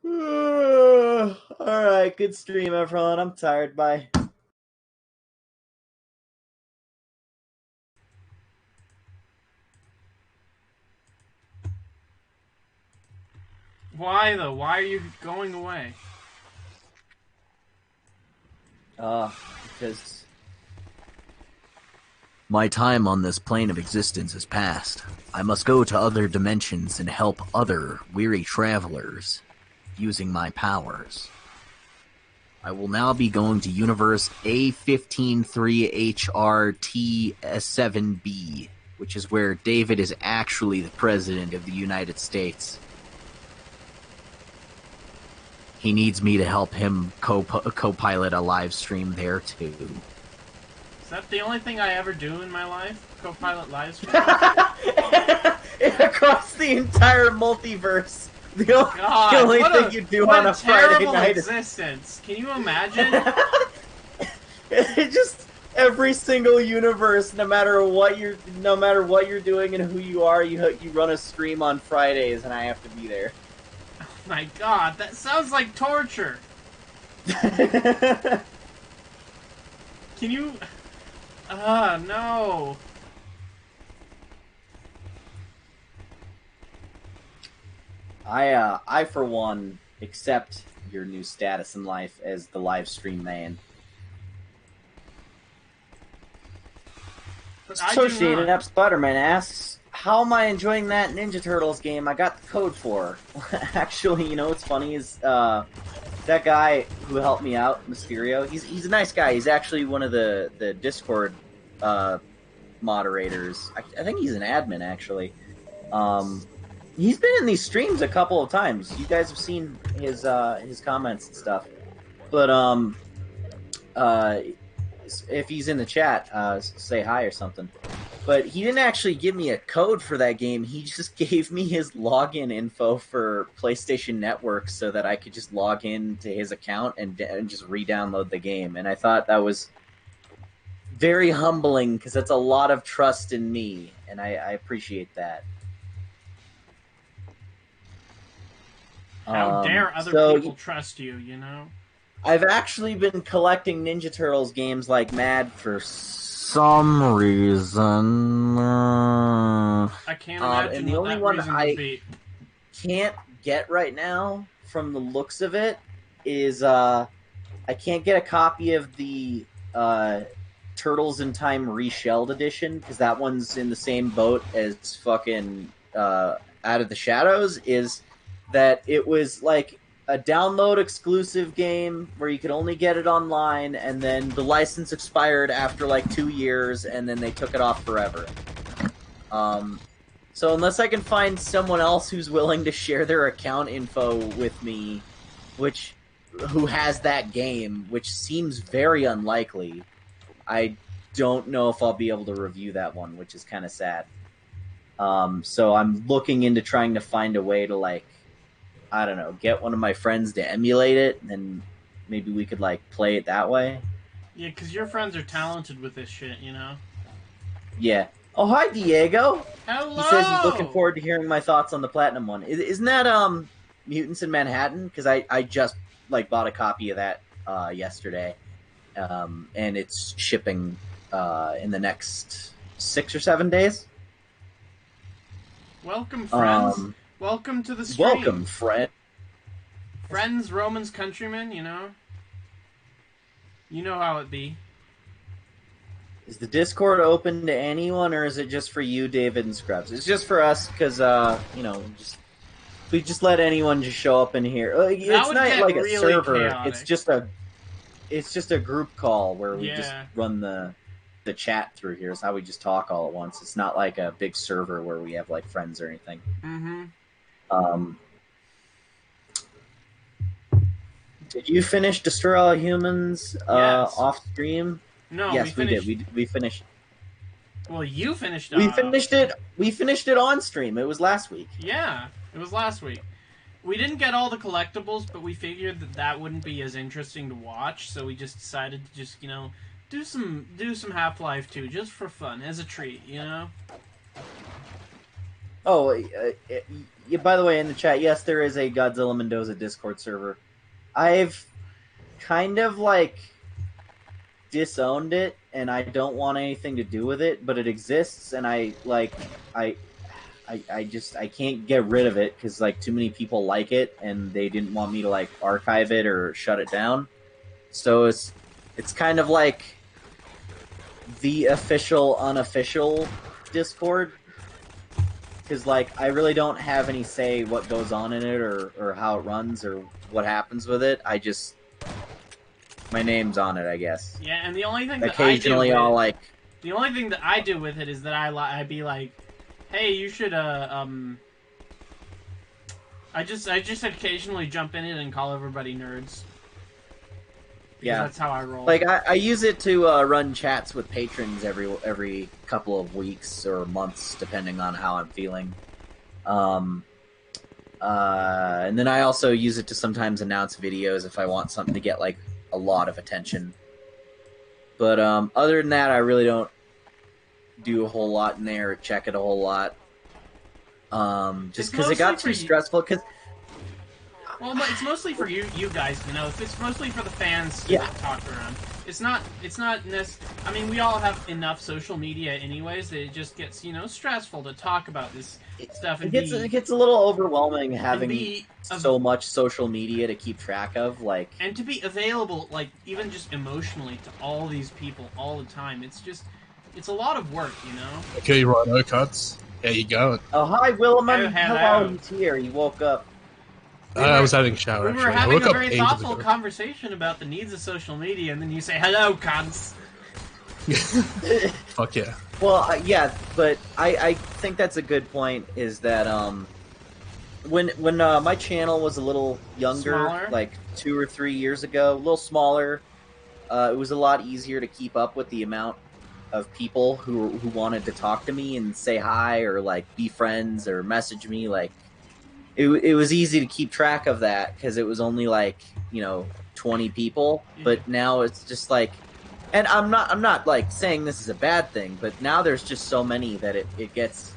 Alright, good stream, everyone. I'm tired. Bye. Why, though? Why are you going away? Because my time on this plane of existence has passed. I must go to other dimensions and help other weary travelers using my powers. I will now be going to Universe A153HRT7B, which is where David is actually the President of the United States. He needs me to help him co-pilot a live stream there, too. Is that the only thing I ever do in my life? Co-pilot live stream? Across the entire multiverse. The only thing you do on a Friday night existence. Can you imagine? Just every single universe, no matter what you're doing and who you are, you run a stream on Fridays, and I have to be there. Oh my god, that sounds like torture. Can you? No. I for one accept your new status in life as the live stream man. Associated Up Spider-Man asks, how am I enjoying that Ninja Turtles game I got the code for? Actually, you know what's funny is that guy who helped me out, Mysterio, he's a nice guy. He's actually one of the Discord moderators. I think he's an admin, actually. He's been in these streams a couple of times. You guys have seen his comments and stuff. But if he's in the chat, say hi or something. But he didn't actually give me a code for that game. He just gave me his login info for PlayStation Network so that I could just log in to his account and just re-download the game. And I thought that was very humbling because that's a lot of trust in me, and I appreciate that. How dare other people trust you, you know? I've actually been collecting Ninja Turtles games like mad for some reason. I can't imagine and the only one I can't get right now, from the looks of it, is I can't get a copy of the Turtles in Time Reshelled edition, because that one's in the same boat as fucking Out of the Shadows, is that it was like a download exclusive game where you could only get it online, and then the license expired after like 2 years, and then they took it off forever. So unless I can find someone else who's willing to share their account info with me, who has that game, which seems very unlikely, I don't know if I'll be able to review that one, which is kind of sad. So I'm looking into trying to find a way to, like, I don't know, get one of my friends to emulate it, and maybe we could, like, play it that way. Yeah, because your friends are talented with this shit, you know? Yeah. Oh, hi, Diego! Hello! He says he's looking forward to hearing my thoughts on the Platinum one. Isn't that, Mutants in Manhattan? Because I just, like, bought a copy of that yesterday, and it's shipping in the next 6 or 7 days. Welcome, friends. Welcome to the stream. Welcome, friend. Friends, Romans, countrymen, you know? You know how it be. Is the Discord open to anyone, or is it just for you, David and Scrubs? It's just for us, because, you know, we just let anyone just show up in here. It's not like a server. Chaotic. It's just a group call where we just run the chat through here. Is how we just talk all at once. It's not like a big server where we have, like, friends or anything. Mm-hmm. Did you finish Destroy All Humans off stream? No, yes, we did. We finished. Well, you finished. We finished it. We finished it on stream. It was last week. Yeah, it was last week. We didn't get all the collectibles, but we figured that wouldn't be as interesting to watch, so we just decided to just, you know, do some Half-Life 2 just for fun, as a treat, you know. Oh, by the way, in the chat, yes, there is a Godzilla Mendoza Discord server. I've kind of like disowned it, and I don't want anything to do with it, but it exists, and I can't get rid of it because like too many people like it, and they didn't want me to like archive it or shut it down. So it's kind of like the official unofficial Discord, because like I really don't have any say what goes on in it or how it runs or what happens with it. I just my name's on it, I guess. Yeah, and the only thing occasionally that I do I'll with, like the only thing that I do with it is that I'd be like, hey, you should I just occasionally jump in it and call everybody nerds. Yeah, that's how I roll. Like I use it to run chats with patrons every couple of weeks or months, depending on how I'm feeling. And then I also use it to sometimes announce videos if I want something to get like a lot of attention. But other than that, I really don't do a whole lot in there or check it a whole lot. Just because it got too stressful. Because well, it's mostly for you guys to know. It's mostly for the fans to talk around. It's not I mean, we all have enough social media anyways that it just gets, stressful to talk about this stuff. And it gets a little overwhelming having so much social media to keep track of, like, and to be available, like, even just emotionally to all these people all the time. It's a lot of work, Okay, right, cuts. How you going? Oh, hi, Willem. Hello, he's here. He woke up. I was having a shower, We were having a very thoughtful conversation about the needs of social media, and then you say, hello, cunts. Fuck yeah. Well, yeah, but I think that's a good point, is that when my channel was a little younger, smaller? like 2 or 3 years ago, a little smaller, it was a lot easier to keep up with the amount of people who wanted to talk to me and say hi or like be friends or message me. Like it was easy to keep track of that because it was only like 20 people. But now it's just like, and I'm not like saying this is a bad thing, but now there's just so many that it gets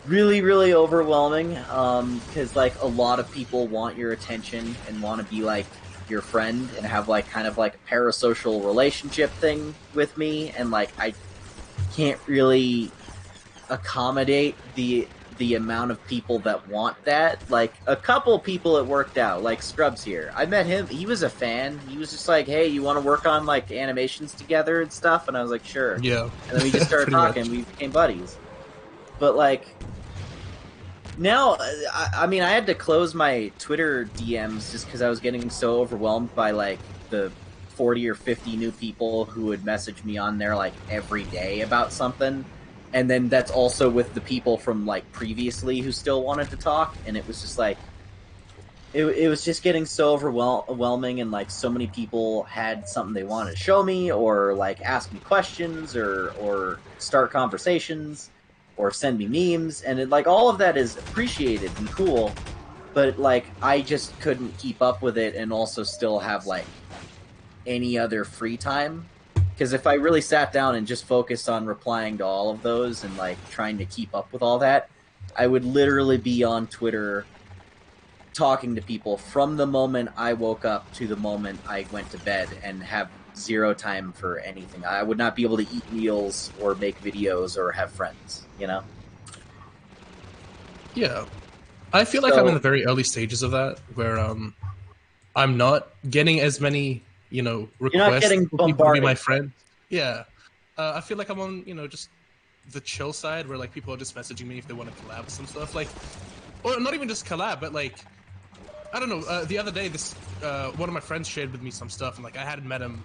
really, really overwhelming, because like a lot of people want your attention and want to be like your friend and have like kind of like a parasocial relationship thing with me, and like I can't really accommodate the amount of people that want that. Like a couple people it worked out, like Scrubs here. I met him, he was a fan. He was just like, hey, you want to work on like animations together and stuff? And I was like, sure. Yeah. And then we just started talking. We became buddies. But like now, I mean, I had to close my Twitter DMs just because I was getting so overwhelmed by like the 40 or 50 new people who would message me on there like every day about something. And then that's also with the people from like previously who still wanted to talk. And it was just like, it was just getting so overwhelming, and like so many people had something they wanted to show me or like ask me questions or start conversations or send me memes, and it, like all of that is appreciated and cool, but like I just couldn't keep up with it and also still have like any other free time. Because if I really sat down and just focused on replying to all of those and like trying to keep up with all that, I would literally be on Twitter talking to people from the moment I woke up to the moment I went to bed and have zero time for anything. I would not be able to eat meals or make videos or have friends, Yeah. I feel like I'm in the very early stages of that, where I'm not getting as many, requests for people to be my friend. Yeah. I feel like I'm on, just the chill side, where like people are just messaging me if they want to collab with some stuff. Like, or not even just collab, but like, I don't know, the other day, this one of my friends shared with me some stuff, and like I hadn't met him,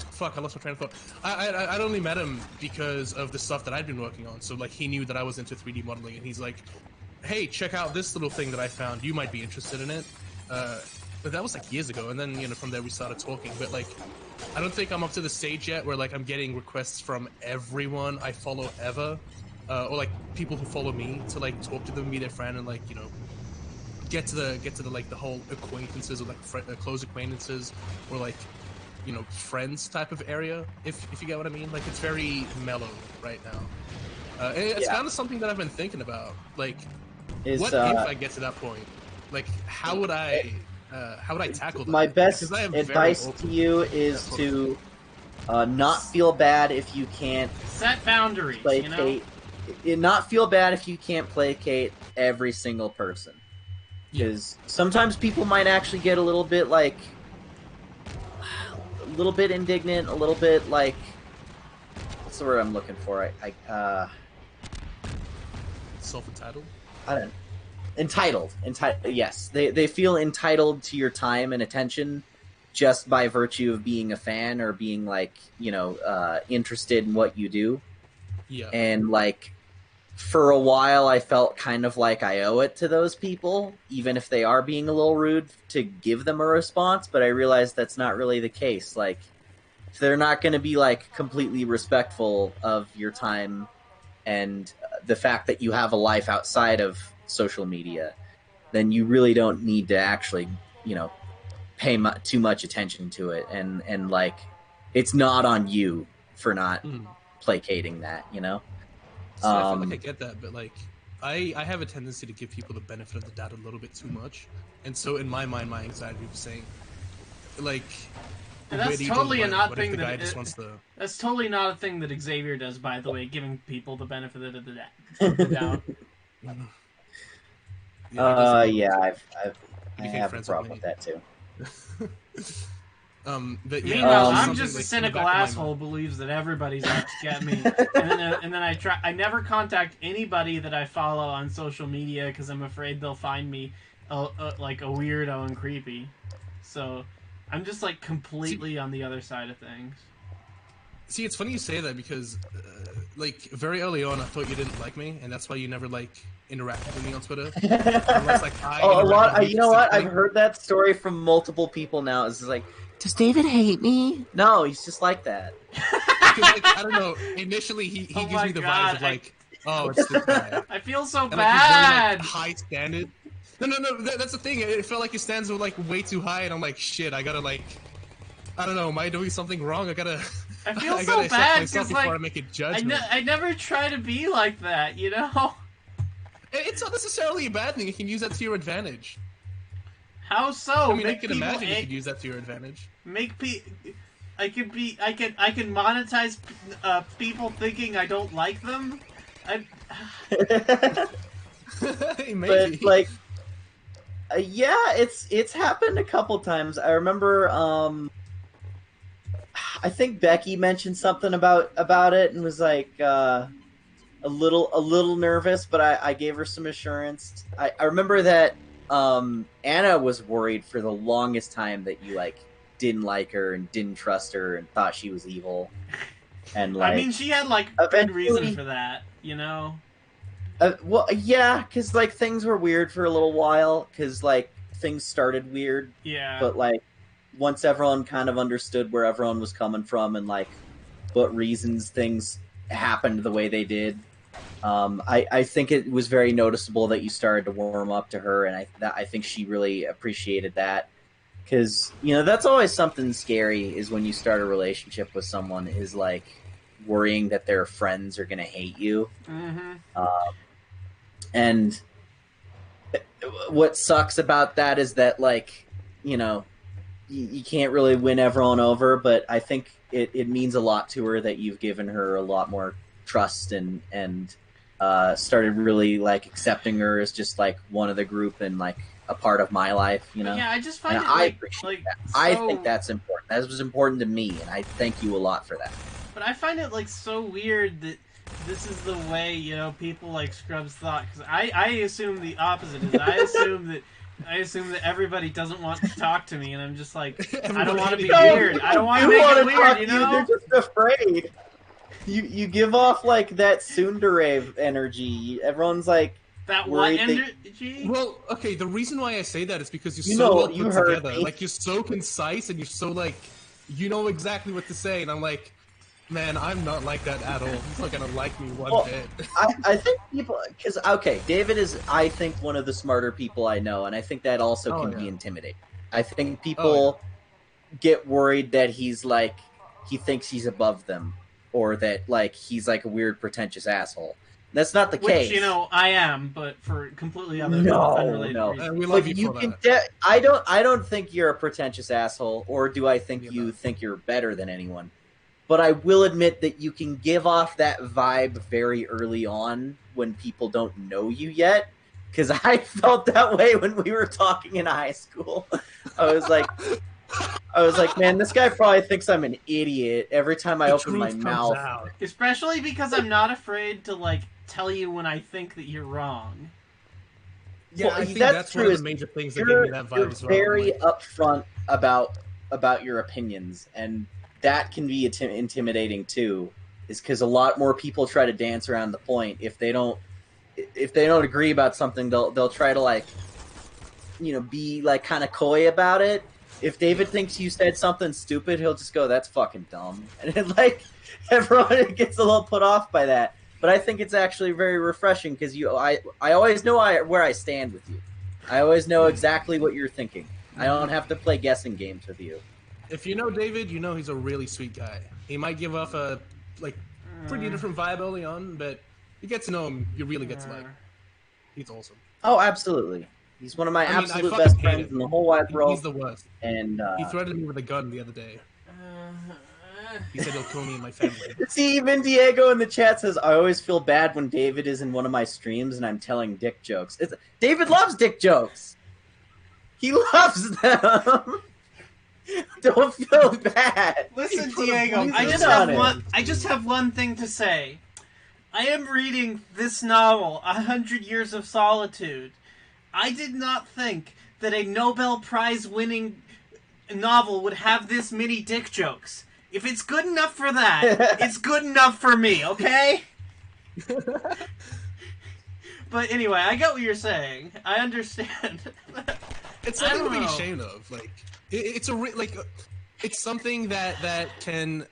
fuck, I lost my train of thought. I'd only met him because of the stuff that I'd been working on, so like he knew that I was into 3D modeling, and he's like, hey, check out this little thing that I found, you might be interested in it. But that was like years ago, and then from there we started talking, but like I don't think I'm up to the stage yet where like I'm getting requests from everyone I follow ever, or like people who follow me to like talk to them, be their friend, and like get to the like the whole acquaintances or like close acquaintances, or like you know, friends type of area, if you get what I mean. Like, it's very mellow right now. And it's kind of something that I've been thinking about. Like, what if I get to that point? Like, how would I tackle that? My best advice to you is to not feel bad if you can't set boundaries. Placate, not feel bad if you can't placate every single person, because sometimes people might actually get a little bit like a little bit indignant, a little bit like what's the word I'm looking for? Self-entitled. I don't know. Entitled. Yes, they feel entitled to your time and attention just by virtue of being a fan or being like, you know, interested in what you do. Yeah. And like for a while I felt kind of like I owe it to those people, even if they are being a little rude, to give them a response, but I realized that's not really the case. Like if they're not going to be like completely respectful of your time and the fact that you have a life outside of social media, then you really don't need to actually, you know, pay too much attention to it. And like, it's not on you for not placating that, you know? So I feel like I get that, but like, I have a tendency to give people the benefit of the doubt a little bit too much. And so in my mind, my anxiety was saying, like, and that's totally not thing that that's totally not a thing that Xavier does, by the way, giving people the benefit of the doubt. I have a problem with that too. But yeah, meanwhile, I'm just a cynical asshole who believes that everybody's out to get me, and then I never contact anybody that I follow on social media because I'm afraid they'll find me like a weirdo and creepy. So I'm just like completely on the other side of things. See, it's funny you say that because, like, very early on, I thought you didn't like me, and that's why you never like interacted with me on Twitter. Unless, like, a lot. You know what? I've heard that story from multiple people now. It's like, does David hate me? No, he's just like that. Because, like, I don't know. Initially, he gives me the vibes of like, oh, it's this guy. I feel so and, bad. Like, he's very, like, high standard. No. That's the thing. It felt like his standards were like way too high, and I'm like, shit. I gotta like, I don't know. Am I doing something wrong? I feel so bad because like I make a judgment. I never try to be like that, you know. It's not necessarily a bad thing. You can use that to your advantage. How so? I mean, I can imagine you could use that to your advantage. I can monetize people thinking I don't like them. But like, yeah, it's happened a couple times. I remember, I think Becky mentioned something about it and was like a little nervous, but I gave her some assurance. I remember that Anna was worried for the longest time that you like didn't like her and didn't trust her and thought she was evil. And like, I mean, she had like good reason for that, you know. Well, yeah, because like things were weird for a little while. Because like things started weird. Yeah. But like once everyone kind of understood where everyone was coming from and like what reasons things happened the way they did, I think it was very noticeable that you started to warm up to her, and I think she really appreciated that. Because, you know, that's always something scary, is when you start a relationship with someone, is like worrying that their friends are going to hate you. Mm-hmm. And what sucks about that is that, like, you know, you can't really win everyone over, but I think it means a lot to her that you've given her a lot more trust and started really, like, accepting her as just, like, one of the group and, like, a part of my life, you know? Yeah, I just find and it, I like, appreciate that. So... I think that's important. That was important to me, and I thank you a lot for that. But I find it, like, so weird that this is the way, you know, people like Scrubs thought. Because I assume the opposite is. I assume that everybody doesn't want to talk to me, and I'm just like, I don't want to be weird. I don't want to make it weird, you know? They're just afraid. You give off, like, that tsundere energy. Everyone's like, that what energy? Well, okay, the reason why I say that is because you're so well put together. Like, you're so concise, and you're so, like, you know exactly what to say, and I'm like, man, I'm not like that at all. He's not gonna like me one bit. I think people, because, okay, David is, I think, one of the smarter people I know, and I think that also can be intimidating. I think people get worried that he's like he thinks he's above them, or that like he's like a weird pretentious asshole. That's not the case. Which, I am, but for completely unrelated reasons. We love you for that. I don't think you're a pretentious asshole, or do I think you think you're better than anyone. But I will admit that you can give off that vibe very early on when people don't know you yet. Because I felt that way when we were talking in high school. I was like, man, this guy probably thinks I'm an idiot every time I open my mouth. Out. Especially because I'm not afraid to like tell you when I think that you're wrong. Yeah, well, I think that's one of the major things that gave me that vibe as well. You're very upfront about your opinions, and that can be intimidating too. Is because a lot more people try to dance around the point. If they don't agree about something, they'll try to like, be like kind of coy about it. If David thinks you said something stupid, he'll just go, "That's fucking dumb," and like everyone gets a little put off by that. But I think it's actually very refreshing because I always know where I stand with you. I always know exactly what you're thinking. I don't have to play guessing games with you. If you know David, you know he's a really sweet guy. He might give off a pretty different vibe early on, but you get to know him, you really get to like. He's awesome. Oh, absolutely. He's one of my absolute best friends in the whole wide world. He's the worst. And he threatened me with a gun the other day. He said he'll kill me and my family. See, even Diego in the chat says, I always feel bad when David is in one of my streams and I'm telling dick jokes. David loves dick jokes. He loves them. Don't feel bad. Listen, Diego, I just have one thing to say. I am reading this novel, 100 Years of Solitude. I did not think that a Nobel Prize-winning novel would have this many dick jokes. If it's good enough for that, it's good enough for me, okay? But anyway, I get what you're saying. I understand. It's something to be ashamed of. Like, it's something that can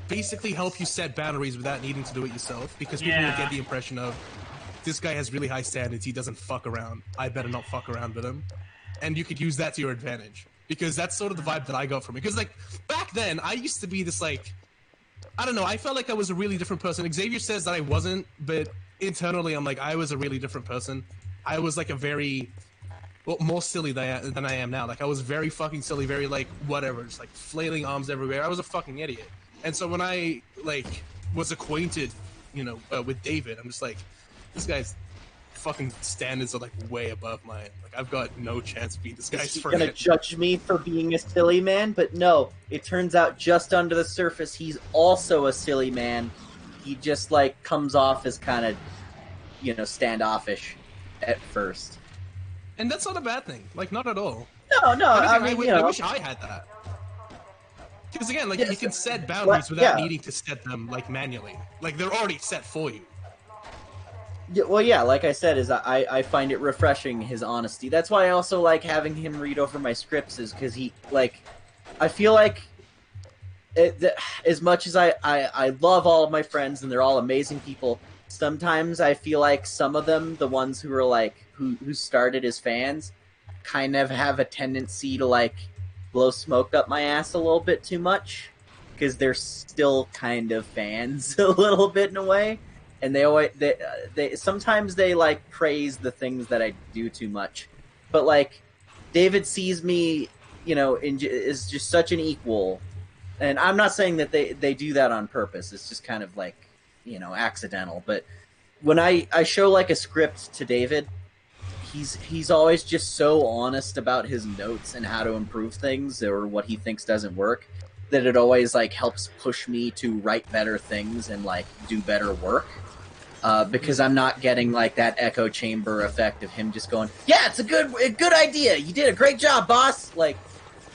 basically help you set boundaries without needing to do it yourself. Because people will get the impression of, this guy has really high standards. He doesn't fuck around. I better not fuck around with him. And you could use that to your advantage. Because that's sort of the vibe that I got from it. Because, like, back then, I used to be this, like... I don't know, I felt like I was a really different person. Xavier says that I wasn't, but internally I'm like, I was a really different person. I was, like, a very... Well, more silly than I am now. Like, I was very fucking silly, very, like, whatever. Just, like, flailing arms everywhere. I was a fucking idiot. And so when I, like, was acquainted, with David, I'm just like, this guy's... fucking standards are like way above mine. Like, I've got no chance to beat this guy's friend. He's gonna judge me for being a silly man, but no, it turns out just under the surface he's also a silly man. He just like comes off as kind of standoffish at first. And that's not a bad thing. Like, not at all. No, I wish I had that. Because again, like, you can set boundaries without needing to set them like manually. Like, they're already set for you. Well, yeah, like I said, I find it refreshing, his honesty. That's why I also like having him read over my scripts, is because he, like, I feel like, as much as I love all of my friends, and they're all amazing people, sometimes I feel like some of them, the ones who are, like, who started as fans, kind of have a tendency to, like, blow smoke up my ass a little bit too much, because they're still kind of fans a little bit in a way. And they sometimes they like praise the things that I do too much, but like David sees me, is just such an equal, and I'm not saying that they do that on purpose. It's just kind of like accidental. But when I show like a script to David, he's always just so honest about his notes and how to improve things or what he thinks doesn't work, that it always like helps push me to write better things and like do better work. Because I'm not getting like that echo chamber effect of him just going, yeah, it's a good idea. You did a great job, boss. Like,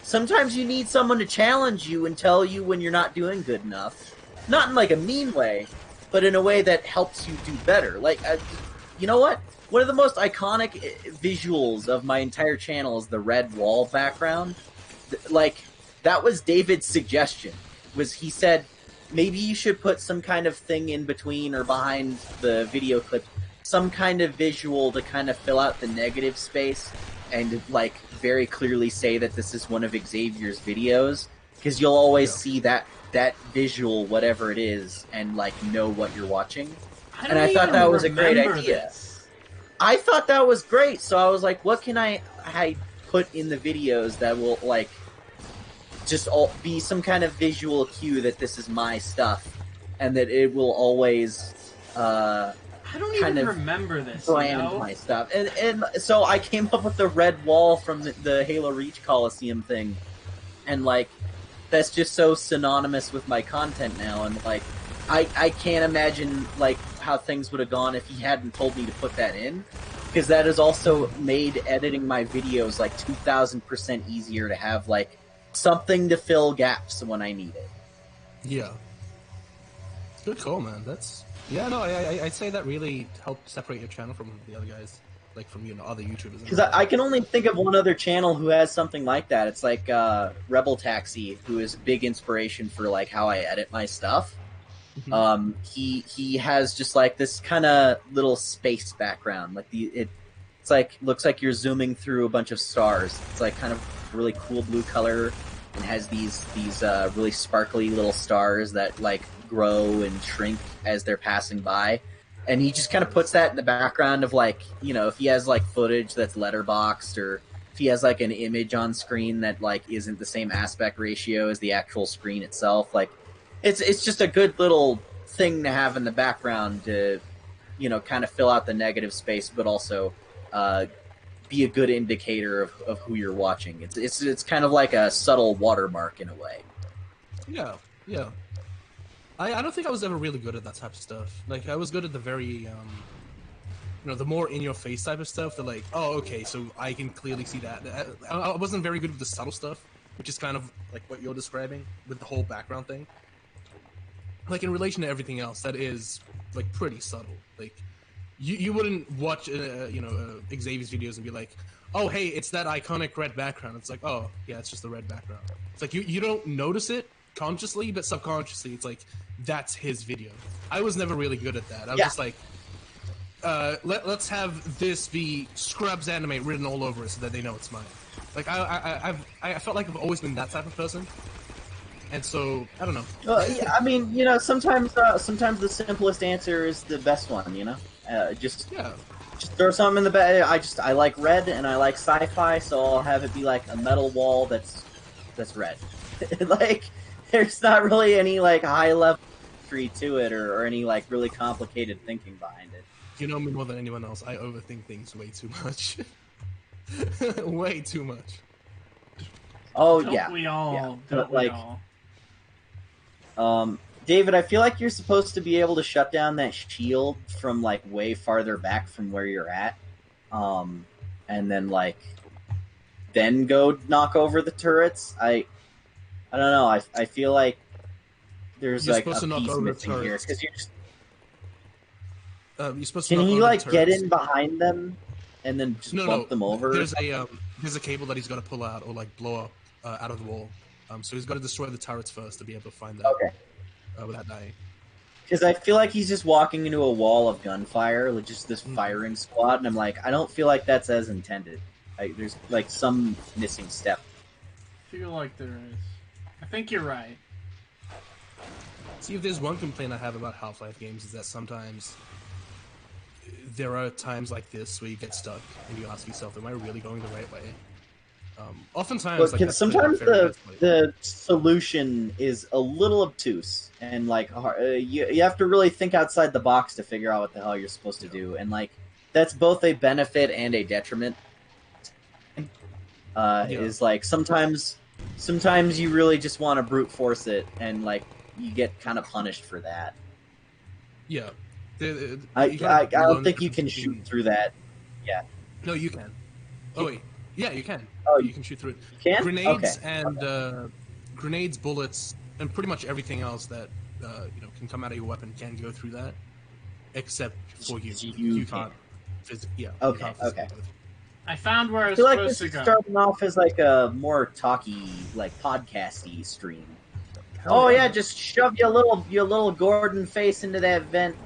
sometimes you need someone to challenge you and tell you when you're not doing good enough. Not in like a mean way, but in a way that helps you do better. Like, you know what? One of the most iconic visuals of my entire channel is the red wall background. Like, that was David's suggestion. He said, maybe you should put some kind of thing in between or behind the video clip, some kind of visual to kind of fill out the negative space, and like very clearly say that this is one of Xavier's videos, because you'll always see that visual, whatever it is, and like know what you're watching. And I thought that was a great idea. I thought that was great, so I was like, what can I put in the videos that will like just be some kind of visual cue that this is my stuff, and that it will always I don't even remember this. Brand my stuff, and so I came up with the red wall from the Halo Reach Coliseum thing, and like that's just so synonymous with my content now, and like I can't imagine like how things would have gone if he hadn't told me to put that in, because that has also made editing my videos like 2,000% easier to have like something to fill gaps when I need it. Yeah. Good call, man. I'd say that really helped separate your channel from the other guys, like from other YouTubers. Because I can only think of one other channel who has something like that. It's like Rebel Taxi, who is a big inspiration for like how I edit my stuff. Mm-hmm. He has just like this kind of little space background, like it's like looks like you're zooming through a bunch of stars. It's like kind of really cool blue color, and has these really sparkly little stars that like grow and shrink as they're passing by. And he just kind of puts that in the background of like, if he has like footage that's letterboxed, or if he has like an image on screen that like isn't the same aspect ratio as the actual screen itself. Like it's just a good little thing to have in the background to, kind of fill out the negative space, but also be a good indicator of who you're watching. It's kind of like a subtle watermark in a way. Yeah. I don't think I was ever really good at that type of stuff. Like, I was good at the very, the more in-your-face type of stuff. That like, oh, okay, so I can clearly see that. I wasn't very good with the subtle stuff, which is kind of like what you're describing with the whole background thing. Like, in relation to everything else, that is, like, pretty subtle. Like, you wouldn't watch, Xavier's videos and be like, oh, hey, it's that iconic red background. It's like, oh, yeah, it's just the red background. It's like, you don't notice it consciously, but subconsciously, it's like, that's his video. I was never really good at that. I was just like, let's have this be Scrubs anime written all over it so that they know it's mine. Like, I felt like I've always been that type of person. And so, I don't know. I mean, sometimes the simplest answer is the best one, Just throw something in the bag. I like red and I like sci-fi, so I'll have it be like a metal wall that's red. Like, there's not really any like high level history to it, or any like really complicated thinking behind it. You know me more than anyone else. I overthink things way too much. Way too much. Oh, don't yeah. We all. Yeah. Don't but, we all? David, I feel like you're supposed to be able to shut down that shield from like way farther back from where you're at, and then like then go knock over the turrets. I don't know. I feel like there's you're like a supposed to knock piece over missing here, turrets. because you're just. You're supposed to Can knock he over like turrets. get in behind them and then just bump them over? There's a cable that he's got to pull out or like blow up out of the wall. So he's got to destroy the turrets first to be able to find that. Okay. Without dying. Because I feel like he's just walking into a wall of gunfire, like just this firing squad, and I'm like, I don't feel like that's as intended. There's like some missing step. I feel like there is. I think you're right. See, if there's one complaint I have about Half-Life games is that sometimes there are times like this where you get stuck and you ask yourself, am I really going the right way? Oftentimes, like, sometimes the solution is a little obtuse, and like you have to really think outside the box to figure out what the hell you're supposed to do, and like that's both a benefit and a detriment. Is like sometimes you really just want to brute force it, and like you get kind of punished for that. Yeah, I don't think you can shoot through that. Yeah. No, you can. Oh wait. Yeah, you can. Oh, you can shoot through it. You can? Grenades okay. and grenades, bullets, and pretty much everything else that can come out of your weapon can go through that, except for you. You can't. Yeah. Okay. Okay. I found where I was feel like supposed this to go. is starting off as like a more talky, like podcasty stream. Just shove your little Gordon face into that vent.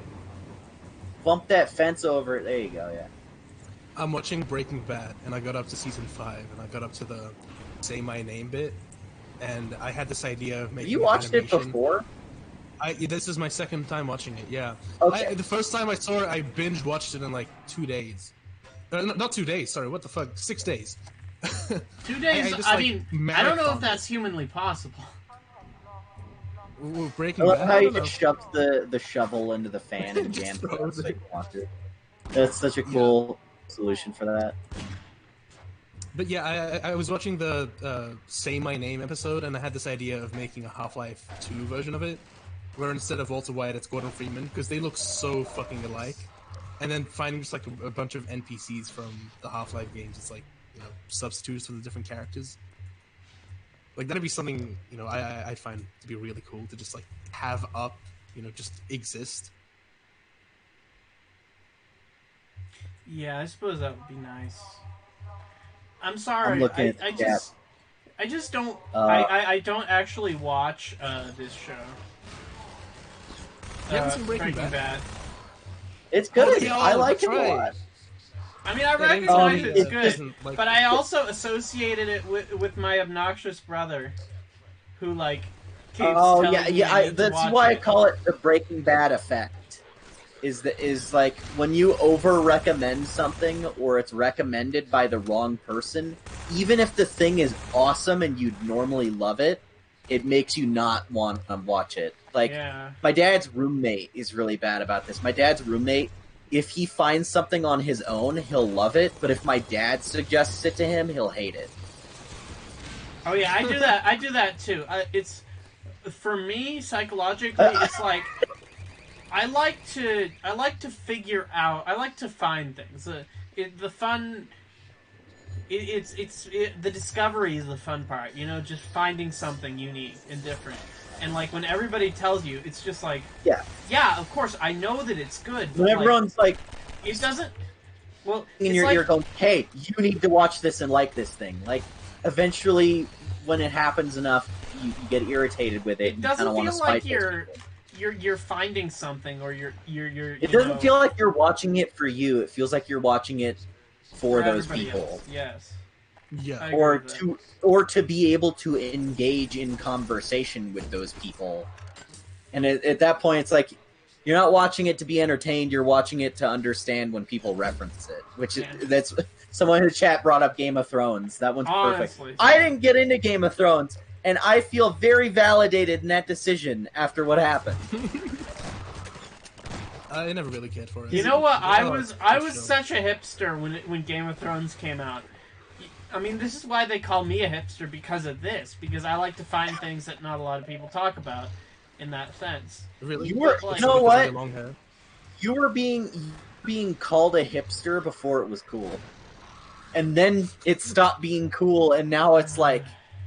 Bump that fence over it. There you go. Yeah. I'm watching Breaking Bad, and I got up to season 5, and I got up to the say my name bit, and I had this idea of making. Have you watched it before? This is my second time watching it. Yeah. Okay. The first time I saw it, I binge watched it in like 2 days. Not 2 days. Sorry, what the fuck? 6 days. 2 days. I mean, I don't know if that's humanly possible. Ooh, Breaking I love Bad. how he just shoves the shovel into the fan and Just jams it. throws it. That's such a cool solution for that. But yeah, I was watching the Say My Name episode, and I had this idea of making a Half-Life 2 version of it, where instead of Walter White, it's Gordon Freeman, because they look so fucking alike. And then finding just like a bunch of NPCs from the Half-Life games, it's like, you know, substitutes for the different characters. Like, that'd be something, you know, I'd find to be really cool to just like have up, you know, just exist. Yeah, I suppose that would be nice. I'm sorry. I just don't. I don't actually watch this show. You haven't seen Breaking Bad? It's good. Oh, I like it a right. lot. I mean, I recognize it's just, good, but I also associated it with my obnoxious brother, who like keeps telling me that's why I call it the Breaking Bad effect. Is like when you over recommend something or it's recommended by the wrong person, even if the thing is awesome and you'd normally love it, it makes you not want to watch it. Like, my dad's roommate is really bad about this. My dad's roommate, if he finds something on his own, he'll love it, but if my dad suggests it to him, he'll hate it. Oh yeah, I do that. I do that too. It's, for me, psychologically, it's like, I like to figure out. I like to find things. The fun. The discovery is the fun part. You know, just finding something unique and different. And like when everybody tells you, it's just like, yeah, of course I know that it's good. But when everyone's like, it doesn't. Well, in your ear going, hey, you need to watch this and like this thing. Like, eventually, when it happens enough, you get irritated with it. It doesn't feel like you're finding something, or you're. It doesn't feel like you're watching it for you. It feels like you're watching it for those people. Else. Yes. Yeah. Or to be able to engage in conversation with those people. And at that point, it's like you're not watching it to be entertained. You're watching it to understand when people reference it. Which that's someone in the chat brought up Game of Thrones. That one's perfect. I didn't get into Game of Thrones. And I feel very validated in that decision after what happened. I never really cared for it. You know what? I was such a hipster when Game of Thrones came out. I mean, this is why they call me a hipster, because of this. Because I like to find things that not a lot of people talk about in that sense. Really? You know what? You were being called a hipster before it was cool. And then it stopped being cool, and now it's like...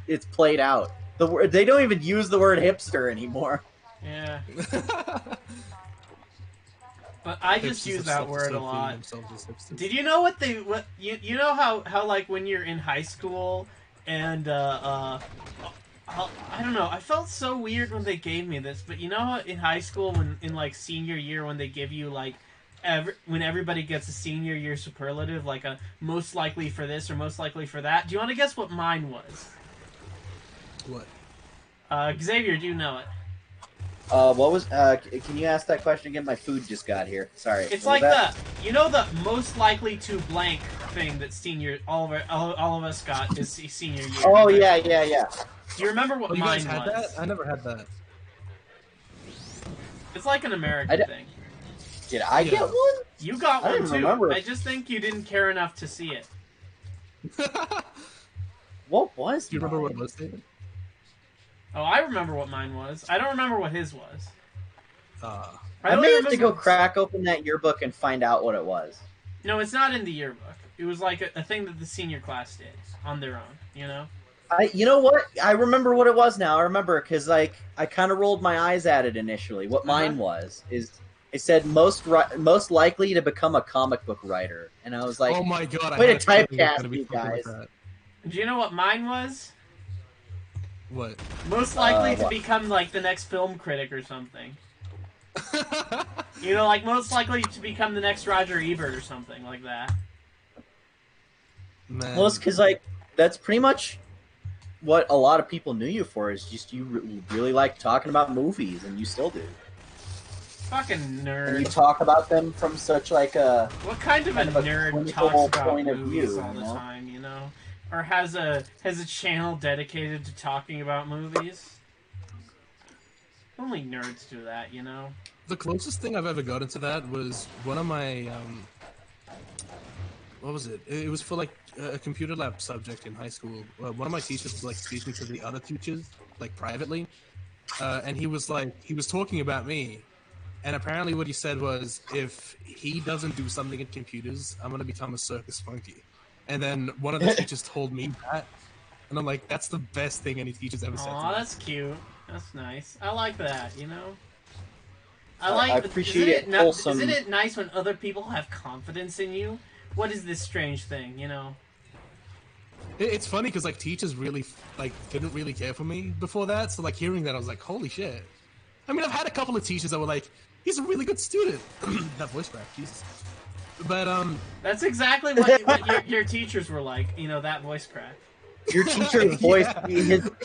It's played out. They don't even use the word hipster anymore. Yeah. But I just use that word a lot. Did you know you know how like when you're in high school and I don't know, I felt so weird when they gave me this, but you know how in high school when in like senior year when they give you like when everybody gets a senior year superlative, like a most likely for this or most likely for that. Do you want to guess what mine was? What? Xavier, do you know it? What was? Can you ask that question again? My food just got here. Sorry. It's like the most likely to blank thing that all of us got is senior year. Oh yeah. Do you remember what mine was? Had that? I never had that. It's like an American thing. Did I get one? You got one too. Remember. I just think you didn't care enough to see it. What was? Do you remember what it was, David? Oh, I remember what mine was. I don't remember what his was. I may have to go crack open that yearbook and find out what it was. No, it's not in the yearbook. It was like a thing that the senior class did on their own, you know? You know what? I remember what it was now. I remember because like I kind of rolled my eyes at it initially. What mine was is it said most likely to become a comic book writer, and I was like, oh my god, way to typecast you guys. Do you know what mine was? What? Most likely to become like the next film critic or something. You know, like most likely to become the next Roger Ebert or something like that. Man. Well, it's because like that's pretty much what a lot of people knew you for. Is just you really like talking about movies, and you still do. Fucking And you nerd. talk about them from such like a What kind of a nerd clinical talks about point of movies view, all the you know? time, you know? Or has a channel dedicated to talking about movies? Only nerds do that, you know? The closest thing I've ever gotten to that was one of my what was it? It was for like a computer lab subject in high school. One of my teachers was like speaking to the other teachers like privately, and he was talking about me. And apparently, what he said was, if he doesn't do something in computers, I'm gonna become a circus monkey. And then one of the teachers told me that, and I'm like, that's the best thing any teacher's ever said to me. Aw, that's cute. That's nice. I like that, you know? I appreciate it. Wholesome. Isn't it nice when other people have confidence in you? What is this strange thing, you know? It's funny because like teachers really like didn't really care for me before that, so like hearing that I was like, holy shit. I mean, I've had a couple of teachers that were like, he's a really good student. That voice crack, Jesus. But that's exactly what your teachers were like. You know, that voice crack. Your teacher's voice,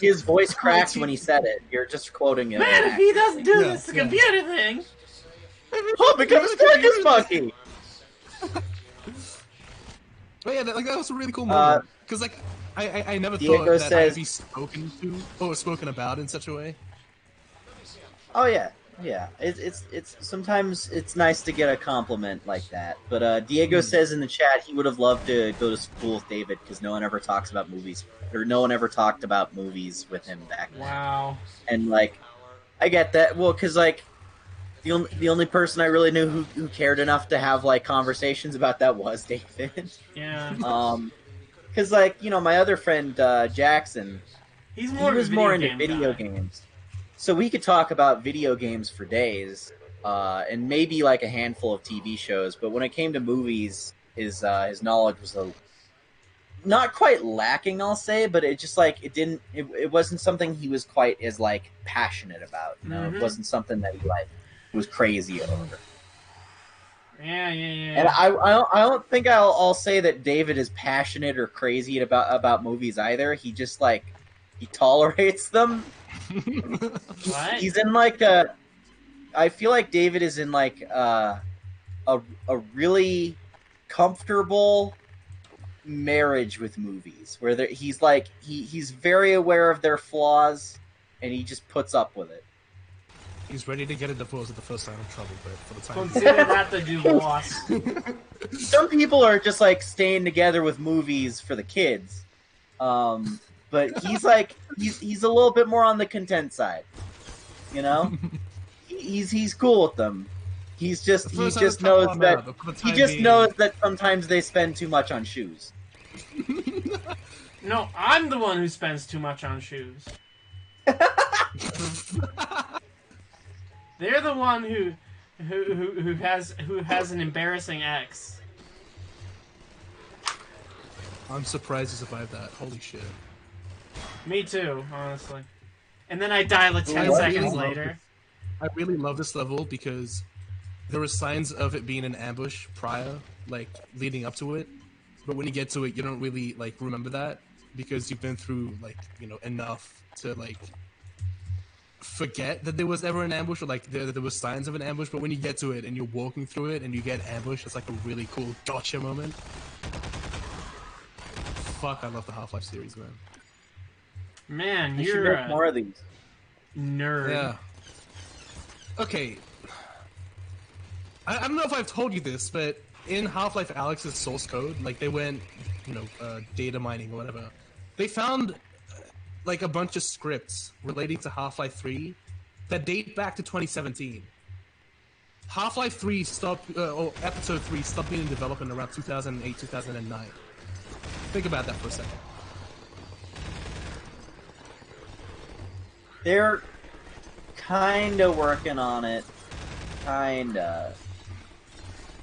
his voice cracked when he said it. You're just quoting it. Man, if he doesn't do this computer thing, oh, become a circus monkey. But yeah, that was a really cool moment because like I never thought that I'd be spoken to or spoken about in such a way. Oh yeah, yeah. It's sometimes it's nice to get a compliment like that. But Diego says in the chat he would have loved to go to school with David because no one ever talks about movies, or no one ever talked about movies with him back then. Wow. And like, I get that. Well, because like the only person I really knew who cared enough to have like conversations about that was David. Yeah. Because like my other friend Jackson, he was more into video games. So we could talk about video games for days, and maybe like a handful of TV shows. But when it came to movies, his knowledge was not quite lacking, I'll say. But it just like it wasn't something he was quite as like passionate about. It wasn't something that he like was crazy over. Yeah. And I don't think I'll say that David is passionate or crazy about movies either. He just like he tolerates them. What? He's in like I feel like David is in like a really comfortable marriage with movies where he's like he's very aware of their flaws and he just puts up with it. He's ready to get a divorce at the first sign of trouble, but for the time consider that the divorce. Some people are just like staying together with movies for the kids. But he's like he's a little bit more on the content side, you know. He's cool with them. He just knows that sometimes they spend too much on shoes. No, I'm the one who spends too much on shoes. They're the one who has an embarrassing ex. I'm surprised you survived that. Holy shit. Me too, honestly. And then I die like 10 seconds later. I really love this level because there were signs of it being an ambush prior, like leading up to it. But when you get to it, you don't really like remember that because you've been through like enough to like forget that there was ever an ambush or like there was signs of an ambush. But when you get to it and you're walking through it and you get ambushed, it's like a really cool gotcha moment. Fuck, I love the Half-Life series, man. Man, You you're should make more of these. Nerd. Yeah. Okay. I don't know if I've told you this, but in Half-Life Alyx's source code, like they went, data mining or whatever, they found like a bunch of scripts relating to Half-Life 3 that date back to 2017. Half-Life 3 Episode 3 stopped being in development around 2008, 2009. Think about that for a second. They're kinda working on it. Kinda.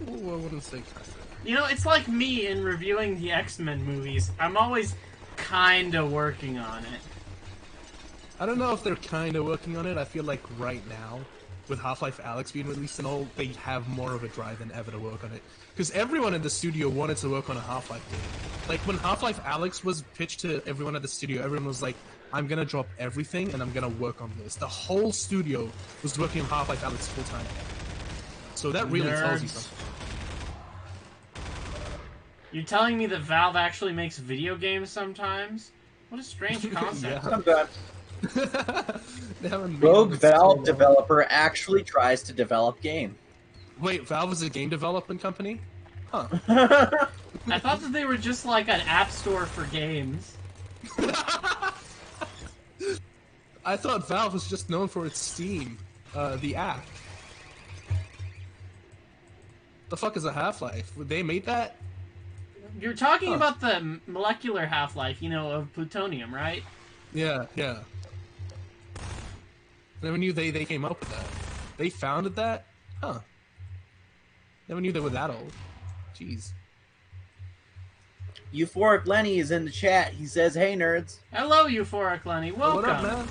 Ooh, I wouldn't say kinda. You know, it's like me in reviewing the X-Men movies. I'm always kinda working on it. I don't know if they're kinda working on it. I feel like right now with Half-Life Alyx being released and all, they have more of a drive than ever to work on it. Because everyone in the studio wanted to work on a Half-Life game. Like, when Half-Life Alyx was pitched to everyone at the studio, everyone was like, I'm gonna drop everything and I'm gonna work on this. The whole studio was working on Half-Life Alyx full-time. So that really tells you something. You're telling me that Valve actually makes video games sometimes? What a strange concept. Sometimes. Rogue Valve developer actually tries to develop game. Wait, Valve is a game development company? Huh. I thought that they were just like an app store for games. I thought Valve was just known for its Steam, the app. The fuck is a Half-Life? They made that? You're talking about the molecular half-life, you know, of plutonium, right? Yeah, yeah. Never knew they came up with that. They founded that? Huh. Never knew they were that old. Jeez. Euphoric Lenny is in the chat. He says, "Hey nerds." Hello, Euphoric Lenny. Welcome. What up, man?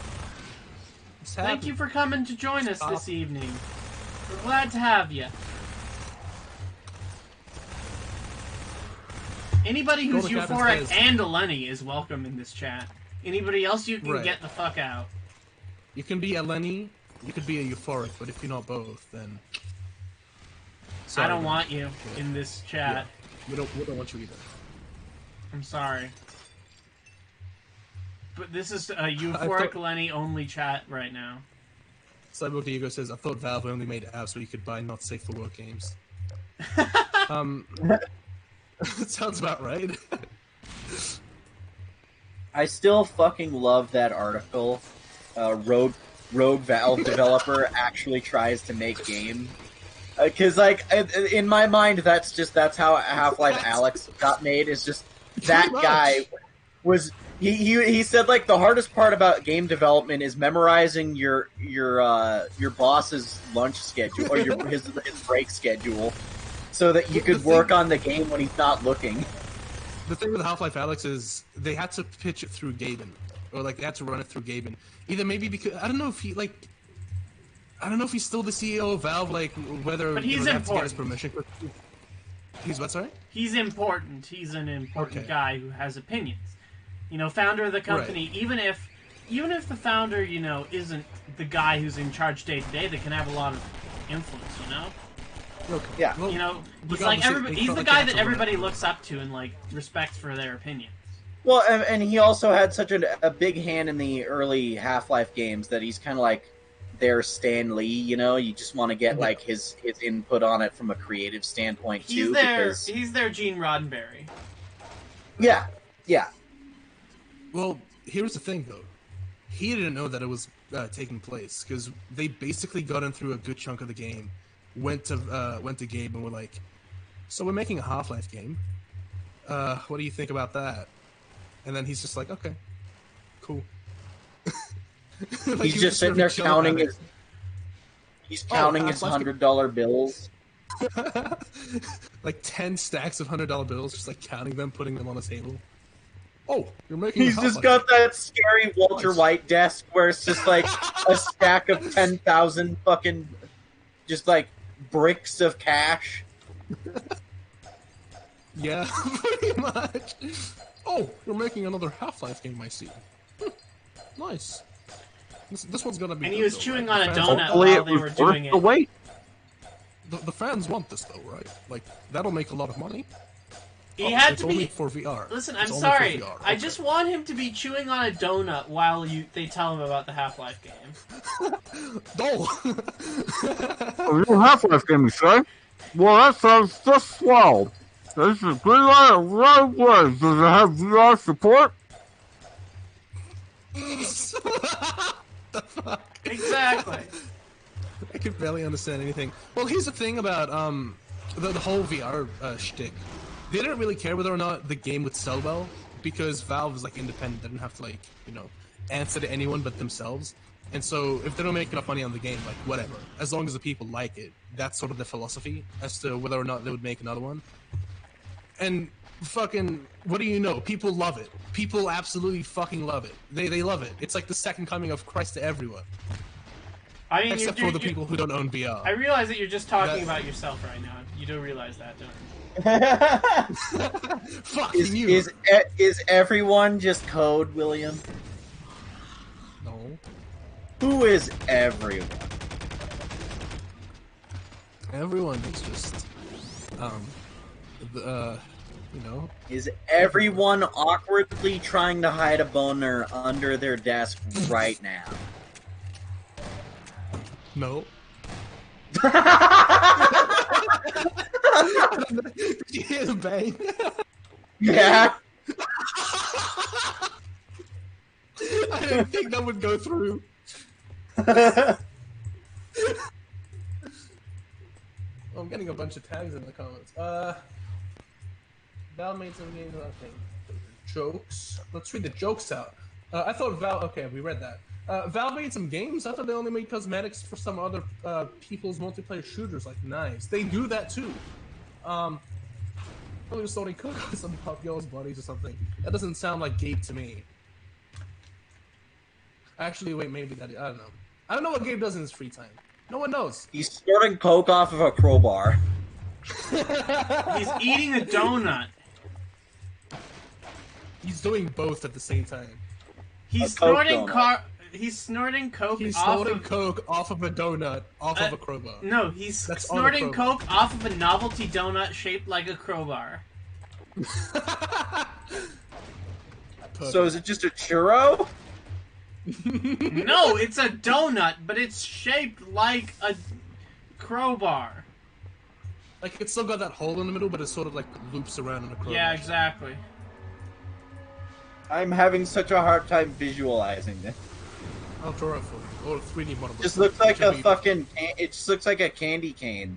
Thank you for coming to join us this evening. We're glad to have you. Anybody who's euphoric and a Lenny is welcome in this chat. Anybody else, you can get the fuck out. You can be a Lenny, you could be a euphoric, but if you're not both, then... Sorry, I don't want you in this chat. Yeah. We don't want you either. I'm sorry. But this is a euphoric Lenny only chat right now. Cyborg Diego says, I thought Valve only made apps where you could buy not safe for work games. That sounds about right. I still fucking love that article. Rogue Valve developer actually tries to make game. Because, like, in my mind, that's how Half-Life Alyx got made. Is just that guy was he said, like, the hardest part about game development is memorizing your boss's lunch schedule or his break schedule, so that you could work on the game when he's not looking. The thing with Half-Life Alyx is they had to pitch it through Gaben, or like they had to run it through Gaben. Either maybe because I don't know if he's still the CEO of Valve, like whether but he's important. To get his permission. He's what? Sorry. He's important. He's an important guy who has opinions. You know, founder of the company. Right. Even if the founder, you know, isn't the guy who's in charge day to day, they can have a lot of influence. You know. Okay. Yeah. Well, you know, it's like everybody, he's the guy that everybody looks up to and like respects for their opinions. Well, and he also had such a big hand in the early Half-Life games that he's kind of like their Stan Lee. You know, you just want to get like his input on it from a creative standpoint too. He's their Gene Roddenberry. Yeah. Yeah. Well, here's the thing though. He didn't know that it was taking place because they basically got him through a good chunk of the game. Went to Gabe and were like, so we're making a Half-Life game. What do you think about that? And then he's just like, okay, cool. Like, he's just sitting there counting his. He's counting his $100 bills. Like 10 stacks of $100 bills, just like counting them, putting them on a table. Oh, you're making. He's just got that scary Walter White desk where it's just like a stack of 10,000 fucking, just like bricks of cash. Yeah, pretty much. Oh, you're making another Half-Life game, I see. Nice. This one's gonna be. And he was chewing on a donut while they were doing it. Wait. The fans want this though, right? Like that'll make a lot of money. He had to only be for VR. Listen, I'm sorry. I just want him to be chewing on a donut while they tell him about the Half-Life game. Oh, your Half-Life game, you say? Well, that sounds just swell. This is pretty right way. Does it have VR support? The fuck? Exactly. I could barely understand anything. Well, here's the thing about the whole VR shtick. They didn't really care whether or not the game would sell well because Valve is like independent. They don't have to like answer to anyone but themselves. And so if they don't make enough money on the game, like whatever, as long as the people like it, that's sort of the philosophy as to whether or not they would make another one. And fucking, what do you know? People love it. People absolutely fucking love it. They love it. It's like the second coming of Christ to everyone. I mean, Except for the people who don't own VR. I realize that you're just talking about yourself right now. You do realize that, don't you? Fuck you. Is everyone just code, William? No. Who is everyone? Everyone is just, you know. Is everyone awkwardly trying to hide a boner under their desk right now? No. Did you hear the bang? Yeah. I didn't think that would go through. I'm getting a bunch of tags in the comments. Val made some games, okay. Jokes. Let's read the jokes out. I thought Val, okay, we read that. Val made some games. I thought they only made cosmetics for some other people's multiplayer shooters like Knives. They do that too. Probably was starting cook on some hot girls' bodies or something. That doesn't sound like Gabe to me. Actually, wait, maybe that. I don't know. I don't know what Gabe does in his free time. No one knows. He's snorting coke off of a crowbar. He's eating a donut. He's doing both at the same time. He's snorting He's snorting coke. He's snorting coke off of a donut, off of a crowbar. No, he's snorting coke off of a novelty donut shaped like a crowbar. So is it just a churro? No, it's a donut, but it's shaped like a crowbar. Like, it's still got that hole in the middle, but it sort of, like, loops around in a crowbar. Yeah, exactly. I'm having such a hard time visualizing this. I'll draw it for you. Or 3D model. Just looks like a fucking... It just looks like a candy cane.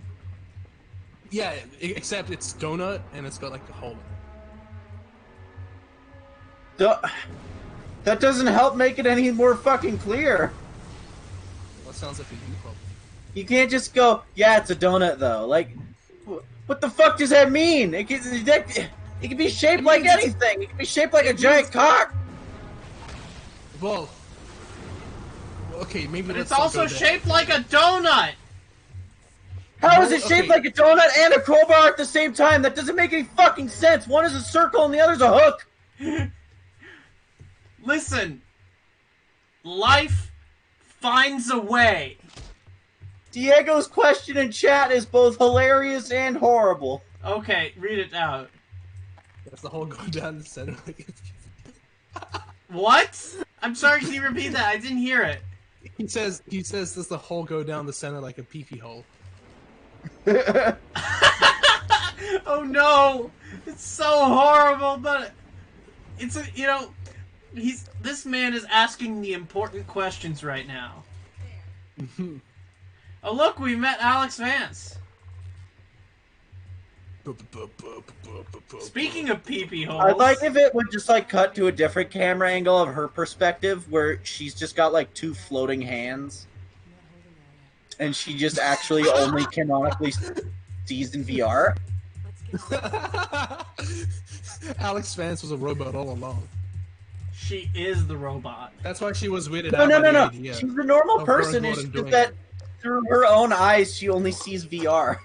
Yeah, except it's donut, and it's got, like, a hole in it. That doesn't help make it any more fucking clear. Well, that sounds like a you problem. You can't just go, yeah, it's a donut, though. Like, what the fuck does that mean? It can be shaped like anything. It can be shaped like a giant cock. Well, okay, maybe. But it's also shaped like a donut. How is it shaped like a donut and a crowbar at the same time? That doesn't make any fucking sense. One is a circle and the other's a hook. Listen, life finds a way. Diego's question in chat is both hilarious and horrible. Okay, read it out. That's the whole go down the center. What? I'm sorry, can you repeat that? I didn't hear it. He says does the hole go down the center like a pee-pee hole? Oh no! It's so horrible, but it's a, you know, this man is asking the important questions right now. Oh look, we met Alex Vance. Speaking of pee-pee holes, I'd like if it would just like cut to a different camera angle of her perspective, where she's just got like two floating hands, and she just actually only canonically sees in VR. Alex Vance was a robot all along. She is the robot. That's why she was weirded out. No. She's a normal person. It's just that through her own eyes, she only sees VR.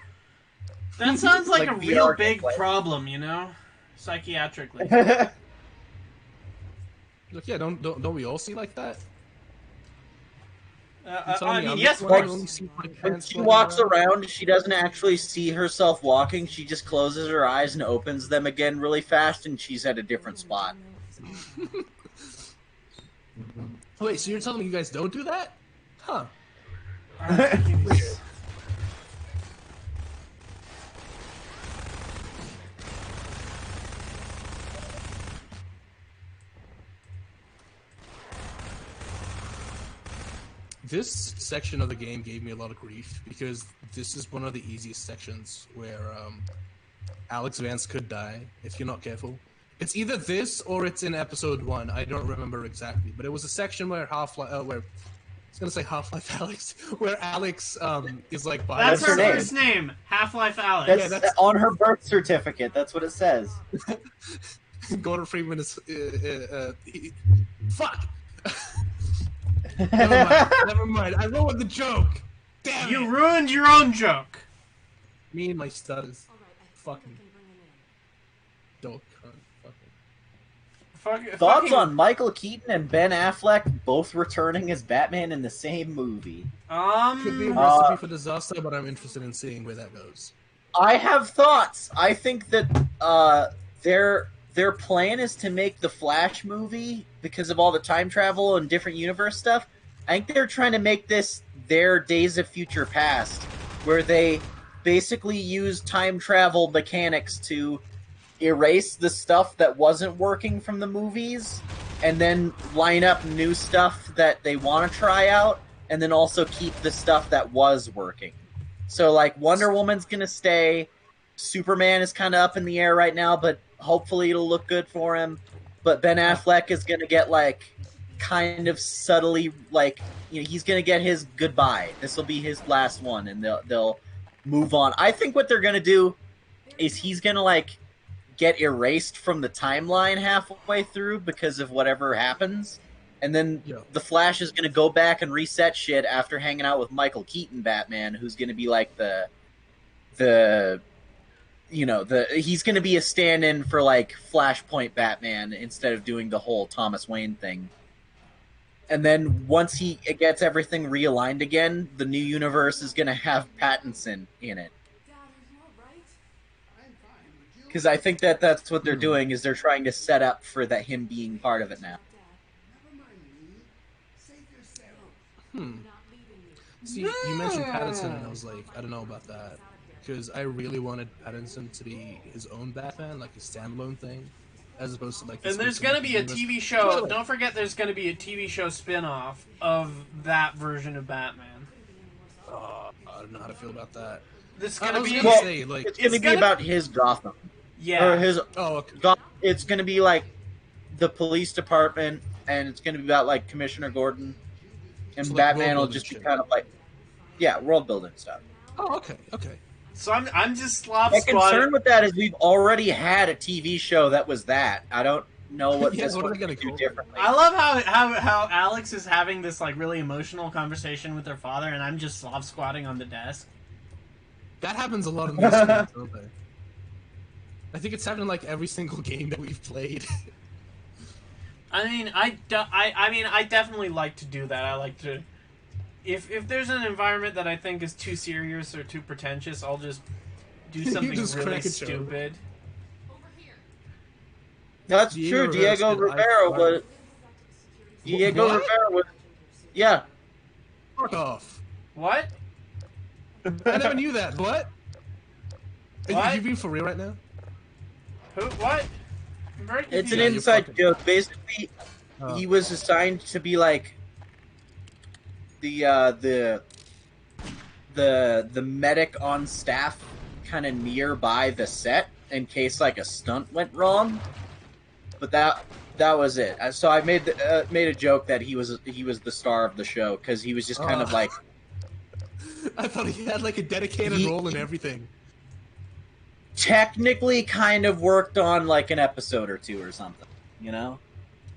That sounds like a VR real big problem, you know, psychiatrically. Look, yeah, don't we all see like that? I mean, yes, of like, course. when she walks around, she doesn't actually see herself walking. She just closes her eyes and opens them again really fast, and she's at a different spot. Wait, so you're telling me you guys don't do that? Huh. This section of the game gave me a lot of grief because this is one of the easiest sections where Alex Vance could die if you're not careful. It's either this or it's in episode 1. I don't remember exactly, but it was a section where Half-Life, I was gonna say Half-Life Alex, where Alex is like by. That's her first name, Half-Life Alex. That's on her birth certificate. That's what it says. Gordon Freeman is fuck. Never mind. Never mind. I ruined the joke. Damn You it. ruined your own joke. Me and my stutters. Fucking dope. Thoughts on Michael Keaton and Ben Affleck both returning as Batman in the same movie? Could be a recipe for disaster, but I'm interested in seeing where that goes. I have thoughts. I think that their plan is to make the Flash movie because of all the time travel and different universe stuff. I think they're trying to make this their Days of Future Past, where they basically use time travel mechanics to erase the stuff that wasn't working from the movies and then line up new stuff that they want to try out and then also keep the stuff that was working. So, like, Wonder Woman's going to stay. Superman is kind of up in the air right now, but hopefully it'll look good for him. But Ben Affleck is going to get, like, kind of subtly, like, you know, he's going to get his goodbye. This will be his last one, and they'll move on. I think what they're going to do is he's going to, like, get erased from the timeline halfway through because of whatever happens. And then the Flash is going to go back and reset shit after hanging out with Michael Keaton Batman, who's going to be like he's going to be a stand-in for like Flashpoint Batman instead of doing the whole Thomas Wayne thing. And then once he gets everything realigned again, the new universe is going to have Pattinson in it. Because I think that's what they're doing, is they're trying to set up for that him being part of it now. See, you mentioned Pattinson, and I was like, I don't know about that. Because I really wanted Pattinson to be his own Batman, like a standalone thing, as opposed to like... And there's going to be a TV show, don't forget there's going to be a TV show spin-off of that version of Batman. I don't know how to feel about that. It's going to be... it's going to be about his Gotham. Yeah. Or his, it's going to be like the police department, and it's going to be about like Commissioner Gordon, and so Batman will just be kind of like, world building stuff. Oh, okay. So I'm just slob My squatting. concern with that is we've already had a TV show that was that. I don't know what this what one's going to do differently. I love how Alex is having this like really emotional conversation with her father, and I'm just slob squatting on the desk. That happens a lot in this game, don't they? I think it's happened in like every single game that we've played. I mean, I definitely like to do that. I like to, if there's an environment that I think is too serious or too pretentious, I'll just do something really stupid. That's true. Diego Rivera was. Yeah. Fuck off. What? I never knew that. What? Are you being for real right now? Who? What? It's an inside joke. Basically, he was assigned to be like the medic on staff, kind of nearby the set in case like a stunt went wrong. But that was it. So I made a joke that he was the star of the show because he was just kind of like. I thought he had like a dedicated role in everything. Technically kind of worked on like an episode or two or something, you know?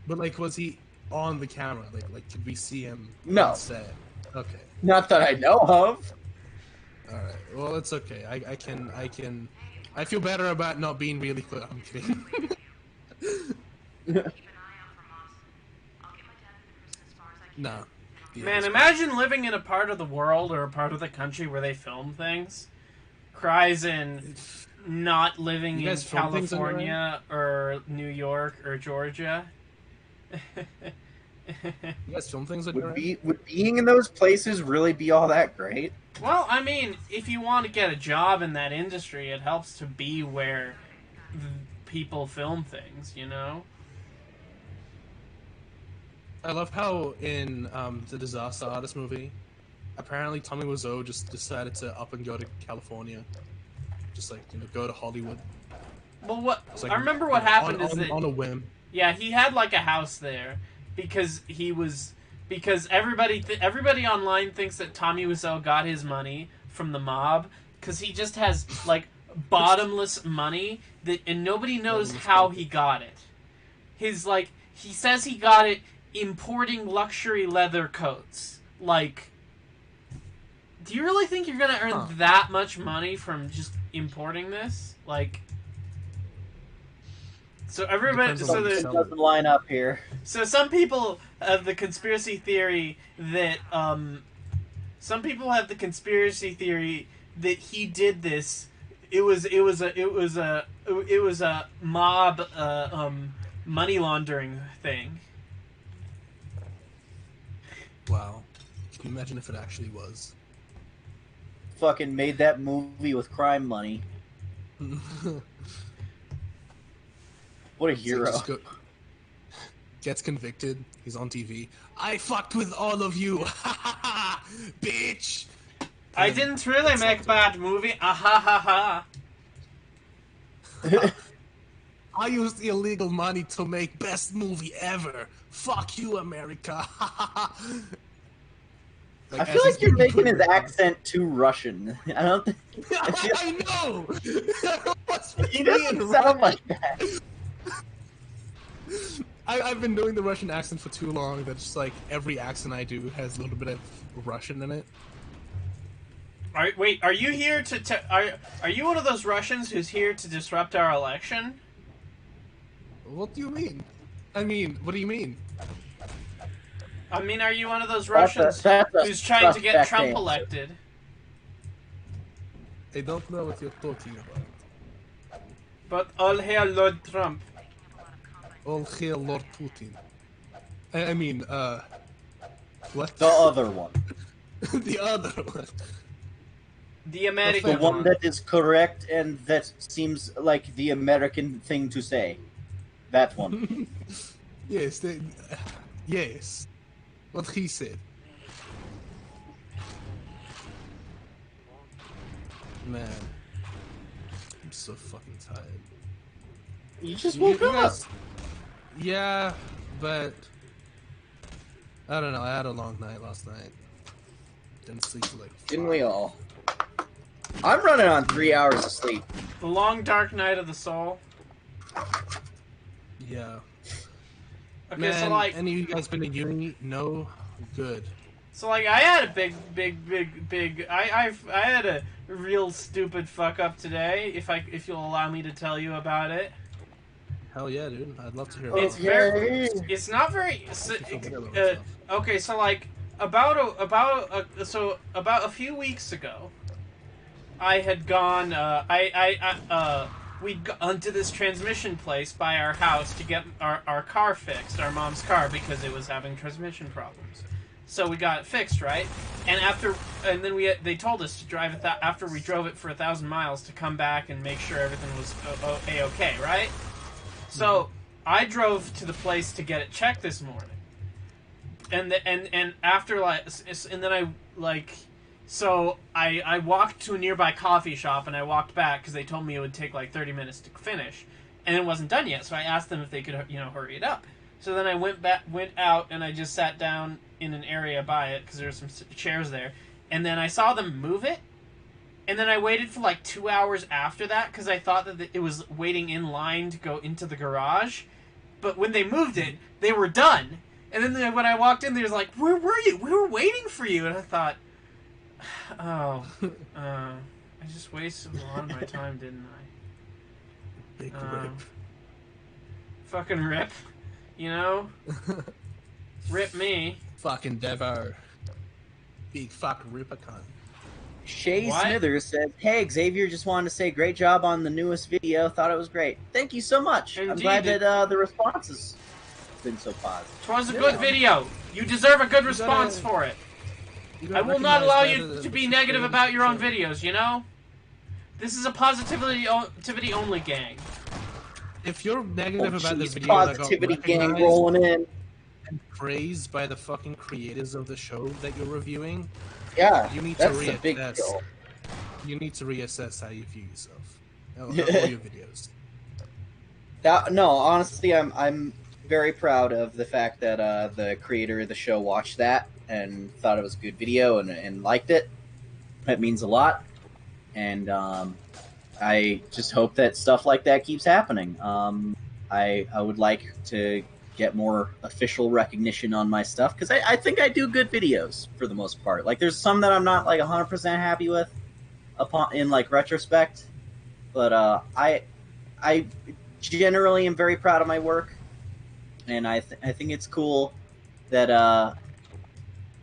But like, was he on the camera? Like could we see him on set? Okay. Not that I know of. Alright, well it's okay. I feel better about not being really clear. I'm kidding. No. Yeah, man, imagine living in a part of the world or a part of the country where they film things. Cries in not living in California or New York or Georgia. You guys film things like would being in those places really be all that great? Well, I mean, if you want to get a job in that industry, it helps to be where people film things, you know? I love how in the Disaster Artist movie, apparently Tommy Wiseau just decided to up and go to California. Just like, go to Hollywood. Well, what like, I remember what happened is that... On a whim. Yeah, he had like a house there because everybody online thinks that Tommy Wiseau got his money from the mob because he just has like bottomless money and nobody knows how he got it. He says he got it importing luxury leather coats. Like, do you really think you're gonna earn that much money from just importing this? Like, so everybody, so it doesn't line up here. So some people have the conspiracy theory that he did this. It was a mob money laundering thing. Wow. Can you imagine if it actually was? Fucking made that movie with crime money. What a hero. Gets convicted. He's on TV. I fucked with all of you. Bitch. I didn't really make bad movie. Ah ha ha ha. I used illegal money to make best movie ever. Fuck you, America. I feel like you're making his accent too Russian. I don't think... I know! He doesn't sound like that. I've been doing the Russian accent for too long that just like every accent I do has a little bit of Russian in it. Wait, are you here to... Are you one of those Russians who's here to disrupt our election? What do you mean? I mean, what do you mean? I mean, are you one of those Russians who's trying to get Trump elected? I don't know what you're talking about. But all hail Lord Trump. All hail Lord Putin. I mean, what? The other one. The other one. The American The one that is correct and that seems like the American thing to say. That one. Yes, yes. What he said. Man. I'm so fucking tired. You just woke up. Yeah, but... I don't know, I had a long night last night. Didn't sleep till like 5. Didn't we all? I'm running on 3 hours of sleep. The long dark night of the soul. Yeah. Okay, Man, so like... any of you guys been to uni? No? Good. So like, I had a big... I had a real stupid fuck up today, if you'll allow me to tell you about it. Hell yeah, dude. I'd love to hear It's very... It's not very... okay, so like, about a few weeks ago, I had gone, we'd gone to this transmission place by our house to get our car fixed, our mom's car, because it was having transmission problems. So we got it fixed, right? And then they told us to drive it after we drove it for 1,000 miles to come back and make sure everything was a-okay, right? So I drove to the place to get it checked this morning, and after I walked to a nearby coffee shop and I walked back because they told me it would take like 30 minutes to finish, and it wasn't done yet. So I asked them if they could hurry it up. So then I went out and I just sat down in an area by it because there were some chairs there, and then I saw them move it. And then I waited for like 2 hours after that because I thought that it was waiting in line to go into the garage. But when they moved it, they were done. And then when I walked in, they was like, "Where were you? We were waiting for you." And I thought, oh, I just wasted a lot of my time, didn't I? Big rip. Fucking rip. Rip me. Fucking Devo. Big fucking ripicon. Shay Smithers says, "Hey, Xavier, just wanted to say great job on the newest video. Thought it was great. Thank you so much. Indeed. I'm glad that the response has been so positive. It was a good video. You deserve a good response for it. I will not allow you to be negative about your own videos, This is a positivity only gang. If you're negative about this video, positivity gang rolling in and praised by the fucking creators of the show that you're reviewing, yeah, you need that's to a big deal. You need to reassess how you view yourself. All your videos. No, honestly, I'm very proud of the fact that the creator of the show watched that and thought it was a good video and liked it. That means a lot, and I just hope that stuff like that keeps happening. I would like to get more official recognition on my stuff, because I think I do good videos for the most part. Like, there's some that I'm not like 100% happy with in like retrospect, but I generally am very proud of my work, and I think it's cool that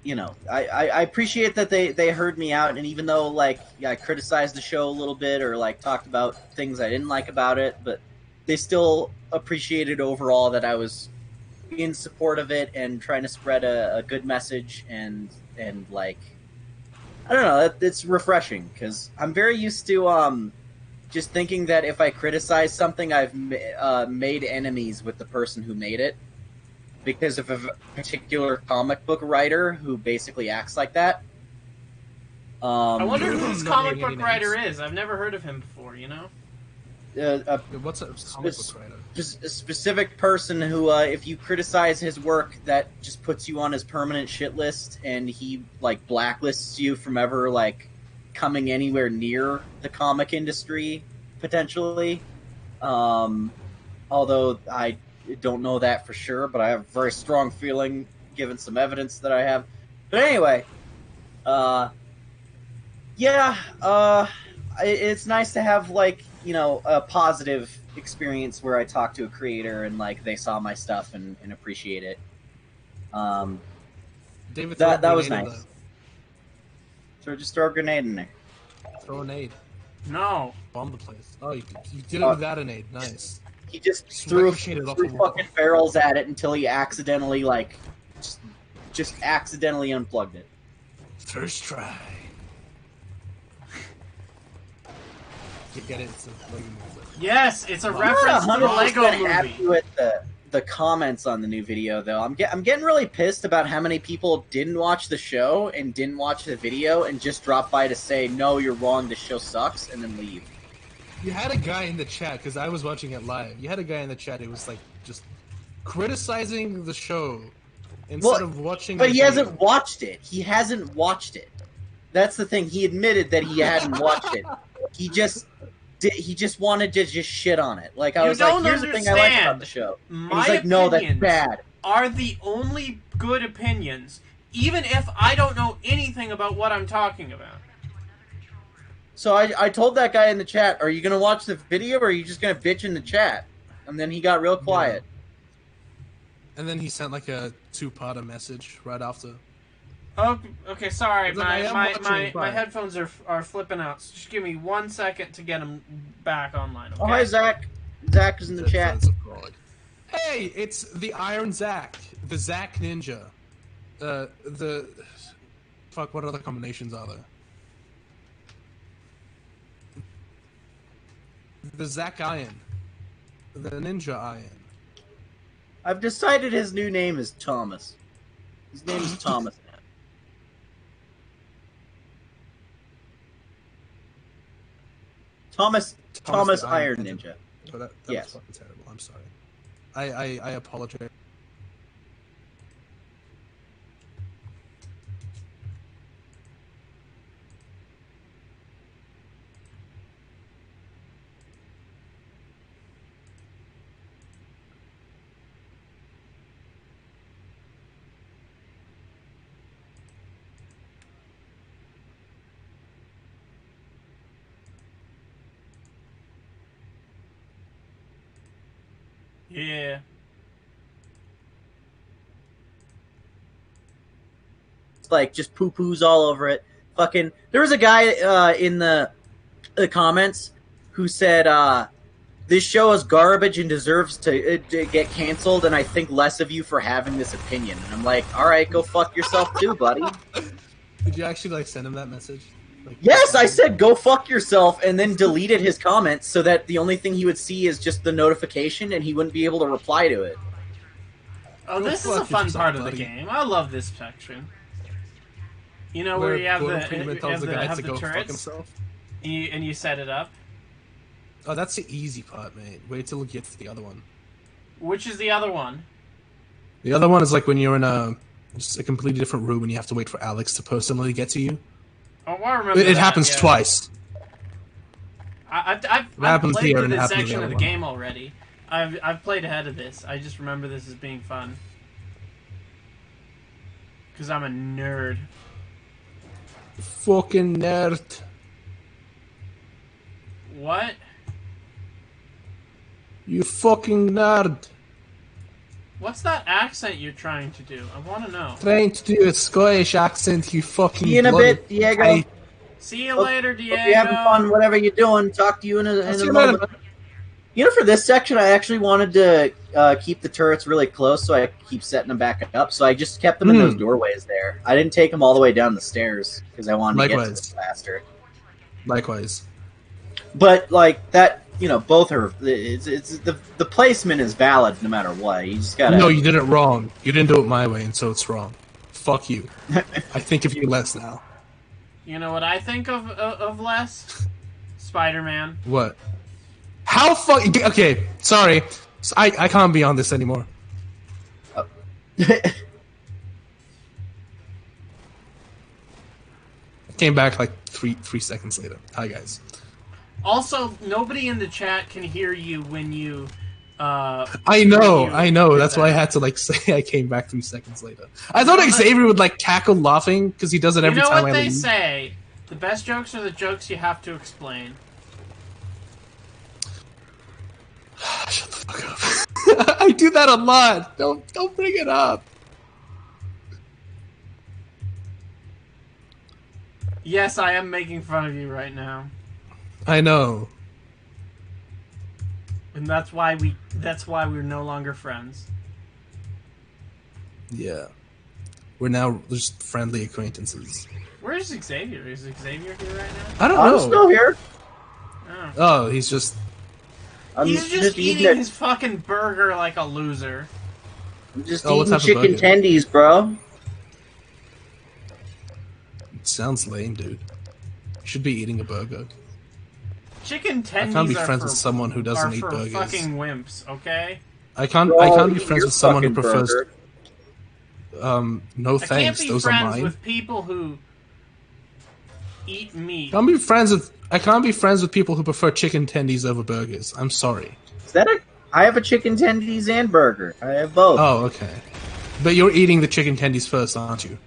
you know, I appreciate that they heard me out, and even though like I criticized the show a little bit or like talked about things I didn't like about it, but they still appreciated overall that I was in support of it and trying to spread a good message, and like, I don't know, it's refreshing because I'm very used to just thinking that if I criticize something, I've made enemies with the person who made it because of a particular comic book writer who basically acts like that. I wonder who this comic book writer is. I've never heard of him before, you know? What's a comic book writer? Just a specific person who, if you criticize his work, that just puts you on his permanent shit list, and he like blacklists you from ever like coming anywhere near the comic industry potentially. Although I don't know that for sure, but I have a very strong feeling given some evidence that I have. But anyway, it's nice to have like, you know, a positive experience where I talked to a creator and like they saw my stuff and appreciate it. David, that was nice. So just throw a grenade in there. Throw a nade. No. Bomb the place. Oh, you did it without a nade. Nice. He just threw fucking barrels at it until he accidentally like just accidentally unplugged it. First try. You get it? It's a Lego movie. Yes, it's a reference to the Lego movie. Happy with the comments on the new video, though. I'm getting really pissed about how many people didn't watch the show and didn't watch the video and just dropped by to say, no, you're wrong, the show sucks, and then leave. You had a guy in the chat, because I was watching it live. You had a guy in the chat who was like just criticizing the show instead of watching. But he hasn't watched it. He hasn't watched it. That's the thing. He admitted that he hadn't watched it. He just wanted to just shit on it. Like, I was like, here's the thing I like about the show. And he's like, no, that's bad. Are the only good opinions, even if I don't know anything about what I'm talking about. So I told that guy in the chat, are you going to watch the video or are you just going to bitch in the chat? And then he got real quiet. Yeah. And then he sent like a two-parter message right after. Oh, okay, sorry. My headphones are flipping out. So just give me 1 second to get them back online, okay? Oh, hi, Zach. Zach is in the chat. Hey, it's the Iron Zach. The Zach Ninja. Fuck, what other combinations are there? The Zach Iron. The Ninja Iron. I've decided his new name is Thomas. His name is Thomas. Thomas Iron Ninja. Oh, that was fucking terrible. I'm sorry. I apologize. Yeah. Like, just poo-poos all over it. Fucking, there was a guy in the comments who said, this show is garbage and deserves to get canceled, and I think less of you for having this opinion. And I'm like, alright, go fuck yourself too, buddy. Did you actually, like, send him that message? Like, yes, I said go fuck yourself, and then deleted his comments so that the only thing he would see is just the notification, and he wouldn't be able to reply to it. Oh, this is a fun part of the game. I love this section. You know, where you have the turrets, and you set it up. Oh, that's the easy part, mate. Wait till it gets to the other one. Which is the other one? The other one is like when you're in just a completely different room and you have to wait for Alex to personally get to you. Oh, I remember it happens twice. I've played through this section of the game already, I've played ahead of this. I just remember this as being fun. Because I'm a nerd. Fucking nerd. What? You fucking nerd. What's that accent you're trying to do? I want to know. Trying to do a Scottish accent, you fucking See you in a bloody bit, Diego. kite. See you later, Diego. Hope you're having fun, whatever you're doing. Talk to you in a See you moment. later. You know, for this section, I actually wanted to keep the turrets really close, so I keep setting them back up. So I just kept them in those doorways there. I didn't take them all the way down the stairs because I wanted to get to them faster. Likewise. But like that, you know, both are. It's the placement is valid no matter what. You just gotta. No, you did it wrong. You didn't do it my way, and so it's wrong. Fuck you. I think of you less now. You know what I think of less? Spider-Man. What? How fuck? Okay, sorry. I can't be on this anymore. Came back like three seconds later. Hi guys. Also, nobody in the chat can hear you when you. I know. That's why I had to like say I came back 3 seconds later. I thought Xavier would like cackle laughing because he does it every time I leave. You know what they say? The best jokes are the jokes you have to explain. Shut the fuck up. I do that a lot. Don't bring it up. Yes, I am making fun of you right now. I know. And that's why we're no longer friends. Yeah. We're now just friendly acquaintances. Where's Xavier? Is Xavier here right now? I don't know. I'm still here. Oh, he's just he's just eating his fucking burger like a loser. I'm just eating chicken tendies, bro. It sounds lame, dude. You should be eating a burger. Chicken tendies I can't be friends with someone who doesn't eat burgers. Fucking wimps, okay? I can't be friends with someone who prefers. No thanks. Those are mine. I can't be friends with people who eat meat. I can't be friends with people who prefer chicken tendies over burgers. I'm sorry. Is that I have a chicken tendies and burger. I have both. Oh, okay. But you're eating the chicken tendies first, aren't you?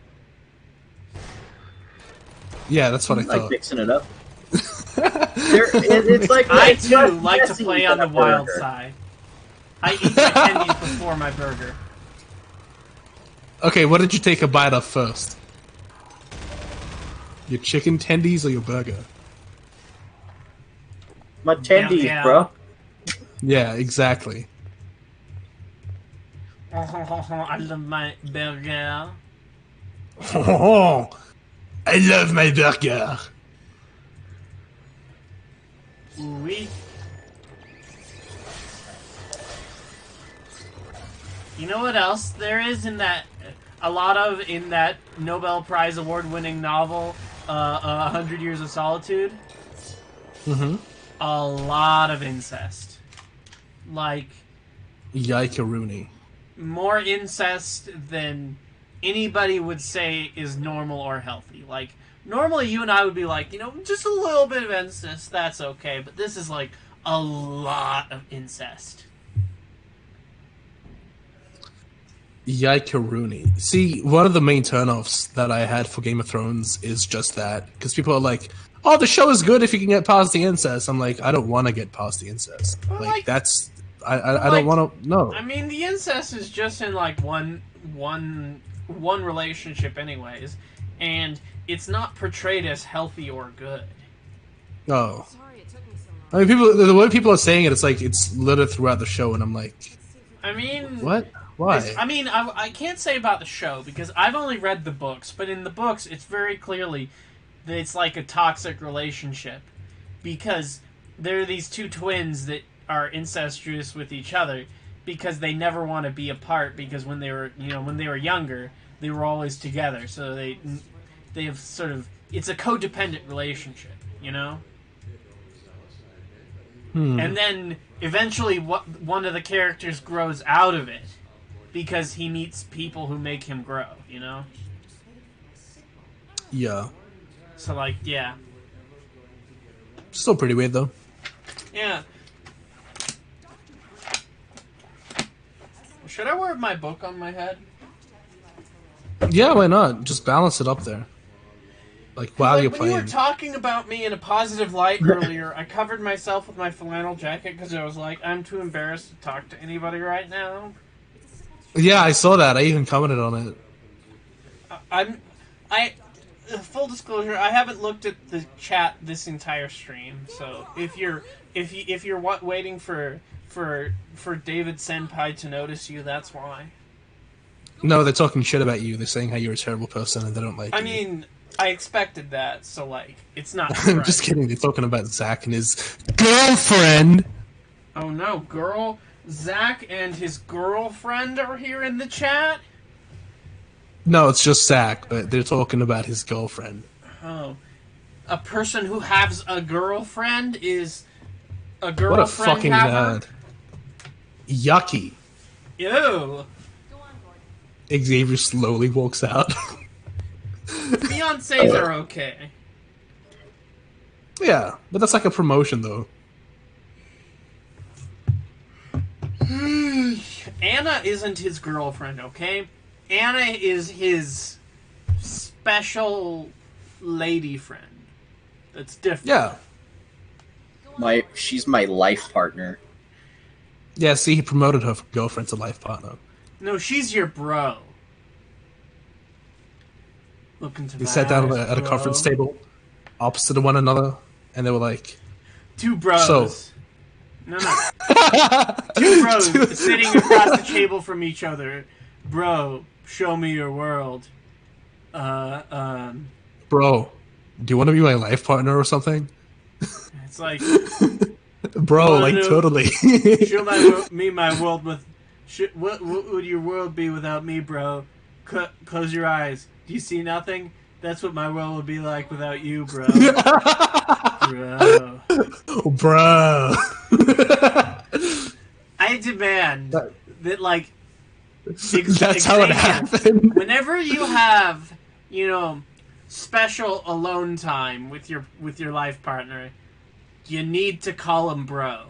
Yeah, that's what I thought. Like mixing it up. It's like I too like to play on the wild side. I eat my tendies before my burger. Okay, what did you take a bite of first? Your chicken tendies or your burger? My tendies, bro. Yeah, exactly. I love my burger. I love my burger. Oui. You know what else there is in that? In that Nobel Prize award-winning novel, 100 Years of Solitude? Mm-hmm. A lot of incest. Like... Yike-a-rooney. More incest than anybody would say is normal or healthy. Like, normally you and I would be like, you know, just a little bit of incest, that's okay. But this is like a lot of incest. Yike-a-rooney. See, one of the main turnoffs that I had for Game of Thrones is just that. Because people are like, oh, the show is good if you can get past the incest. I'm like, I don't want to get past the incest. Like, that's... I don't want to... No. I mean, the incest is just in, like, one relationship anyways. And it's not portrayed as healthy or good. Oh. I mean, the way people are saying it, it's like, it's littered throughout the show, and I'm like... I mean... What? Why? I mean, I can't say about the show, because I've only read the books, but in the books, it's very clearly that it's like a toxic relationship. Because there are these two twins that are incestuous with each other, because they never want to be apart, because when they were younger, they were always together, so they have sort of... It's a codependent relationship, you know? And then, eventually, one of the characters grows out of it. Because he meets people who make him grow, you know? Yeah. So, like, yeah. Still pretty weird, though. Yeah. Should I wear my book on my head? Yeah, why not? Just balance it up there. Like while you're playing. When you were talking about me in a positive light earlier, I covered myself with my flannel jacket because I was like, I'm too embarrassed to talk to anybody right now. Yeah, I saw that. I even commented on it. Full disclosure, I haven't looked at the chat this entire stream, so if you're waiting for David Senpai to notice you, that's why. No, they're talking shit about you. They're saying how you're a terrible person and they don't like you. I mean, I expected that, so like, it's not. I'm just kidding. They're talking about Zach and his girlfriend. Oh no, Zach and his girlfriend are here in the chat? No, it's just Zach, but they're talking about his girlfriend. Oh. A person who has a girlfriend is a girlfriend What a fucking haver? nerd. Yucky. Ew. Xavier slowly walks out. Fiancés are okay. Yeah, but that's like a promotion, though. Anna isn't his girlfriend, okay? Anna is his special lady friend. That's different. Yeah. She's my life partner. Yeah, see, he promoted her from girlfriend to life partner. No, she's your bro. Look into They sat down at a conference table, opposite of one another, and they were like... Two bros. So... No. Two bros sitting across the table from each other. Bro, show me your world. Bro, do you want to be my life partner or something? It's like... Bro, like, totally. Show me my world with... What would your world be without me, bro? Close your eyes. Do you see nothing? That's what my world would be like without you, bro. Bro. I demand that, like... That's how it happened. Whenever you have, special alone time with your life partner, you need to call him bro.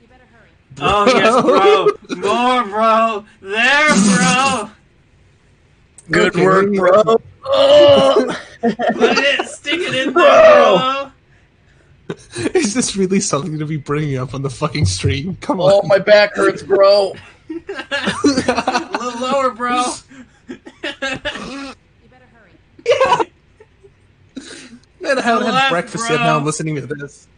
You better hurry. Oh yes, bro. More bro. There, bro. Good work, bro. Oh! Stick it in there, bro. Is this really something to be bringing up on the fucking stream? Come on. Oh, my back hurts, bro. A little lower, bro. You better hurry. Man, I haven't had Left, breakfast bro. yet. Now I'm listening to this.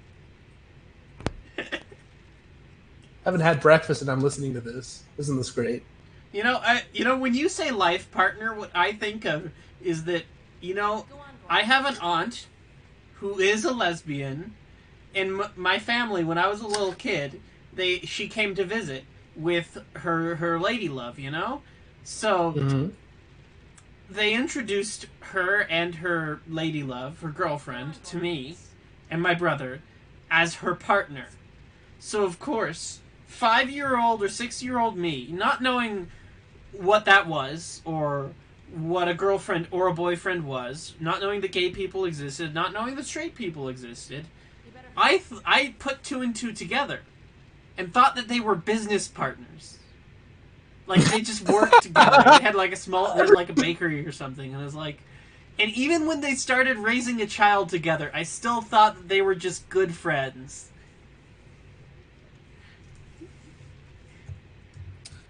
I haven't had breakfast and I'm listening to this. Isn't this great? When you say life partner, what I think of is that, I have an aunt who is a lesbian, and my family, when I was a little kid, she came to visit with her lady love, So they introduced her and her lady love, her girlfriend, to me and my brother as her partner. So of course, 5-year-old or 6-year-old me, not knowing what that was or what a girlfriend or a boyfriend was, not knowing that gay people existed, not knowing that straight people existed, I put 2 and 2 together and thought that they were business partners. Like, they just worked together. They had like a bakery or something, and I was like... And even when they started raising a child together, I still thought that they were just good friends.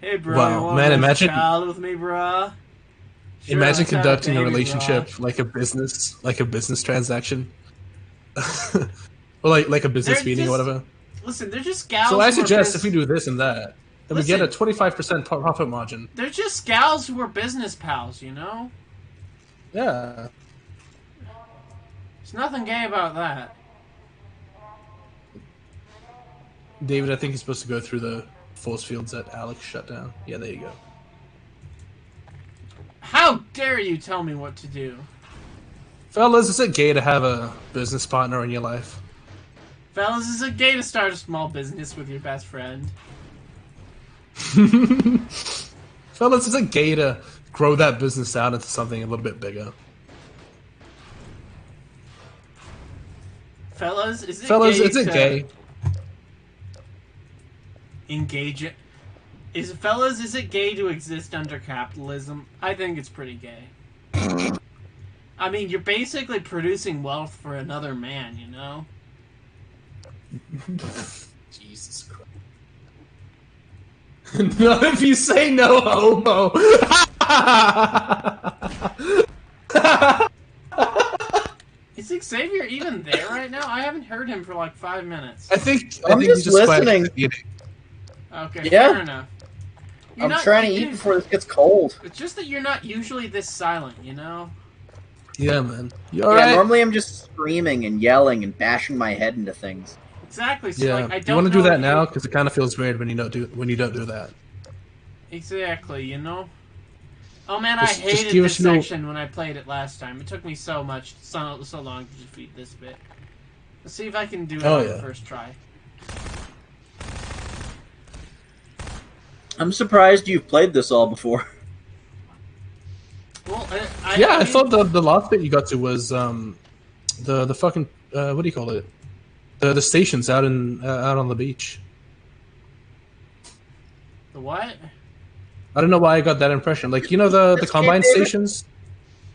Hey, bro, Wow, you want man, to raise imagine- a child with me, bro? Sure, Imagine let's have conducting a baby, relationship bro. like a business transaction. Or like a business They're meeting or just- whatever. Listen, they're just gals. So I who are suggest if we do this and that, then we get a Listen. 25% profit margin. They're just gals who are business pals, Yeah. There's nothing gay about that. David, I think you're supposed to go through the force fields that Alex shut down. Yeah, there you go. How dare you tell me what to do? Fellas, is it gay to have a business partner in your life? Fellas, is it gay to start a small business with your best friend? Fellas, is it gay to grow that business out into something a little bit bigger? Fellas, is it Fellas, gay is it to gay? engage it? Fellas, is it gay to exist under capitalism? I think it's pretty gay. I mean, you're basically producing wealth for another man, you know? Jesus Christ. Not if you say no homo. Is Xavier even there right now? I haven't heard him for like 5 minutes. I think I'm just he just listening. Okay, Yeah. fair enough. I'm trying to eat before this gets cold. It's just that you're not usually this silent, you know? Yeah, man. You Yeah, alright? normally I'm just screaming and yelling and bashing my head into things. Exactly. So Yeah. like, I don't You want to do know that if now? Because it kind of feels weird when you don't do that. Exactly, you know? Oh man, I Just hated give this us no- section when I played it last time. It took me so long to defeat this bit. Let's see if I can do it on the first try. I'm surprised you've played this all before. Well, I thought the last bit you got to was the fucking what do you call it? The stations out on the beach. The what? I don't know why I got that impression. Like, you know the combine stations?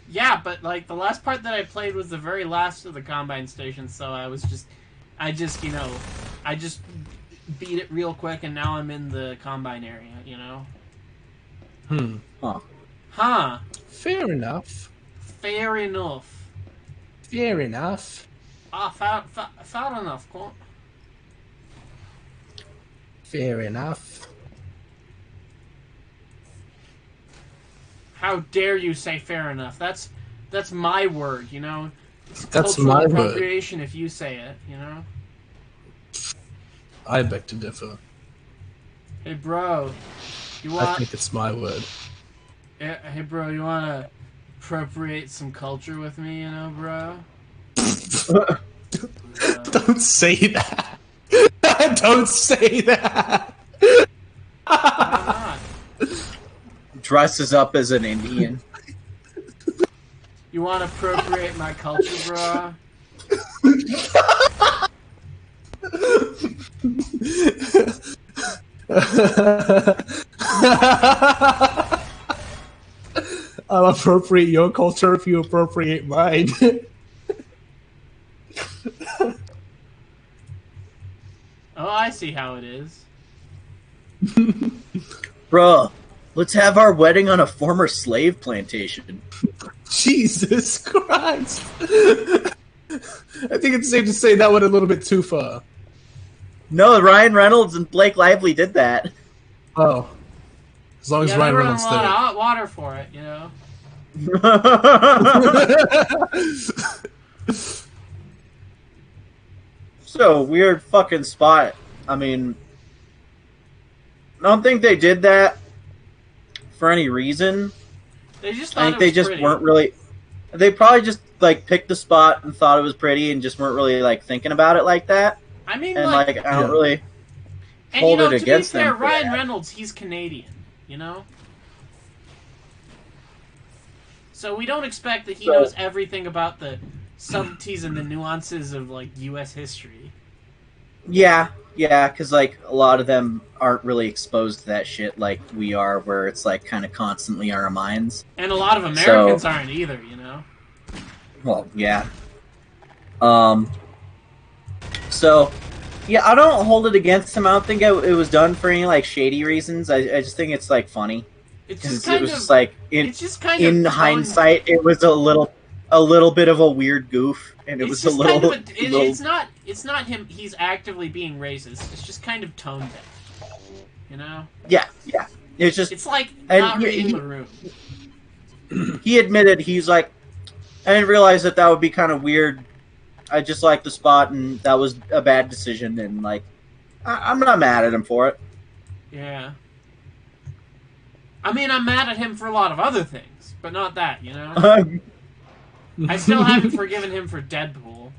Yeah, but like the last part that I played was the very last of the combine stations, so I just beat it real quick, and now I'm in the combine area, you know? Huh. Fair enough. Fair enough. Fair enough. Fair enough, Clint. Fair enough. How dare you say fair enough? That's my word, you know? It's That's cultural my word. appropriation if you say it, you know? I beg to differ. Hey, bro. I think it's my word. Hey, bro, you wanna appropriate some culture with me, you know, bro? Don't say that. Don't say that. Why not? Dresses up as an Indian. You wanna appropriate my culture, bro? I'll appropriate your culture if you appropriate mine. Oh, I see how it is. Bruh, let's have our wedding on a former slave plantation. Jesus Christ. I think it's safe to say that went a little bit too far. No, Ryan Reynolds and Blake Lively did that. Oh. As long as Yeah, Ryan they run a Reynolds lot did of it. hot water for it, you know? So, weird fucking spot. I mean, I don't think they did that for any reason. They just thought I think it they was just pretty. weren't really. They probably just like picked the spot and thought it was pretty and just weren't really like thinking about it like that. I mean, And like, like I don't really and hold you know, it to against be fair, them. for Ryan that. Reynolds, he's Canadian, you know? So we don't expect that he knows everything about the subtleties and the nuances of, like, U.S. history. Yeah, because like a lot of them aren't really exposed to that shit like we are, where it's like kind of constantly on our minds. And a lot of Americans aren't either, you know? Well, yeah. So, yeah, I don't hold it against him. I don't think it was done for any like shady reasons. I just think it's like funny. It's Because just it kind was of, just like it's just kind of in fun. hindsight, it was a little bit of a weird goof, and it It's was a just little. kind of little it's not him. He's actively being racist. It's just kind of tone deaf, you know. yeah. It's just It's like And not he- reading he- the room. he admitted he's like, I didn't realize that would be kind of weird. I just liked the spot, and that was a bad decision, and like, I'm not mad at him for it. Yeah. I mean, I'm mad at him for a lot of other things, but not that, you know. I still haven't forgiven him for Deadpool.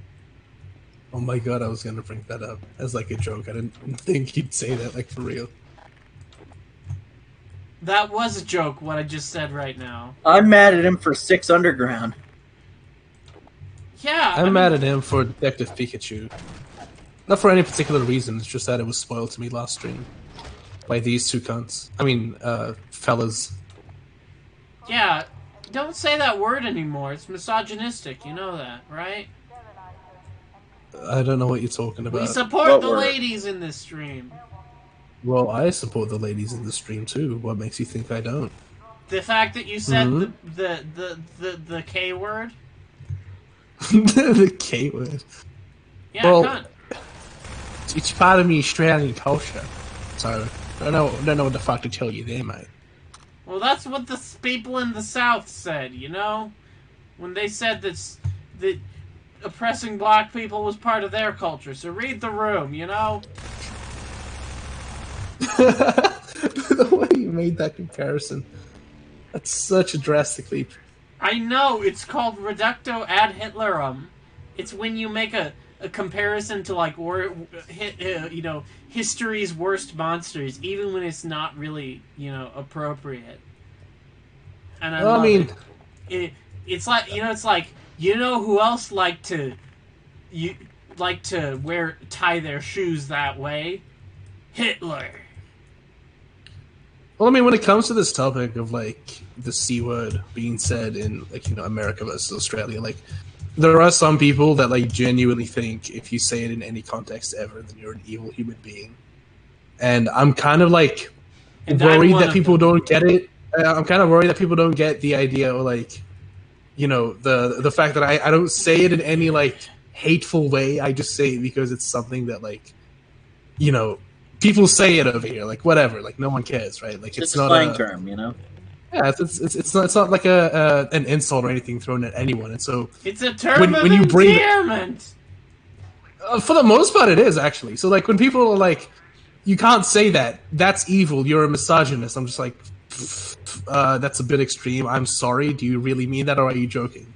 Oh my god, I was gonna bring that up as like a joke. I didn't think he'd say that like for real. That was a joke, what I just said right now. I'm mad at him for 6 Underground. Yeah, I'm mad at him for Detective Pikachu. Not for any particular reason, it's just that it was spoiled to me last stream. by these two cunts. I mean, fellas. Yeah, don't say that word anymore. It's misogynistic. You know that, right? I don't know what you're talking about. We support the ladies in this stream. Well, I support the ladies in the stream too. What makes you think I don't? The fact that you said the K word. The K word. Yeah, well, it's part of the Australian culture. So I don't know what the fuck to tell you there, mate. Well, that's what the people in the South said, you know? When they said that oppressing black people was part of their culture. So read the room, you know? The way you made that comparison. That's such a drastic leap. I know, it's called reducto ad Hitlerum. It's when you make a comparison to, like, you know, history's worst monsters, even when it's not really, you know, appropriate. And I mean, it's like, you know, it's like, you know who else like to tie their shoes that way? Hitler. Well, I mean, when it comes to this topic of, like, the C word being said in, like, you know, America versus Australia, like, there are some people that, like, genuinely think if you say it in any context ever, then you're an evil human being. And I'm kind of, like, worried that people don't get it. I'm kind of worried that people don't get the idea, or, like, you know, the fact that I don't say it in any, like, hateful way. I just say it because it's something that, like, you know, people say it over here, like, whatever, like, no one cares, right? Like, it's not a slang term, you know. Yeah, it's not like an insult or anything thrown at anyone, and so it's a term of endearment. For the most part, it is actually. So, like, when people are like, "You can't say that. That's evil. You're a misogynist," I'm just like, "That's a bit extreme. I'm sorry. Do you really mean that, or are you joking?"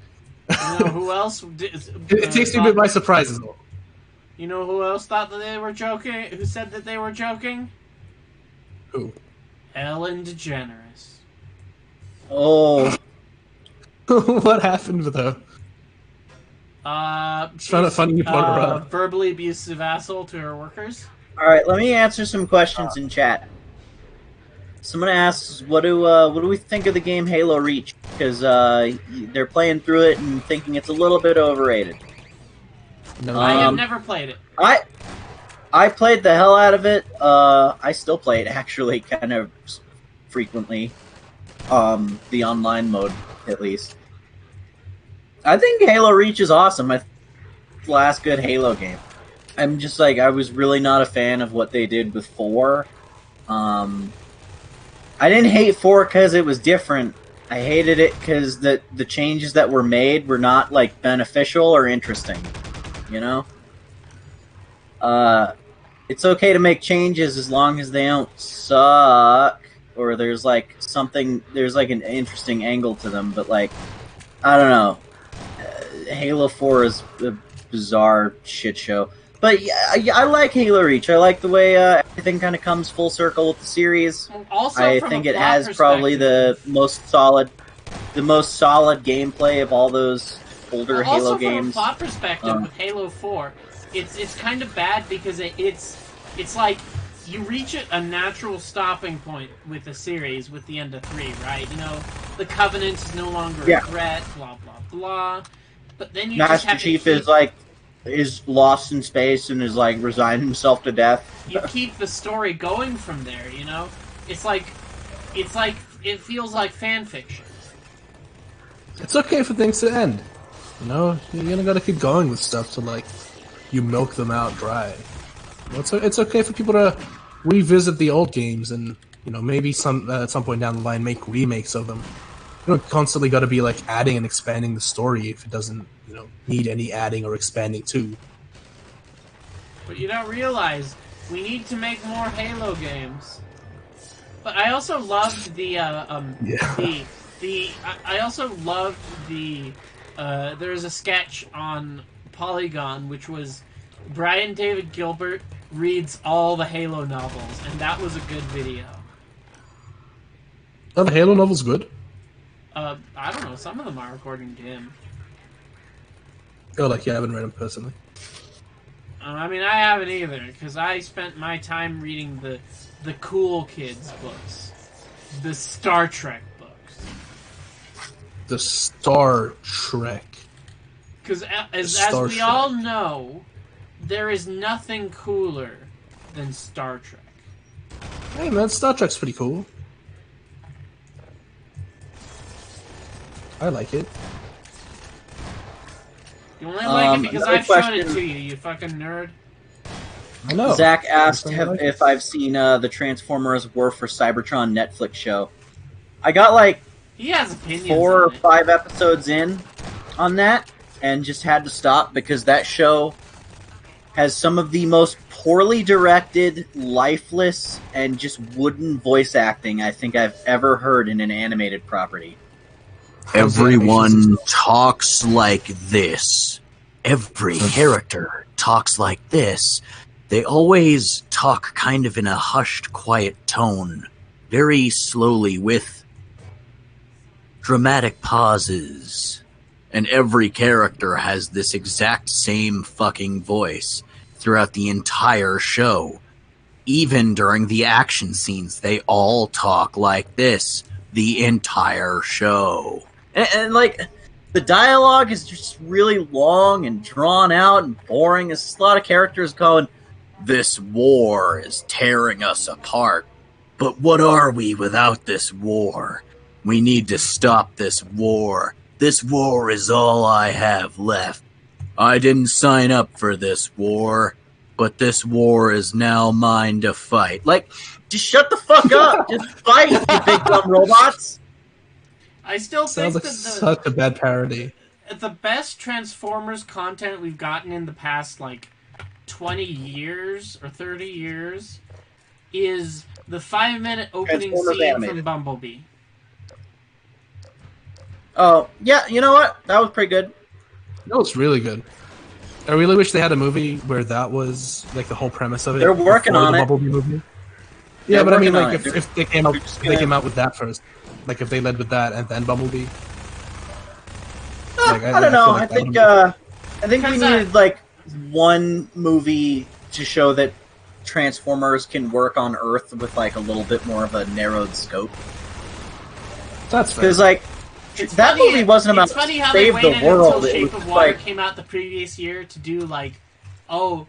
You know who else? It takes me a bit by surprise as well. You know who else thought that they were joking? Who said that they were joking? Who? Ellen DeGeneres. Oh. What happened with her? She's funny you brought her up. Verbally abusive asshole to her workers. Alright, let me answer some questions in chat. Someone asks, what do we think of the game Halo Reach? Because they're playing through it and thinking it's a little bit overrated. No, I have never played it. I played the hell out of it. I still play it actually kind of frequently. The online mode, at least. I think Halo Reach is awesome. It's the last good Halo game. I'm just like, I was really not a fan of what they did with 4. I didn't hate 4 because it was different. I hated it because the changes that were made were not, like, beneficial or interesting. You know? It's okay to make changes as long as they don't suck, or there's, like, there's, like, an interesting angle to them, but, like, I don't know. Halo 4 is a bizarre shit show. But yeah, I like Halo Reach. I like the way everything kind of comes full circle with the series. Also, I think it has probably the most solid gameplay of all those older Halo games. Also, from a plot perspective, with Halo 4, it's kind of bad because it's like you reach a natural stopping point with the series with the end of 3, right? You know, the Covenant is no longer a threat, blah blah blah. But then you Master Chief is lost in space and is like resigned himself to death. You keep the story going from there, you know? It's like it feels like fan fiction. It's okay for things to end. You know, you're gonna gotta keep going with stuff till, like, you milk them out dry. You know, it's okay for people to revisit the old games and, you know, maybe at some point down the line make remakes of them. You don't constantly gotta be, like, adding and expanding the story if it doesn't, you know, need any adding or expanding to. But you don't realize we need to make more Halo games. But I also loved I also loved there's a sketch on Polygon which was Brian David Gilbert reads all the Halo novels, and that was a good video. Are the Halo novels good? I don't know, some of them are according to him. Oh, like, you haven't read them personally? I mean, I haven't either, because I spent my time reading the cool kids books, the Star Trek books. The Star Trek. Because as we all know, there is nothing cooler than Star Trek. Hey man, Star Trek's pretty cool. I like it. You only like it because another I've shown it question. to you, you fucking nerd. I know. Zach asked That's why I like if I've seen the Transformers War for Cybertron Netflix show. I got like He has opinions 4 or on it. 5 episodes in on that and just had to stop because that show has some of the most poorly directed, lifeless, and just wooden voice acting I think I've ever heard in an animated property. Everyone talks like this. Every character talks like this. They always talk kind of in a hushed, quiet tone, very slowly with dramatic pauses. And every character has this exact same fucking voice throughout the entire show. Even during the action scenes, they all talk like this the entire show. And like, the dialogue is just really long and drawn out and boring. It's a lot of characters going, "This war is tearing us apart. But what are we without this war? We need to stop this war. This war is all I have left. I didn't sign up for this war, but this war is now mine to fight." Like, just shut the fuck up. Just fight, you big dumb robots. I still Sounds think like that such a bad parody. the best Transformers content we've gotten in the past, like, 20 years or 30 years is the 5-minute opening Transformers scene animated. from Bumblebee. Oh, yeah, you know what? That was pretty good. No, it's really good. I really wish they had a movie where that was like the whole premise of it. They're working before on the it. Bumblebee movie. They're Yeah, but I mean, working on like it. if they came out, They're just they gonna- came out with that first. Like if they led with that and then Bumblebee. I don't know. feel I like that think would- I think we Because, needed like one movie to show that Transformers can work on Earth with like a little bit more of a narrowed scope. That's fair. Because like It's that funny- movie wasn't about it's funny how they save the waited world. until It Shape was of Water like came out the previous year to do like, oh,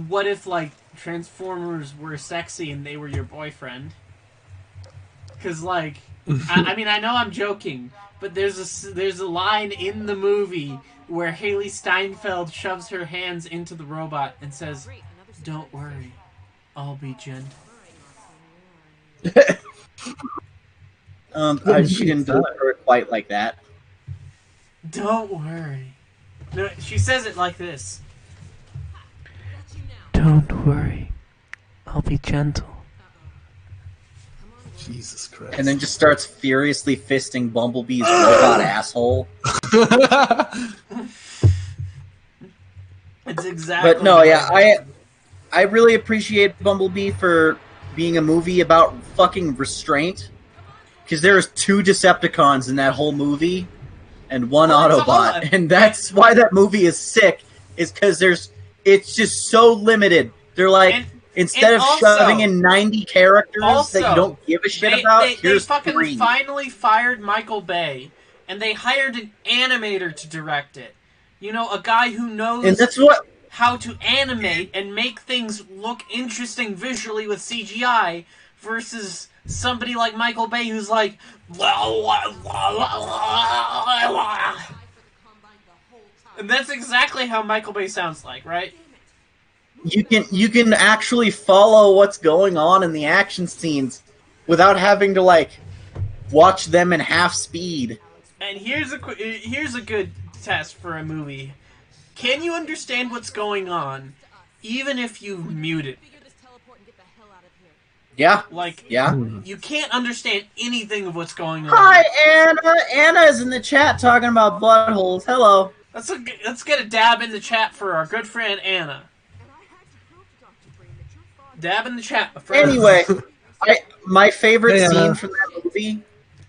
what if like Transformers were sexy and they were your boyfriend? Because like, I mean, I know I'm joking, but there's a line in the movie where Haley Steinfeld shoves her hands into the robot and says, "Don't worry, I'll be gentle." she didn't deliver it quite like that. Don't worry. No, she says it like this. Don't worry, I'll be gentle. Jesus Christ. And then just starts furiously fisting Bumblebee's robot asshole. It's exactly. But no, what yeah, it is. I really appreciate Bumblebee for being a movie about fucking restraint. Because there's 2 Decepticons in that whole movie, and 1 Well, it's Autobot, all- and that's why that movie is sick. Is because it's just so limited. They're like, And- instead and of also- shoving in 90 characters Also, that you don't give a shit They, about, they here's fucking 3. finally fired Michael Bay, and they hired an animator to direct it. You know, a guy who knows And that's what how to animate and make things look interesting visually with CGI versus somebody like Michael Bay who's like, and that's exactly how Michael Bay sounds like, right? you can actually follow what's going on in the action scenes without having to like watch them in half speed. And here's a good test for a movie. Can you understand what's going on, even if you mute it? Yeah. Like, Yeah. you can't understand anything of what's going on. Hi, Anna. Anna is in the chat talking about buttholes. Hello. Let's get a dab in the chat for our good friend Anna. Dab in the chat, my friend. Anyway, my favorite Hey, scene Anna. from that movie,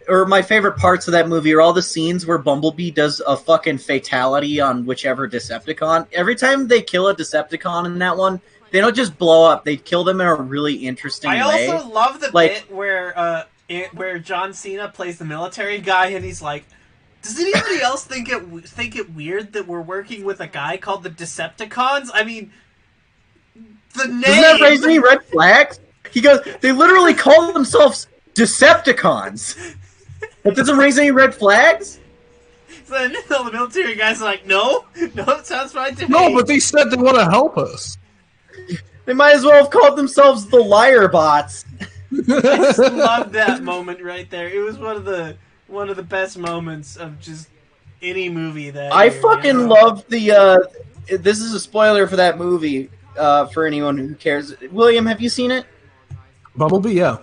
or my favorite parts of that movie, are all the scenes where Bumblebee does a fucking fatality on whichever Decepticon. Every time they kill a Decepticon in that one, they don't just blow up. They kill them in a really interesting way. I also love the Like- bit where John Cena plays the military guy, and he's like, "Does anybody else think it weird that we're working with a guy called the Decepticons?" I mean, the name. Doesn't that raise any red flags? He goes, they literally call themselves Decepticons. That doesn't raise any red flags? So then all the military guys are like, no, it sounds fine to me. No, but they said they want to help us. They might as well have called themselves the Liar Bots. I just love that moment right there. It was one of the best moments of just any movie that I fucking love the. This is a spoiler for that movie. For anyone who cares, William, have you seen it? Bumblebee, yeah.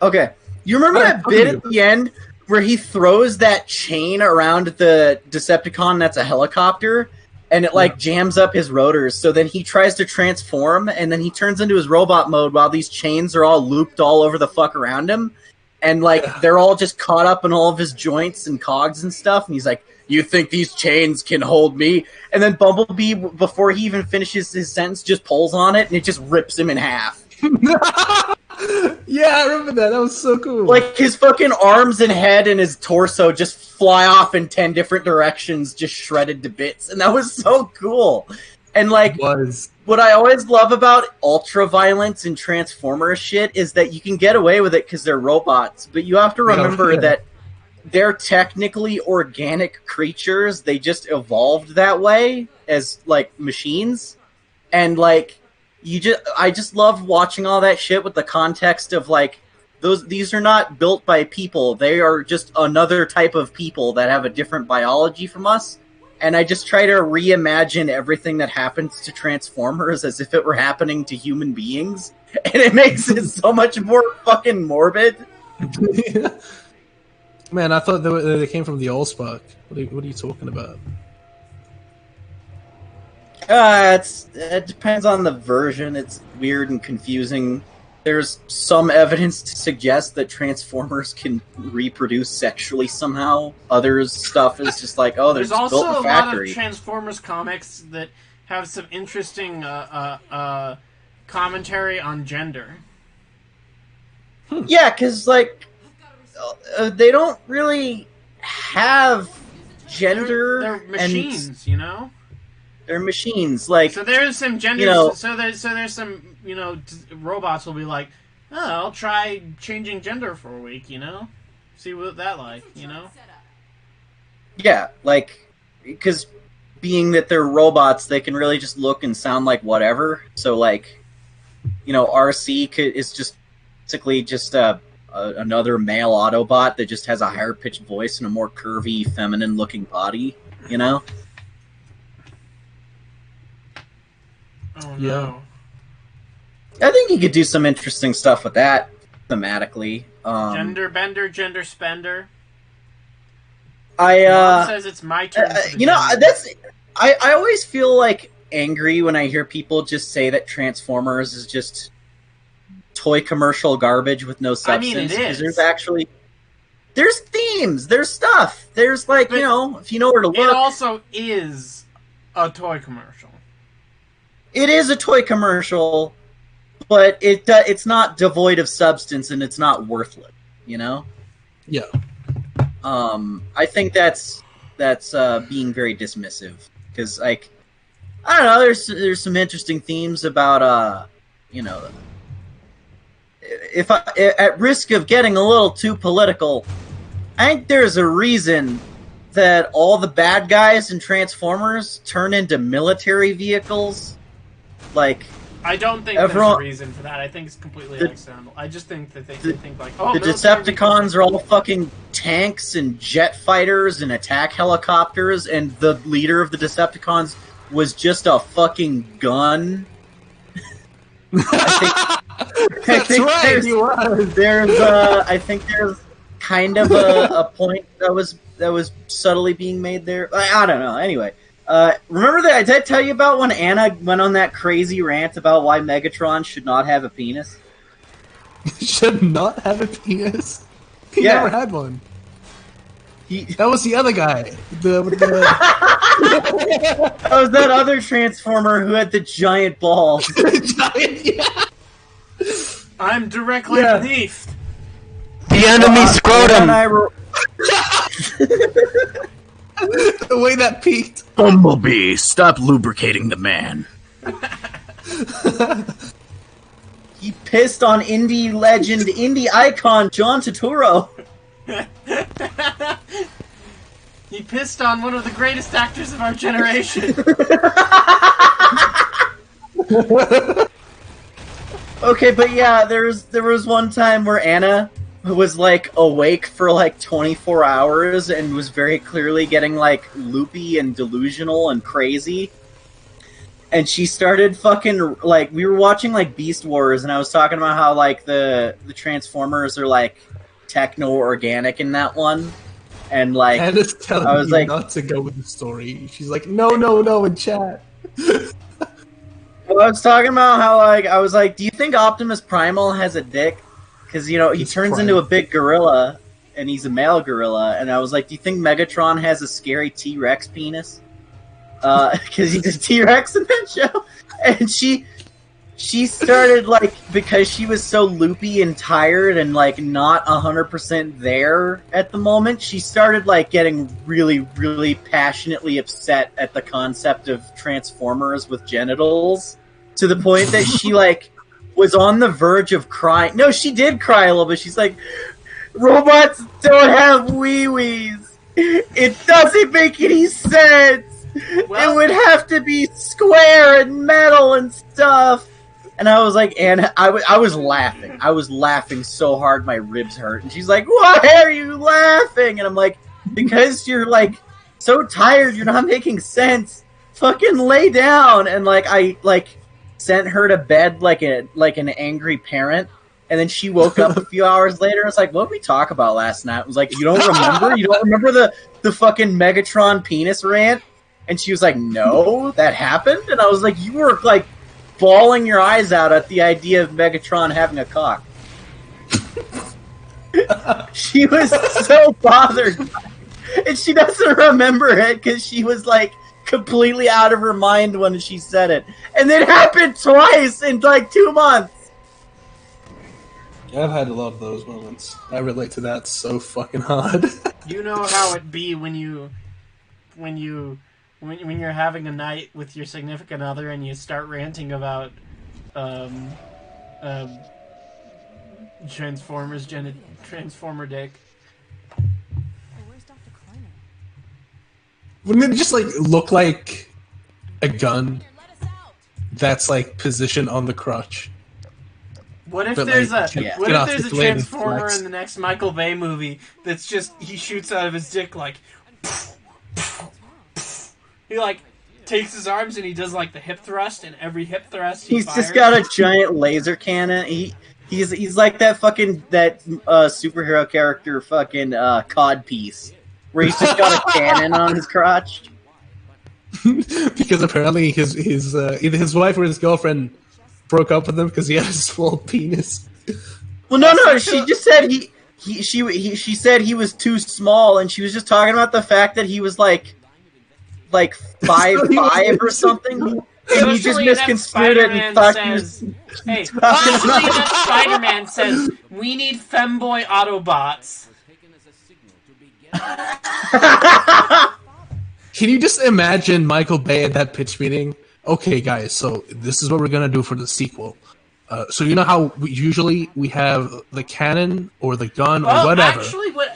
Okay, you remember that bit at the end where he throws that chain around the Decepticon that's a helicopter, and it like jams up his rotors. So then he tries to transform, and then he turns into his robot mode while these chains are all looped all over the fuck around him, and like they're all just caught up in all of his joints and cogs and stuff. And he's like, "You think these chains can hold me?" And then Bumblebee, before he even finishes his sentence, just pulls on it, and it just rips him in half. Yeah, I remember that. That was so cool. Like, his fucking arms and head and his torso just fly off in 10 different directions, just shredded to bits. And that was so cool. And, like, what I always love about ultra-violence and Transformer shit is that you can get away with it because they're robots. But you have to remember that they're technically organic creatures. They just evolved that way as, like, machines. And, like, I just love watching all that shit with the context of, like, these are not built by people. They are just another type of people that have a different biology from us. And I just try to reimagine everything that happens to Transformers as if it were happening to human beings. And it makes it so much more fucking morbid. Man, I thought they came from the Allspark. What are you talking about? It depends on the version. It's weird and confusing. There's some evidence to suggest that Transformers can reproduce sexually somehow. Other stuff is just like, oh, there's built also in a a factory. lot of Transformers comics that have some interesting commentary on gender. Yeah, because, like, they don't really have gender. They're machines, you know? They're machines, like, so there's some gender. You know, so there's some, you know, robots will be like, oh, I'll try changing gender for a week, you know, see what that like, you know. Yeah, like, because being that they're robots, they can really just look and sound like whatever. So, like, you know, RC is just basically just another male Autobot that just has a higher pitched voice and a more curvy, feminine looking body. You know. Oh, no. I think you could do some interesting stuff with that thematically. Gender bender, gender spender. Mom says it's my turn. You know, I always feel like angry when I hear people just say that Transformers is just toy commercial garbage with no substance. I mean, it is. There's themes, there's stuff, there's like, but, you know, if you know where to look. It also is a toy commercial. It is a toy commercial, but it's not devoid of substance and it's not worthless, you know? Yeah. I think that's being very dismissive because, like, I don't know. There's some interesting themes about you know, if at risk of getting a little too political, I think there's a reason that all the bad guys in Transformers turn into military vehicles. Like, I don't think there's a reason for that. I think it's completely accidental. I just think that they think like, oh, the Decepticons are all fucking tanks and jet fighters and attack helicopters, and the leader of the Decepticons was just a fucking gun. I think there's kind of a point that was subtly being made there. I don't know. Anyway. Remember that? Did I tell you about when Anna went on that crazy rant about why Megatron should not have a penis? Should not have a penis? He never had one. That was the other guy. That was that other Transformer who had the giant balls. I'm directly beneath. The enemy scrotum! The way that peaked. Bumblebee, stop lubricating the man. He pissed on indie legend, indie icon John Turturro. He pissed on one of the greatest actors of our generation. Okay, but yeah, there was one time where Anna was like awake for like 24 hours and was very clearly getting like loopy and delusional and crazy. And she started fucking like we were watching like Beast Wars, and I was talking about how like the Transformers are like techno organic in that one. And like Anna's telling I was me like not to go with the story. She's like, no in chat. Well, I was talking about how like I was like, do you think Optimus Primal has a dick? Because you know he turns into a big gorilla, and he's a male gorilla. And I was like, do you think Megatron has a scary T-Rex penis? Because he's a T-Rex in that show. And she started like because she was so loopy and tired and like not 100% there at the moment. She started like getting really passionately upset at the concept of Transformers with genitals to the point that she like was on the verge of crying. No, she did cry a little bit. She's like, robots don't have wee-wees. It doesn't make any sense. Well, it would have to be square and metal and stuff. And I was like, and I was laughing. I was laughing so hard my ribs hurt. And she's like, why are you laughing? And I'm like, because you're like so tired, you're not making sense. Fucking lay down. And like I like sent her to bed like an angry parent. And then she woke up a few hours later and was like, what did we talk about last night? I was like, you don't remember? You don't remember the fucking Megatron penis rant? And she was like, no, that happened? And I was like, you were like bawling your eyes out at the idea of Megatron having a cock. She was so bothered. And she doesn't remember it because she was like completely out of her mind when she said it. And it happened twice in like 2 months. I've had a lot of those moments. I relate to that so fucking hard. You know how it be when you're having a night with your significant other and you start ranting about Transformer dick. Where's Dr. Kleiner? Wouldn't it just like look like a gun that's like positioned on the crotch? What if But, there's like, a get what if off there's the a blade and Transformer flex. in the next Michael Bay movie that's just he shoots out of his dick like he like takes his arms and he does like the hip thrust, and every hip thrust He's fires. just got a giant laser cannon. He's like that fucking superhero character fucking Codpiece, where he's just got a cannon on his crotch. Because apparently his either his wife or his girlfriend broke up with him because he had a small penis. Well, no, she just said she said he was too small, and she was just talking about the fact that he was like 5'5" or something. And he just misconstrued it and thought he was. Hey, socially, that Spider-Man says we need femboy Autobots. Can you just imagine Michael Bay at that pitch meeting? Okay, guys, so this is what we're gonna do for the sequel. So you know how we have the cannon or the gun or whatever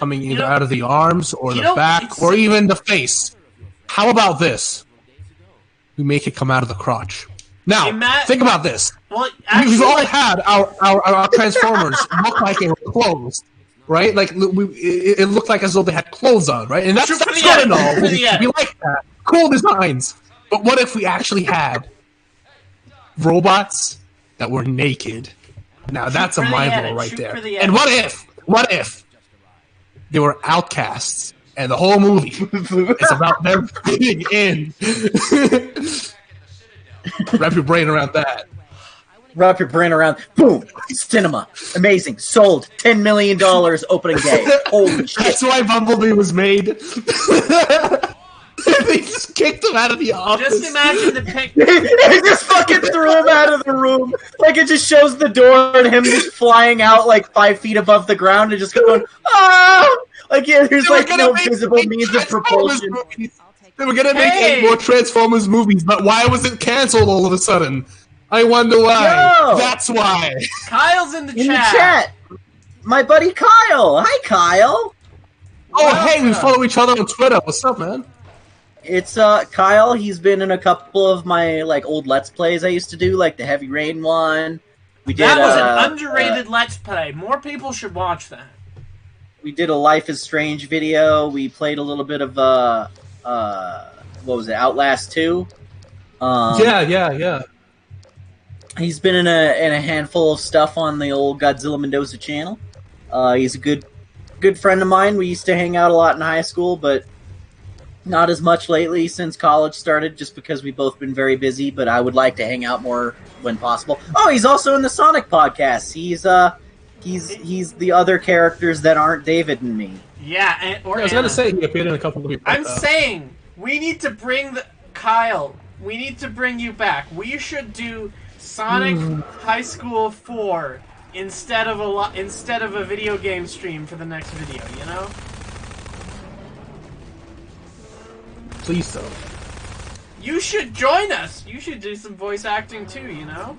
coming either out of the arms or the back or even the face. How about this? We make it come out of the crotch. Now, think about this. Well, actually, we've all had our Transformers look like they were closed, right? Like it looked like as though they had clothes on, right? And that's good and all. We like that. Cool designs. But what if we actually had robots that were naked? Now that's a mind blow right there. And what if they were outcasts and the whole movie is about them fitting in? Wrap your brain around that. wrap your brain around. Boom, cinema, amazing, sold, $10 million opening day. Holy shit! That's why Bumblebee was made. They just kicked him out of the office. Just imagine the pic. They just fucking threw him out of the room. Like, it just shows the door and him just flying out like 5 feet above the ground and just going, ah! Like, yeah, there's like no visible means of propulsion. They were gonna make 8 more Transformers movies, but why was it canceled all of a sudden? I wonder why. Yo! That's why. Kyle's in the In chat. the chat, my buddy Kyle. Hi, Kyle. Oh, hey, we follow each other on Twitter. What's up, man? It's Kyle. He's been in a couple of my like old Let's Plays I used to do, like the Heavy Rain one. We did That was an underrated Let's Play. More people should watch that. We did a Life is Strange video. We played a little bit of what was it, Outlast 2? Yeah. He's been in a handful of stuff on the old Godzilla Mendoza channel. He's a good friend of mine. We used to hang out a lot in high school, but not as much lately since college started, just because we've both been very busy, but I would like to hang out more when possible. Oh, he's also in the Sonic podcast. He's the other characters that aren't David and me. Yeah, I was gonna say he appeared in a couple of people. I'm saying we need to bring Kyle. We need to bring you back. We should do Sonic High School 4 instead of a video game stream for the next video. You know? Please don't. You should join us. You should do some voice acting too. You know?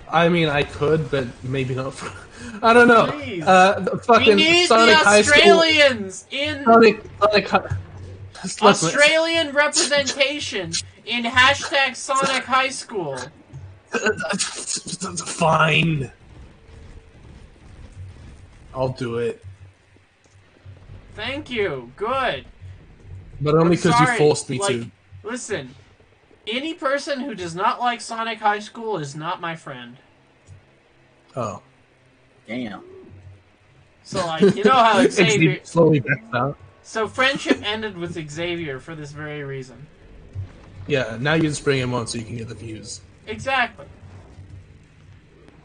I mean, I could, but maybe not. I don't know. Please. Fucking We need Sonic the Australians in Sonic Australian representation in hashtag Sonic High School. Fine. I'll do it. Thank you. Good. But only because you Sorry, forced me like, to. Listen, any person who does not like Sonic High School is not my friend. Oh. Damn. So, like, you know how Xavier... slowly backs out. So friendship ended with Xavier for this very reason. Yeah, now you just bring him on so you can get the views. Exactly.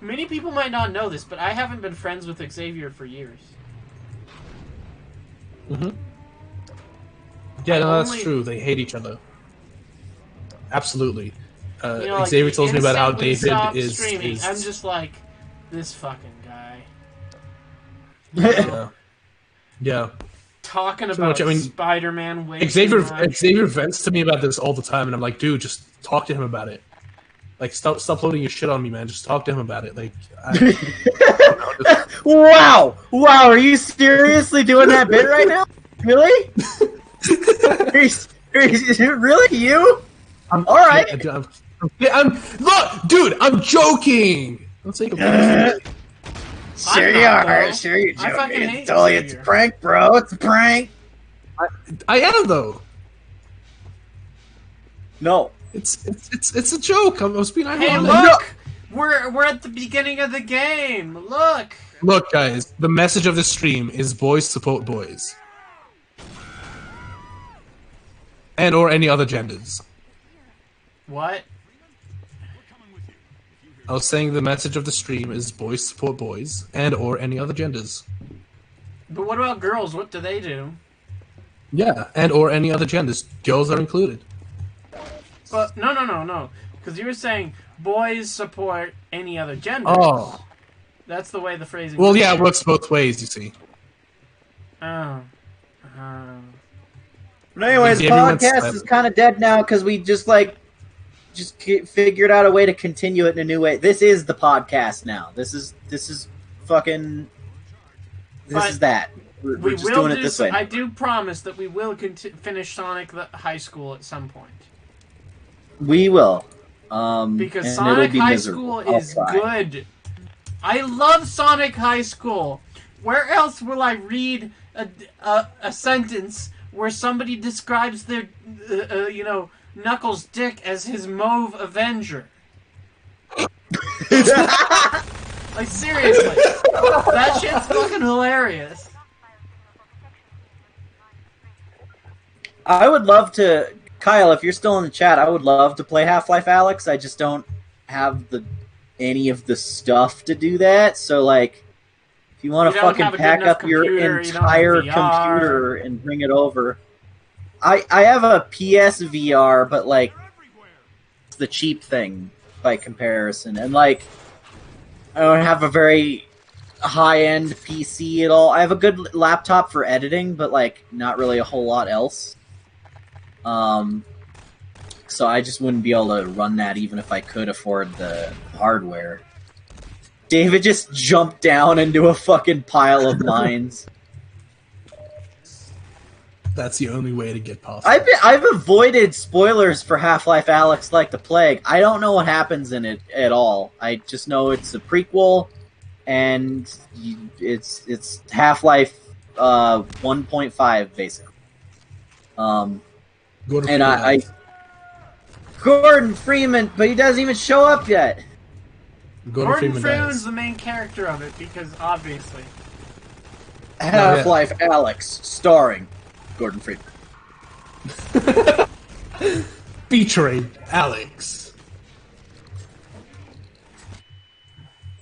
Many people might not know this, but I haven't been friends with Xavier for years. Mm-hmm. Yeah, no, that's true. They hate each other. Absolutely. You know, like, Xavier tells me about how David is... streaming, I'm just like, this fucking guy. Yeah. Talking about Spider-Man way Xavier vents to me about this all the time, and I'm like, dude, just talk to him about it. Like, stop loading your shit on me, man. Just talk to him about it. Like, Wow! Are you seriously doing that bit right now? Really? Really? You? Alright. Look, dude, I'm joking! Don't take a Sure you are. Sure you're I fucking joking. hate Totally, it's a prank, bro. It's a prank. I am, though. No. It's a joke. I was being Hey, ironic. look! We're at the beginning of the game. Look! Look, guys, the message of this stream is boys support boys. And or any other genders. What? I was saying the message of the stream is boys support boys and or any other genders. But what about girls? What do they do? Yeah, and or any other genders. Girls are included. But no. Because you were saying boys support any other gender. Oh. That's the way the phrasing Well, works. yeah, it works both ways, you see. Oh. But anyways, the podcast is kind of dead now because we just figured out a way to continue it in a new way. This is the podcast now. This is fucking. This is that. We're just doing it this way. I do promise that we will finish Sonic the High School at some point. We will. Because Sonic High School is good. I love Sonic High School. Where else will I read a sentence where somebody describes their, Knuckles' dick as his mauve Avenger? Like, seriously. That shit's fucking hilarious. I would love to... Kyle, if you're still in the chat, I would love to play Half-Life Alyx. I just don't have any of the stuff to do that. So like, if you want to fucking pack up your entire computer and bring it over, I have a PSVR, but like it's the cheap thing by comparison, and like I don't have a very high-end PC at all. I have a good laptop for editing, but like not really a whole lot else. So I just wouldn't be able to run that even if I could afford the hardware. David just jumped down into a fucking pile of mines. That's the only way to get past. I've avoided spoilers for Half-Life Alyx like the plague. I don't know what happens in it at all. I just know it's a prequel, and it's Half-Life 1.5 basically. Gordon Freeman, but he doesn't even show up yet. Gordon Freeman's the main character of it, because obviously. Half-Life Alyx, starring Gordon Freeman. Featuring Alex.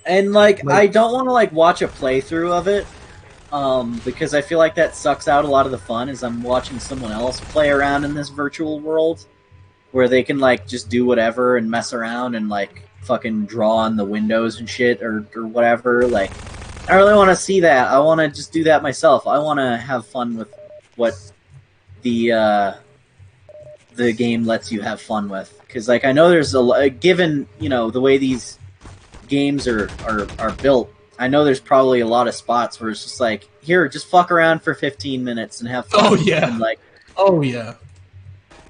And like I don't want to like watch a playthrough of it, because I feel like that sucks out a lot of the fun as I'm watching someone else play around in this virtual world where they can like just do whatever and mess around and like fucking draw on the windows and shit or whatever. Like, I really want to see that. I want to just do that myself. I want to have fun with what the game lets you have fun with. Because like I know there's given the way these games are built, I know there's probably a lot of spots where it's just like, here, just fuck around for 15 minutes and have fun. Oh yeah. And, like, oh yeah.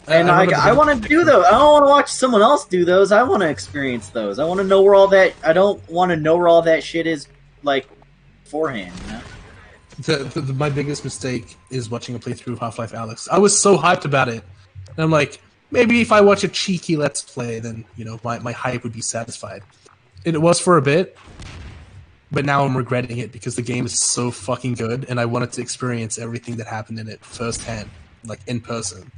And I want to do those. I don't want to watch someone else do those. I want to experience those. I want to know where all that. I don't want to know where all that shit is like beforehand. My biggest mistake is watching a playthrough of Half-Life Alyx. I was so hyped about it, and I'm like, maybe if I watch a cheeky Let's Play, then my hype would be satisfied. And it was for a bit, but now I'm regretting it because the game is so fucking good, and I wanted to experience everything that happened in it firsthand, like in person.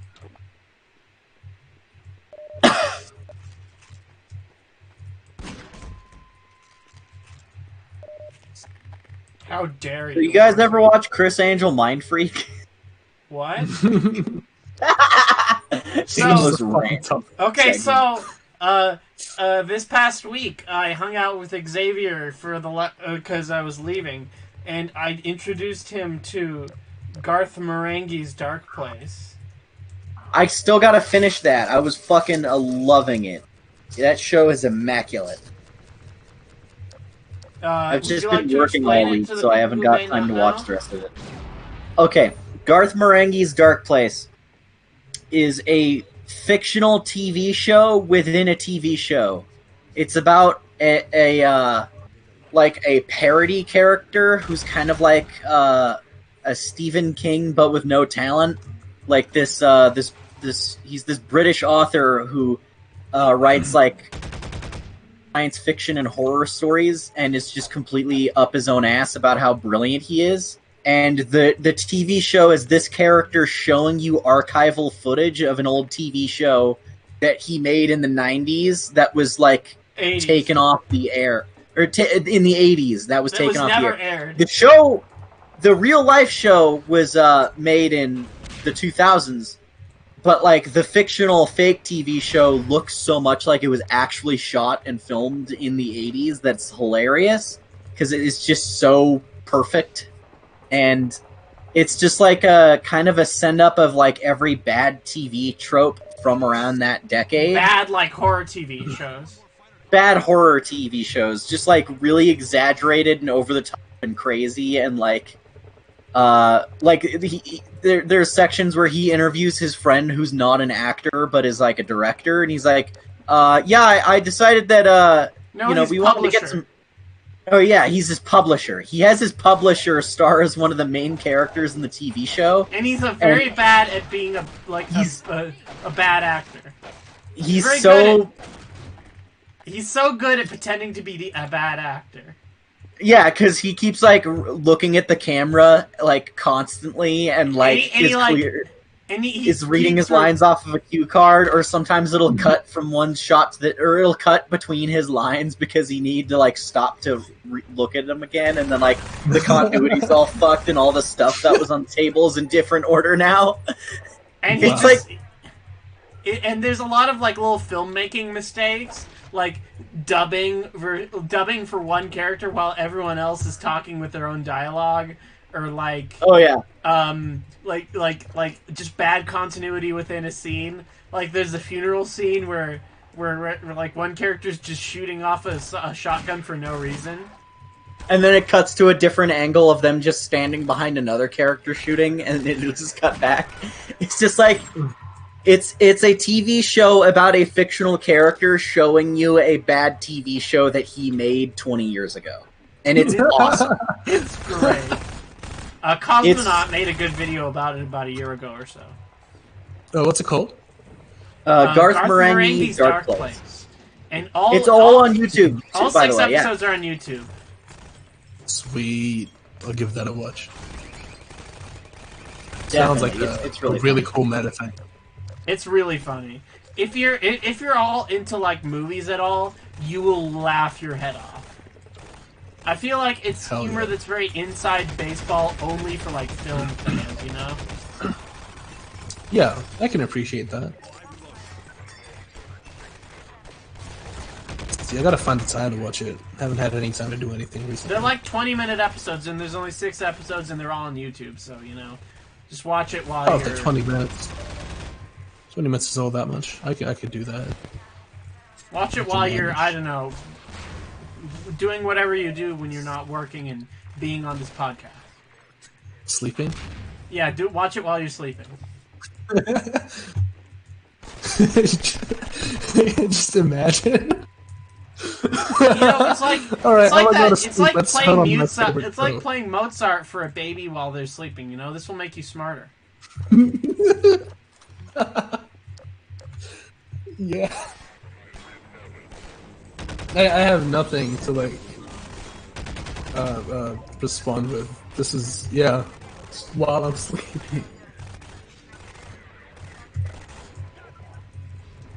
How dare you? So you guys ever watch Chris Angel Mind Freak? What? This past week I hung out with Xavier for because I was leaving, and I introduced him to Garth Marenghi's Dark Place. I still gotta finish that. I was fucking loving it. That show is immaculate. I've just been working all week, so I haven't got time to watch the rest of it. Okay, Garth Marenghi's Dark Place is a fictional TV show within a TV show. It's about a parody character who's kind of like a Stephen King but with no talent. Like he's this British author who writes like science fiction and horror stories and is just completely up his own ass about how brilliant he is. And the TV show is this character showing you archival footage of an old TV show that he made in the 90s that was like 80s. Taken off the air. Or in the 80s that was taken off the air. Aired. The show, the real life show was made in the 2000s. But, like, the fictional fake TV show looks so much like it was actually shot and filmed in the 80s that's hilarious. Because it is just so perfect. And it's just like a kind of a send-up of, like, every bad TV trope from around that decade. Bad, like, horror TV shows. Bad horror TV shows. Just, like, really exaggerated and over-the-top and crazy and, like... there's sections where he interviews his friend who's not an actor but is like a director, and he's like, I decided that we wanted to get some. Oh yeah, he's his publisher. He has his publisher star as one of the main characters in the TV show, and he's very bad at being a bad actor. He's so good at pretending to be a bad actor. Yeah, because he keeps, like, looking at the camera, like, constantly, and, like, and he clear. And is reading his lines off of a cue card, or sometimes it'll cut from one shot or it'll cut between his lines because he need to like stop to look at them again, and then like the continuity's all fucked and all the stuff that was on the table is in different order now. And it's like, and there's a lot of like little filmmaking mistakes, like dubbing for one character while everyone else is talking with their own dialogue, or like like just bad continuity within a scene. Like there's a funeral scene where like one character's just shooting off a shotgun for no reason, and then it cuts to a different angle of them just standing behind another character shooting, and it'll just cut back. It's just like it's a TV show about a fictional character showing you a bad TV show that he made 20 years ago, and it's awesome. It's great. Cosmonaut made a good video about it about a year ago or so. Oh, what's it called? Garth Marenghi's Dark Place. And it's all on YouTube. All 6 episodes are on YouTube. Sweet. I'll give that a watch. Definitely. Sounds like it's a really cool meta thing. It's really funny. If you're all into like movies at all, you will laugh your head off. I feel like it's humor that's very inside baseball, only for like film fans, you know? Yeah, I can appreciate that. See, I gotta find the time to watch it. Haven't had any time to do anything recently. They're like 20-minute episodes, and there's only 6 episodes, and they're all on YouTube, so, you know, just watch it while you're... they're 20 minutes. 20 minutes is all that much. I could do that. Watch it while you're, I don't know, doing whatever you do when you're not working and being on this podcast. Sleeping? Yeah, watch it while you're sleeping. Just imagine. You know, it's like right, it's like playing Mozart for a baby while they're sleeping. You know, this will make you smarter. Yeah. I have nothing to like respond with. This is while I'm sleeping.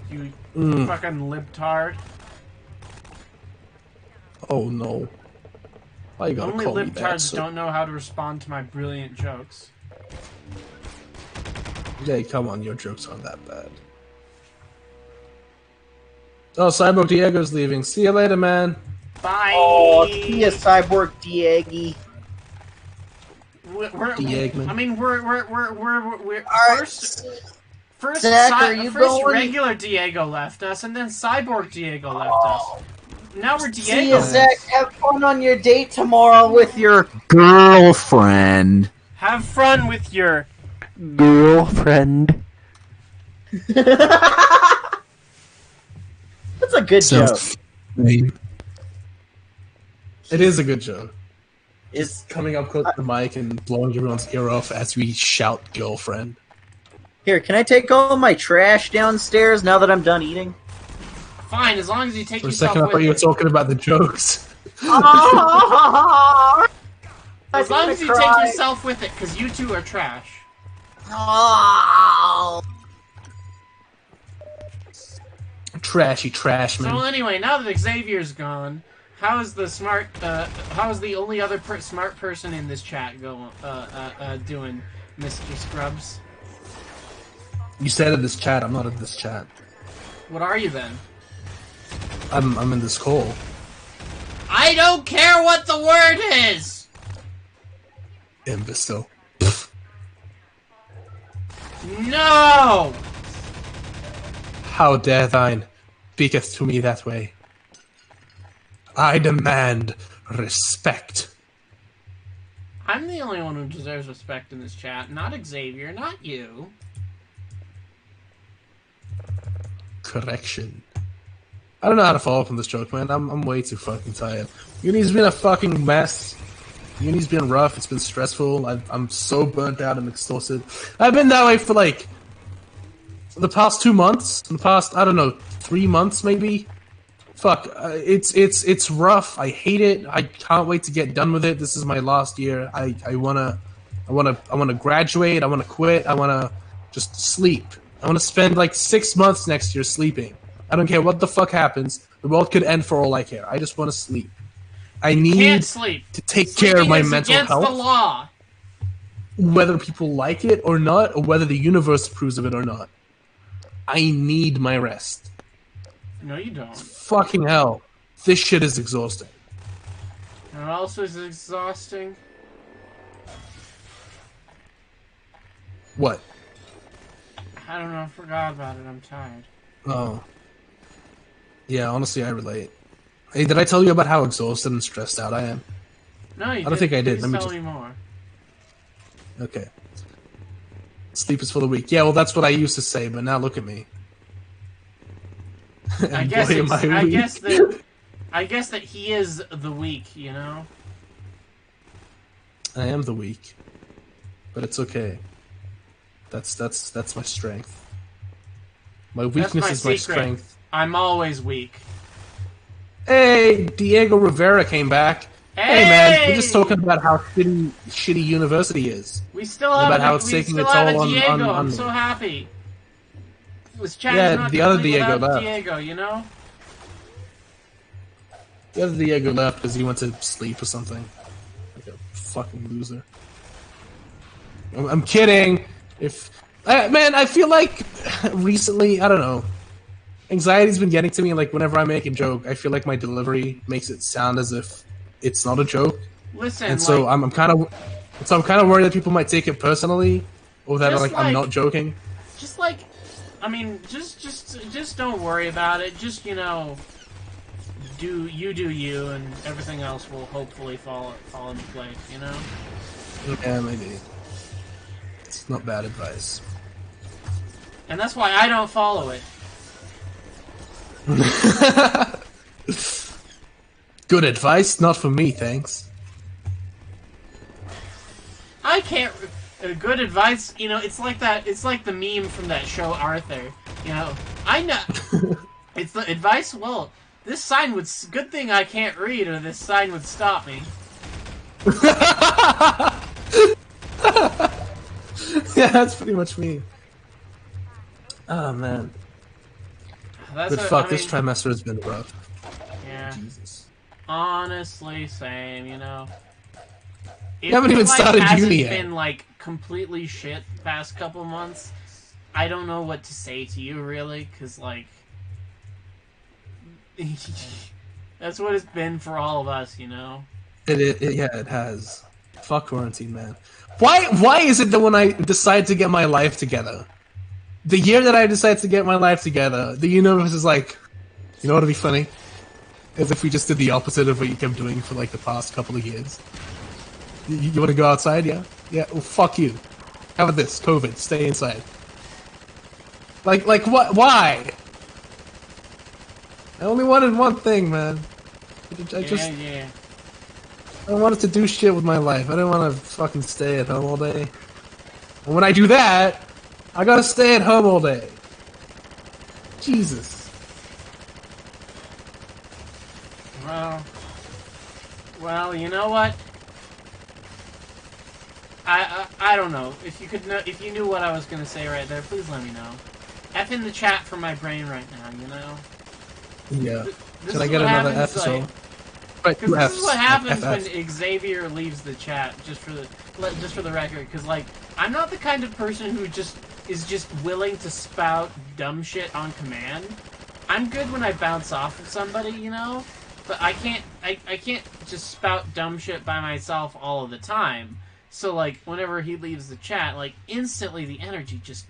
You fucking libtard. Oh no. Why you gotta Only call me that? libtards don't know how to respond to my brilliant jokes. Hey, come on, your jokes aren't that bad. Oh, Cyborg Diego's leaving. See you later, man. Bye. Oh, see ya, Cyborg Diego. We're first Zach, regular Diego left us, and then Cyborg Diego left us. Now we're Diego. See ya, Zach. Have fun on your date tomorrow with your girlfriend. Have fun with your girlfriend. That's a good joke. It is a good joke. Is coming up close to the mic and blowing everyone's ear off as we shout girlfriend. Here, can I take all my trash downstairs now that I'm done eating? Fine, as long as you take For a yourself second, I with thought you were it. talking about the jokes. As long as you take yourself with it, because you two are trash. Trashy trash, man. So anyway, now that Xavier's gone, how is the only other smart person in this chat doing, Mr. Scrubs? You said in this chat. I'm not in this chat. What are you then? I'm in this call. I don't care what the word is! Imbecile. No! How dare thine speaketh to me that way? I demand respect. I'm the only one who deserves respect in this chat, not Xavier, not you. Correction. I don't know how to follow up on this joke, man. I'm way too fucking tired. Uni's been a fucking mess. Uni's been rough. It's been stressful. I'm so burnt out and exhausted. I've been that way for like the past 2 months. The past, I don't know, 3 months maybe. Fuck, it's rough. I hate it. I can't wait to get done with it. This is my last year. I wanna graduate. I wanna quit. I wanna Just sleep. I want to spend like 6 months next year sleeping. I don't care what the fuck happens. The world could end for all I care. I just want to sleep. I need Can't sleep. to take Sleeping care of my is mental against health. the law. Whether people like it or not, or whether the universe approves of it or not. I need my rest. No, you don't. Fucking hell. This shit is exhausting. And what else is exhausting? What? I don't know. I forgot about it. I'm tired. Oh. Yeah, honestly, I relate. Hey, did I tell you about how exhausted and stressed out I am? No, you didn't. I don't think I did. Please Let me tell just... me more. Okay. Sleep is for the weak. Yeah, well, that's what I used to say, but now look at me. I guess. I guess that he is the weak. You know. I am the weak, but it's okay. That's my strength. My weakness is my strength. I'm always weak. Hey, Diego Rivera came back. Hey man, we're just talking about how shitty university is. We still have about how it's taking its toll on Diego. on I'm so happy. Was yeah, the other Diego left. Diego, you know. The other Diego left because he went to sleep or something. Like a fucking loser. I'm kidding. Man, I feel like recently, I don't know, anxiety's been getting to me. Like whenever I make a joke, I feel like my delivery makes it sound as if it's not a joke. Listen, and so I'm kind of worried that people might take it personally, or that I'm not joking. Just like, I mean, just don't worry about it. Just do you, and everything else will hopefully fall into place. You know. Yeah, maybe. It's not bad advice. And that's why I don't follow it. Good advice, not for me, thanks. I can't. Good advice, it's like that. It's like the meme from that show Arthur. I know. It's the advice. Well, this sign would. Good thing I can't read, or this sign would stop me. Yeah, that's pretty much me. Oh man. This trimester has been rough. Yeah. Jesus. Honestly, same. You haven't even started uni yet. Been like completely shit the past couple months. I don't know what to say to you really, because like that's what it's been for all of us, Yeah, it has. Fuck quarantine, man. Why is it that when I decide to get my life together, the year that I decide to get my life together, the universe is like, you know what would be funny? As if we just did the opposite of what you kept doing for like the past couple of years. You want to go outside? Yeah? Yeah, well fuck you. How about this? COVID, stay inside. Like what? Why? I only wanted one thing, man. I wanted to do shit with my life. I didn't want to fucking stay at home all day. And when I do that, I gotta stay at home all day. Jesus. Well, you know what? I don't know. If you knew what I was gonna say right there, please let me know. F in the chat for my brain right now, Yeah. Can I get another F as well? Because this is what happens when Xavier leaves the chat. Just for the record, because like I'm not the kind of person who is just willing to spout dumb shit on command. I'm good when I bounce off of somebody, but I can't just spout dumb shit by myself all of the time. So like whenever he leaves the chat, like instantly the energy just,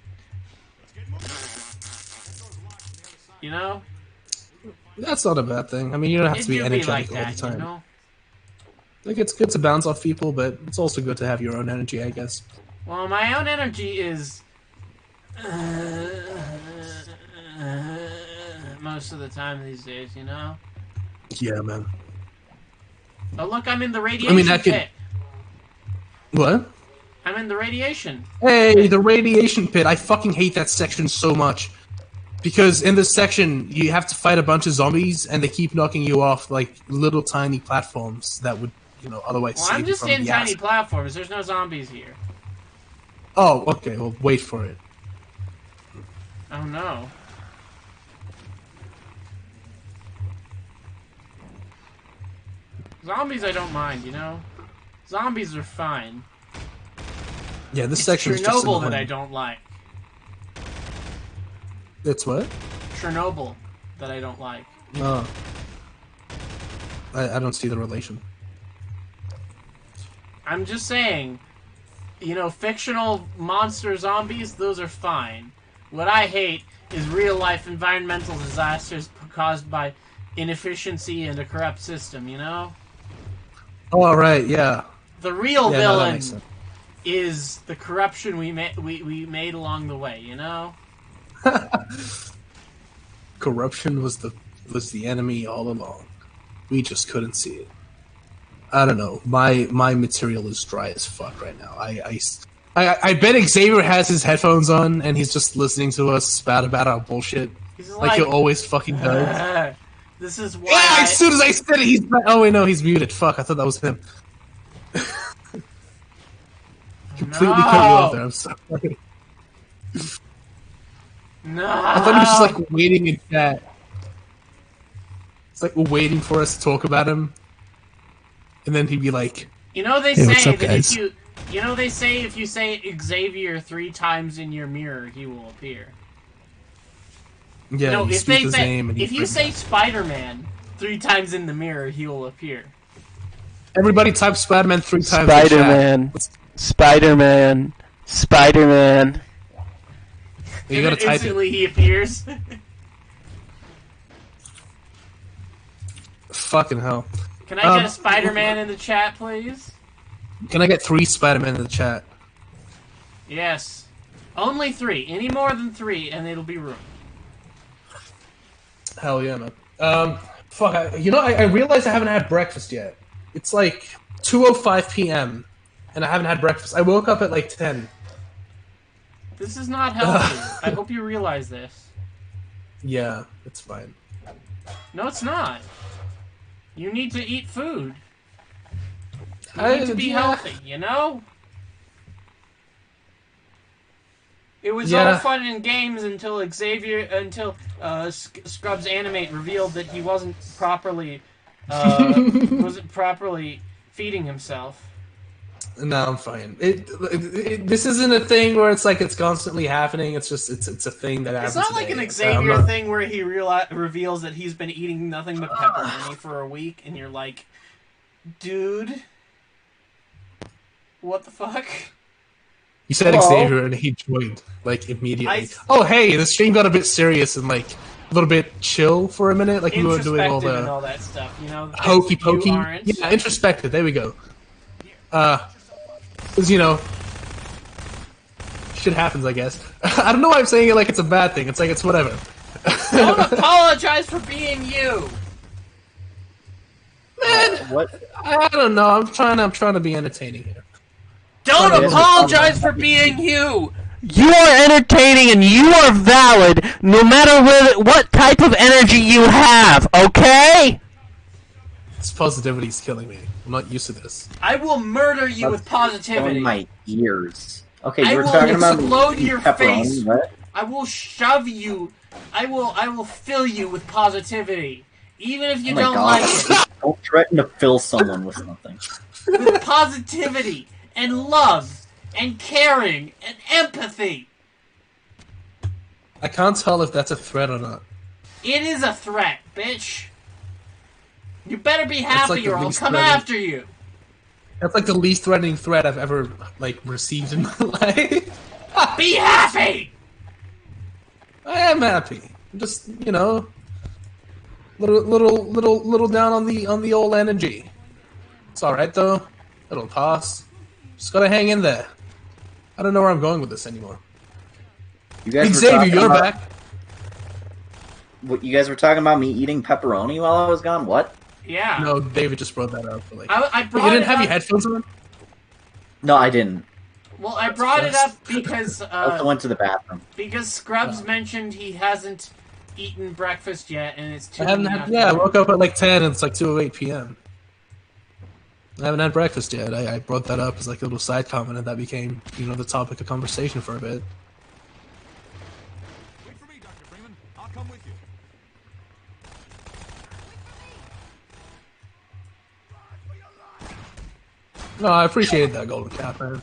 That's not a bad thing. I mean, you don't have to be energetic all the time. Like, it's good to bounce off people, but it's also good to have your own energy, I guess. Well, my own energy is most of the time these days, Yeah, man. Oh, look, I'm in the radiation pit. What? I'm in the radiation. Hey, the radiation pit. I fucking hate that section so much. Because in this section, you have to fight a bunch of zombies, and they keep knocking you off, like, little tiny platforms that would, otherwise save you from the I'm just in tiny platforms. There's no zombies here. Oh, okay. Well, wait for it. Oh no. Zombies I don't mind, you know? Zombies are fine. Yeah, this It's section's just Chernobyl that annoying. I don't like. It's what? Chernobyl that I don't like. Oh. I don't see the relation. I'm just saying, you know, fictional monster zombies, those are fine. What I hate is real-life environmental disasters caused by inefficiency and a corrupt system, you know? Oh, right, yeah. The real Yeah, no, that villain makes sense. is the corruption we made along the way, you know? Corruption was the enemy all along. We just couldn't see it. I don't know. My material is dry as fuck right now. I bet Xavier has his headphones on and he's just listening to us spout about our bullshit. He's Like he always fucking does. This is why Yeah, as soon as I said it, he's... Oh, wait, no, he's muted. Fuck, I thought that was him. Completely cut you off there. I'm sorry. No! I thought he was just, like, waiting in chat. It's like waiting for us to talk about him. And then he'd be like... You know they Hey, what's say up, that guys? if you... You know they say if you say Xavier 3 times in your mirror, he will appear. Yeah, No, you if speak they his say... name and he If you brings say it. Spider-Man 3 times in the mirror, he will appear. Everybody type Spider-Man 3 times in chat. Spider-Man. Spider-Man. Spider-Man. You And gotta then type it. instantly he appears. Fucking hell. Can I get a Spider-Man in the chat, please? Can I get 3 Spider-Man in the chat? Yes. Only 3. Any more than 3, and it'll be ruined. Hell yeah, man. Fuck, I realized I haven't had breakfast yet. It's like 2:05 p.m. and I haven't had breakfast. I woke up at like 10. This is not healthy. I hope you realize this. Yeah, it's fine. No, it's not. You need to eat food. You need to be healthy, you know? It was all fun and games until Scrubs Animate revealed that he wasn't properly feeding himself. No, I'm fine. This isn't a thing where it's like it's constantly happening. It's just it's a thing that happens. It's not like today. an Xavier thing where he reveals that he's been eating nothing but pepperoni for a week, and you're like, dude, what the fuck? You said Xavier and he joined like immediately. Oh hey, the stream got a bit serious and like a little bit chill for a minute. Like you were doing all and all that stuff, you know. Hokey pokey. Yeah, introspective. There we go. Because, you know, shit happens, I guess. I don't know why I'm saying it like it's a bad thing. It's like, it's whatever. Don't apologize for being you! Man, What? I don't know. I'm trying to be entertaining here. Don't apologize for being you! You are entertaining and you are valid no matter what type of energy you have, okay? This positivity's killing me. I'm not used to this. I will murder you with positivity. On my ears. Okay, I you were will talking about explode your pepperoni, face. what? I will shove you. I will fill you with positivity. Even if you Oh my don't God. like it. Don't threaten to fill someone with something. With positivity and love and caring and empathy. I can't tell if that's a threat or not. It is a threat, bitch. You better be That's happy like the or I'll least come threatening- after you. That's like the least threatening threat I've ever like received in my life. Be happy! I am happy. I'm just, you know, little down on the old energy. It's all right though. It'll pass. Just gotta hang in there. I don't know where I'm going with this anymore. You guys were Xavier, talking you're about- back. What, you guys were talking about me eating pepperoni while I was gone? What? Yeah. No, David just brought that up. Like, I Wait, brought you didn't it have up. your headphones on? No, I didn't. Well, I brought it up because I also went to the bathroom. because Scrubs mentioned he hasn't eaten breakfast yet, and it's too. I haven't had. Yeah, I woke up at like 10, and it's like 2:08 p.m. I haven't had breakfast yet. I brought that up as like a little side comment, and that became, you know, the topic of conversation for a bit. No, I appreciate that, Golden Cat, man.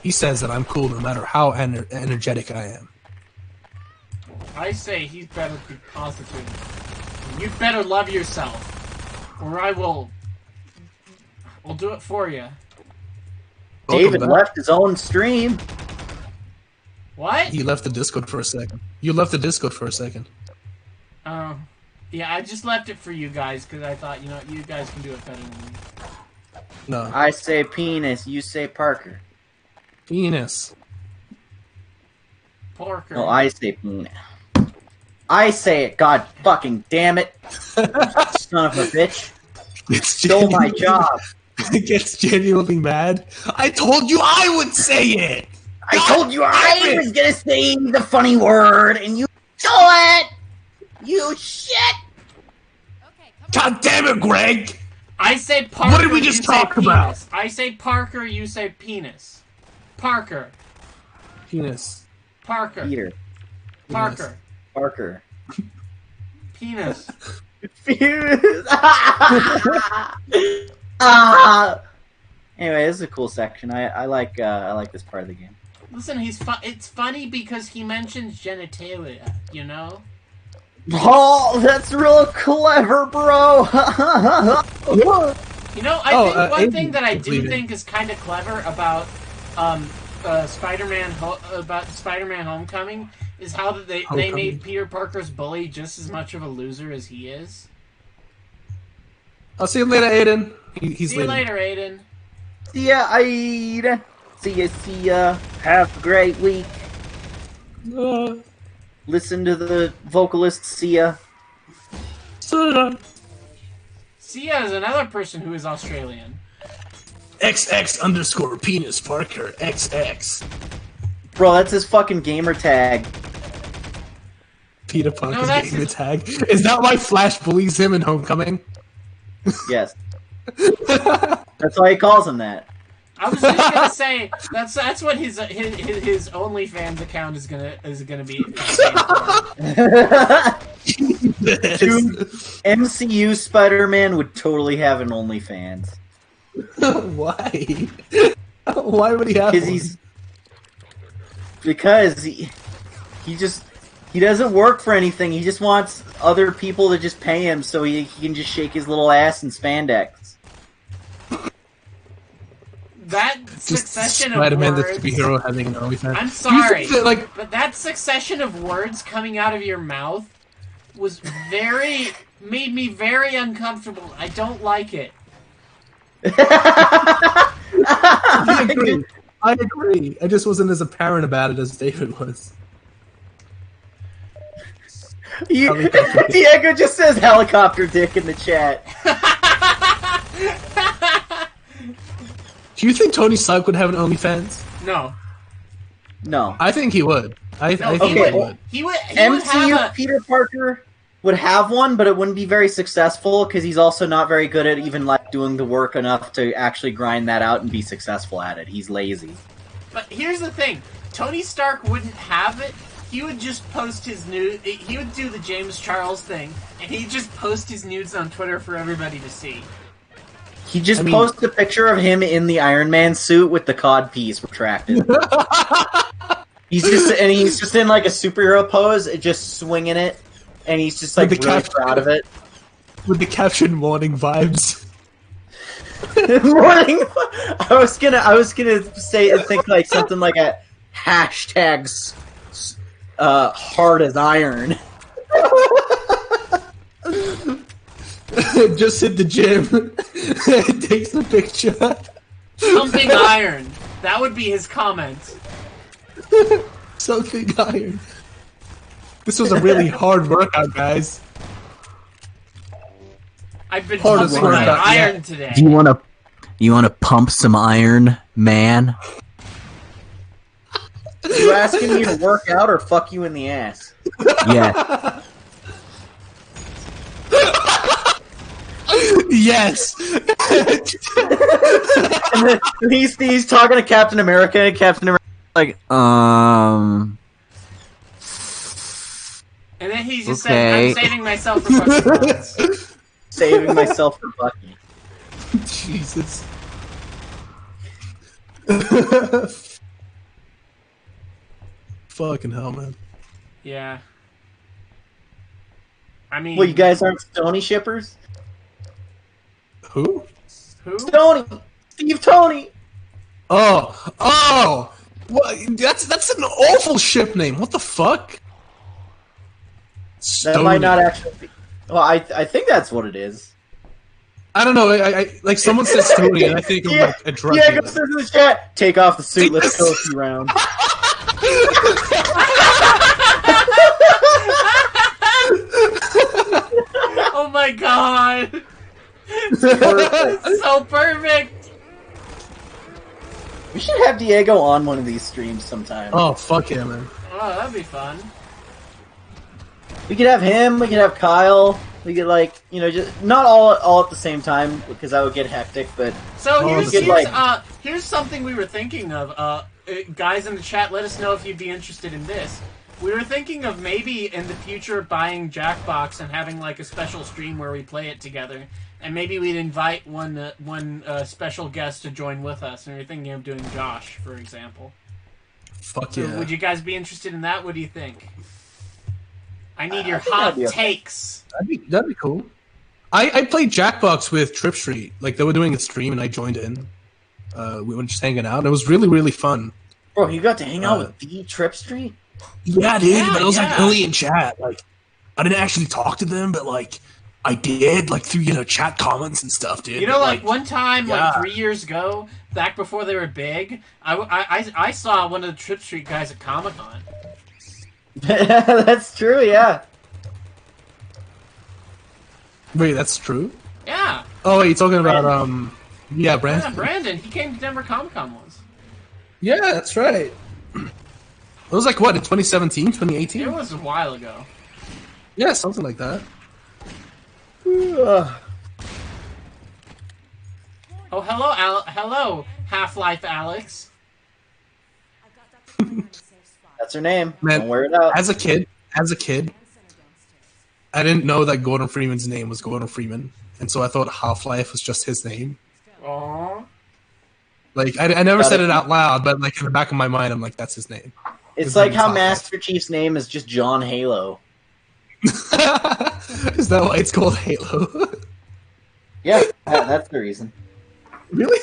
He says that I'm cool no matter how energetic I am. I say he's better be positive. You better love yourself, or I'll do it for you. David left his own stream. What? He left the Discord for a second. You left the Discord for a second. Yeah, I just left it for you guys because I thought, you guys can do it better than me. No. I say penis, you say Parker. Penis. Parker. No, I say penis. I say it, god fucking damn it. Son of a bitch. Stole my job. It gets genuinely mad. I told you I would say it! I told you I was gonna say the funny word, and you stole it! You shit! God damn it, Greg! I say Parker. What did we just talk about? I say Parker, you say penis. Parker. Penis. Parker. Peter. Parker. Parker. Penis. Anyway, this is a cool section. I like this part of the game. Listen, it's funny because he mentions genitalia, you know? Oh, that's real clever, bro. You know, I think one thing that I do think is kind of clever about Spider-Man Homecoming is how they made Peter Parker's bully just as much of a loser as he is. I'll see you later, Aiden. See you later, Aiden. See ya, Aiden. See ya. Have a great week. Listen to the vocalist, Sia. Sia is another person who is Australian. XX_ penis Parker. XX. Bro, that's his fucking gamer tag. Peter Parker's gamer tag. Is that why Flash bullies him in Homecoming? Yes. That's why he calls him that. I was just gonna say that's what his OnlyFans account is gonna be. Dude, MCU Spider-Man would totally have an OnlyFans. Why? Why would he have one? Because he doesn't work for anything. He just wants other people to just pay him so he can just shake his little ass in spandex. That succession of Spider-Man, words. the superhero, having an OnlyFans. I'm sorry, that, but that succession of words coming out of your mouth was made me very uncomfortable. I don't like it. I agree. I just wasn't as apparent about it as David was. Diego just says helicopter dick in the chat. Do you think Tony Stark would have an OnlyFans? No. No. I think he would. I think he would. He would MCU have Peter Parker would have one, but it wouldn't be very successful because he's also not very good at even like doing the work enough to actually grind that out and be successful at it. He's lazy. But here's the thing: Tony Stark wouldn't have it. He would just post his nude. He would do the James Charles thing, and he'd just post his nudes on Twitter for everybody to see. He just posts a picture of him in the Iron Man suit with the cod piece retracted. he's just in like a superhero pose, just swinging it, and he's just like really proud of it. With the caption "morning vibes." Morning. I was gonna think like something like a hashtag hard as iron. Just hit the gym. Takes a picture. Something iron. That would be his comment. Something iron. This was a really hard workout, guys. I've been pumping my iron today. You wanna pump some iron, man? You asking me to work out or fuck you in the ass? Yeah. Yes. And then he's talking to Captain America, and Captain America like, And then he's just saying, "I'm saving myself for fucking." Saving myself for Bucky. Jesus. Fucking hell, man. Yeah. I mean, Well, you guys aren't Stony shippers? Who? who? Stony! Steve Tony! Oh! What? That's an awful ship name. What the fuck? That might not actually be. Well, I think that's what it is. I don't know. I like someone said Stony, and I think of like a drug Yeah, dealer. go to the chat. Take off the suit. Let's go a few rounds. Oh my god! Perfect. So perfect! We should have Diego on one of these streams sometime. Oh fuck yeah, man! Oh, that'd be fun. We could have him. We could have Kyle. We could just not all at the same time because that would get hectic. But So here's here's something we were thinking of. Guys in the chat, let us know if you'd be interested in this. We were thinking of maybe in the future buying Jackbox and having like a special stream where we play it together, and maybe we'd invite one special guest to join with us. And we are thinking of doing Josh, for example. Fuck So yeah! would you guys be interested in that? What do you think? I need your hot takes. That'd be cool. I played Jackbox with Trip Street. Like they were doing a stream, and I joined in. We were just hanging out. And it was really, really fun. bro, you got to hang out with the Trip Street. Yeah, dude. Yeah, but I was like yeah. only in chat. Like I didn't actually talk to them, but like I did, like through chat comments and stuff, dude. You know, But, like one time, yeah. like 3 years ago, back before they were big, I saw one of the Trip Street guys at Comic-Con. That's true. Yeah. Wait, that's true. Yeah. Oh, wait, you're talking about yeah, Brandon. Yeah, Brandon. He came to Denver Comic-Con once. Yeah, that's right. It was like what in 2017, 2018? It was a while ago. Yeah, something like that. Oh, hello, hello, Half-Life Alex. That's her name. Man, Don't wear it out. As a kid, I didn't know that Gordon Freeman's name was Gordon Freeman, and so I thought Half-Life was just his name. Aww. Like I never said it out loud, but like in the back of my mind, I'm like, that's his name. It's His like name is how Half-Life. Master Chief's name is just John Halo. Is that why it's called Halo? Yeah, that's the reason. Really?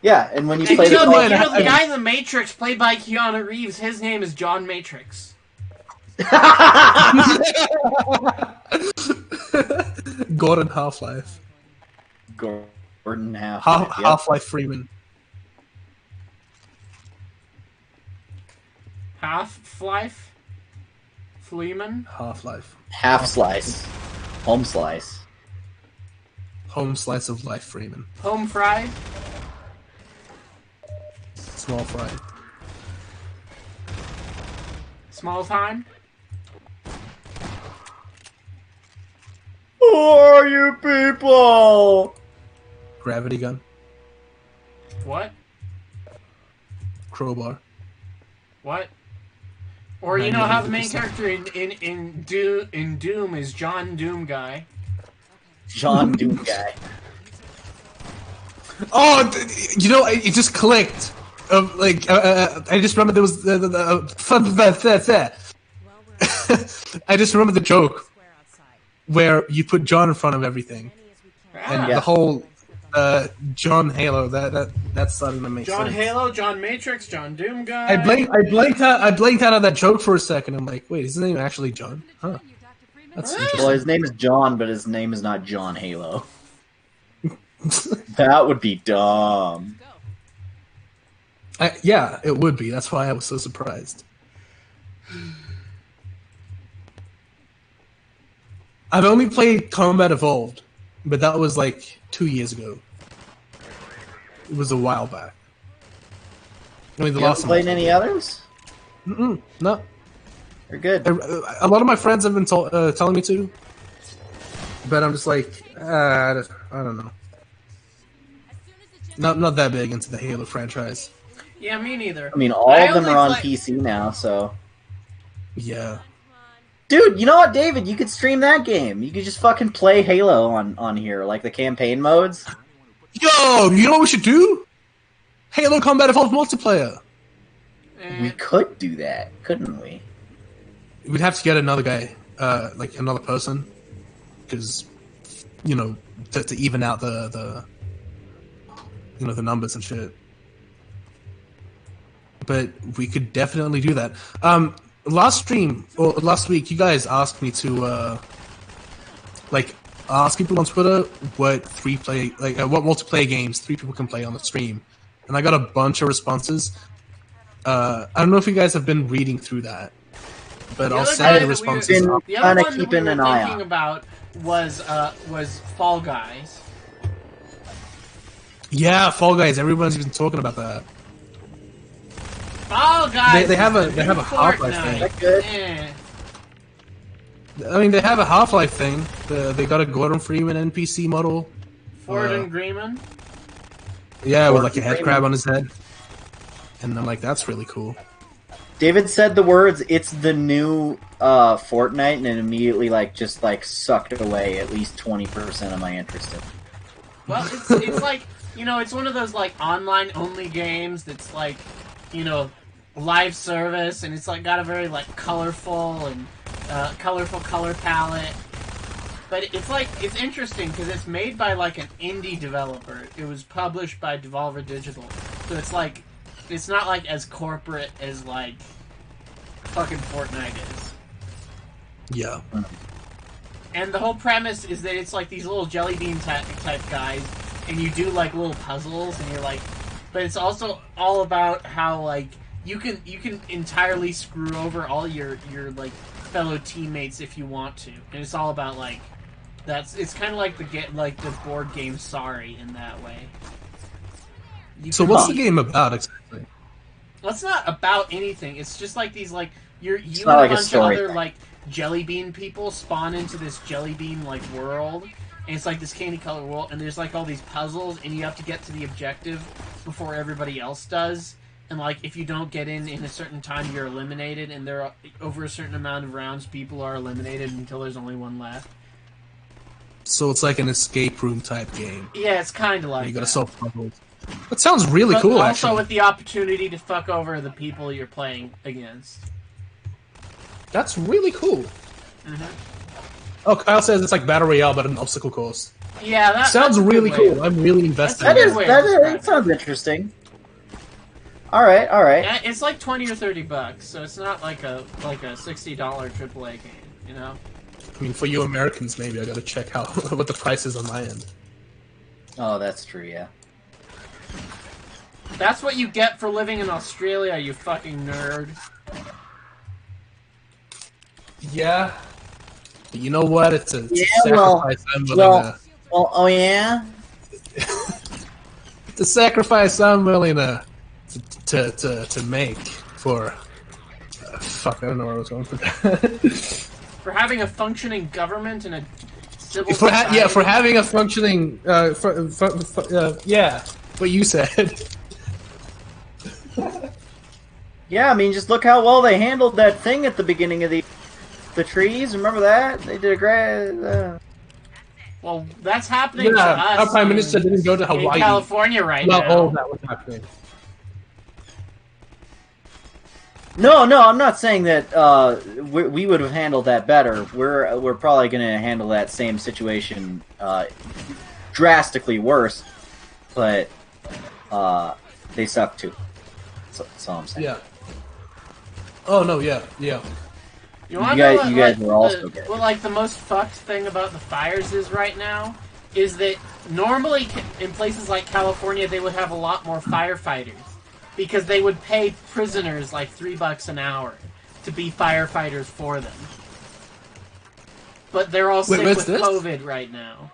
Yeah, and when you And play you know, the the guy in the Matrix, played by Keanu Reeves, his name is John Matrix. Gordon Half-Life. Gordon Half-Life Freeman. Half-Life? Fleeman? Half-Life. Half slice, home slice. Home slice of life Freeman. Home fried? Small fry. Small time? Who are you people? Gravity gun. What? Crowbar. What? Or you know how the main character in Doom is John Doom Guy. John Doom Guy. Oh, you know, it just clicked. I just remember there was I just remember the joke where you put John in front of everything, and Yeah. the whole John Halo that's starting to make John sense. Halo, John Matrix, John Doom Guy. I blanked out of that joke for a second. I'm like, wait, is his name actually John? Huh. That's Well, interesting. his name is John, but his name is not John Halo. That would be dumb. Yeah, it would be. That's why I was so surprised. I've only played Combat Evolved, but that was like 2 years ago. It was a while back. I mean, the You haven't last played any others? No. They're good. A lot of my friends have been telling me to, but I'm just like, I don't know. Not that big into the Halo franchise. Yeah, me neither. I mean, all I of them only are on play- PC now, so. Yeah. Dude, you know what, David? You could stream that game. You could just fucking play Halo on here, like the campaign modes. Yo, you know what we should do? Halo Combat Evolved multiplayer. We could do that, couldn't we? We'd have to get another guy, like another person, because to even out the the numbers and shit. But we could definitely do that. Last week, you guys asked me to ask people on Twitter what what multiplayer games 3 people can play on the stream, and I got a bunch of responses. I don't know if you guys have been reading through that, but I'll send the responses. The other one that we were thinking about was Fall Guys. Yeah, Fall Guys. Everyone's been talking about that. Fall Guys. They have a Half-Life thing. That good? I mean, they have a Half-Life thing. They got a Gordon Freeman NPC model. Gordon Freeman. Yeah, with like a head crab on his head. And I'm like, that's really cool. David said the words, "It's the new Fortnite," and it immediately just sucked away at least 20% of my interest in it. Well, it's like, it's one of those online only games that's live service, and it's got a very colorful and colorful color palette. But it's interesting because it's made by an indie developer. It was published by Devolver Digital, so it's not as corporate as fucking Fortnite is. Yeah. And the whole premise is that it's these little jelly bean type guys, and you do little puzzles, and you're but it's also all about how you can entirely screw over all your fellow teammates if you want to, and it's all about it's kind of like the board game Sorry in that way. So what's the game about exactly? Well, it's not about anything. It's just these you and a bunch of other jelly bean people spawn into this jelly bean world, and it's this candy colored world, and there's all these puzzles, and you have to get to the objective before everybody else does. And if you don't get in a certain time, you're eliminated, and there are, over a certain amount of rounds, people are eliminated until there's only one left. So it's like an escape room type game. Yeah, it's kind of like you gotta solve puzzles. That sounds really cool, also actually. with the opportunity to fuck over the people you're playing against. That's really cool. Mm-hmm. Oh, Kyle says it's like Battle Royale, but an obstacle course. Yeah, that sounds really cool. I'm really invested. That sounds interesting. All right. Yeah, it's $20 or $30, so it's not like a $60 AAA game, I mean, for you Americans, maybe I gotta check out what the price is on my end. Oh, that's true. Yeah. That's what you get for living in Australia, you fucking nerd. Yeah. But you know what? It's a sacrifice I'm willing to... Well, oh yeah? It's a sacrifice I'm willing to make for... fuck, I don't know where I was going for that. For having a functioning government and a civil society. Yeah, for having a functioning... yeah, what you said. Yeah, I mean, just look how well they handled that thing at the beginning of the trees. Remember that? They did a great... Well, that's happening to us. Our Prime Minister didn't go to Hawaii. In California right now. All that was happening. No, I'm not saying that we would have handled that better. We're probably going to handle that same situation drastically worse, but they suck too. That's all I'm saying. Yeah. Oh no, yeah. You guys were also good. Well, the most fucked thing about the fires is right now is that normally in places like California they would have a lot more firefighters because they would pay prisoners $3 an hour to be firefighters for them. But they're all sick with COVID right now.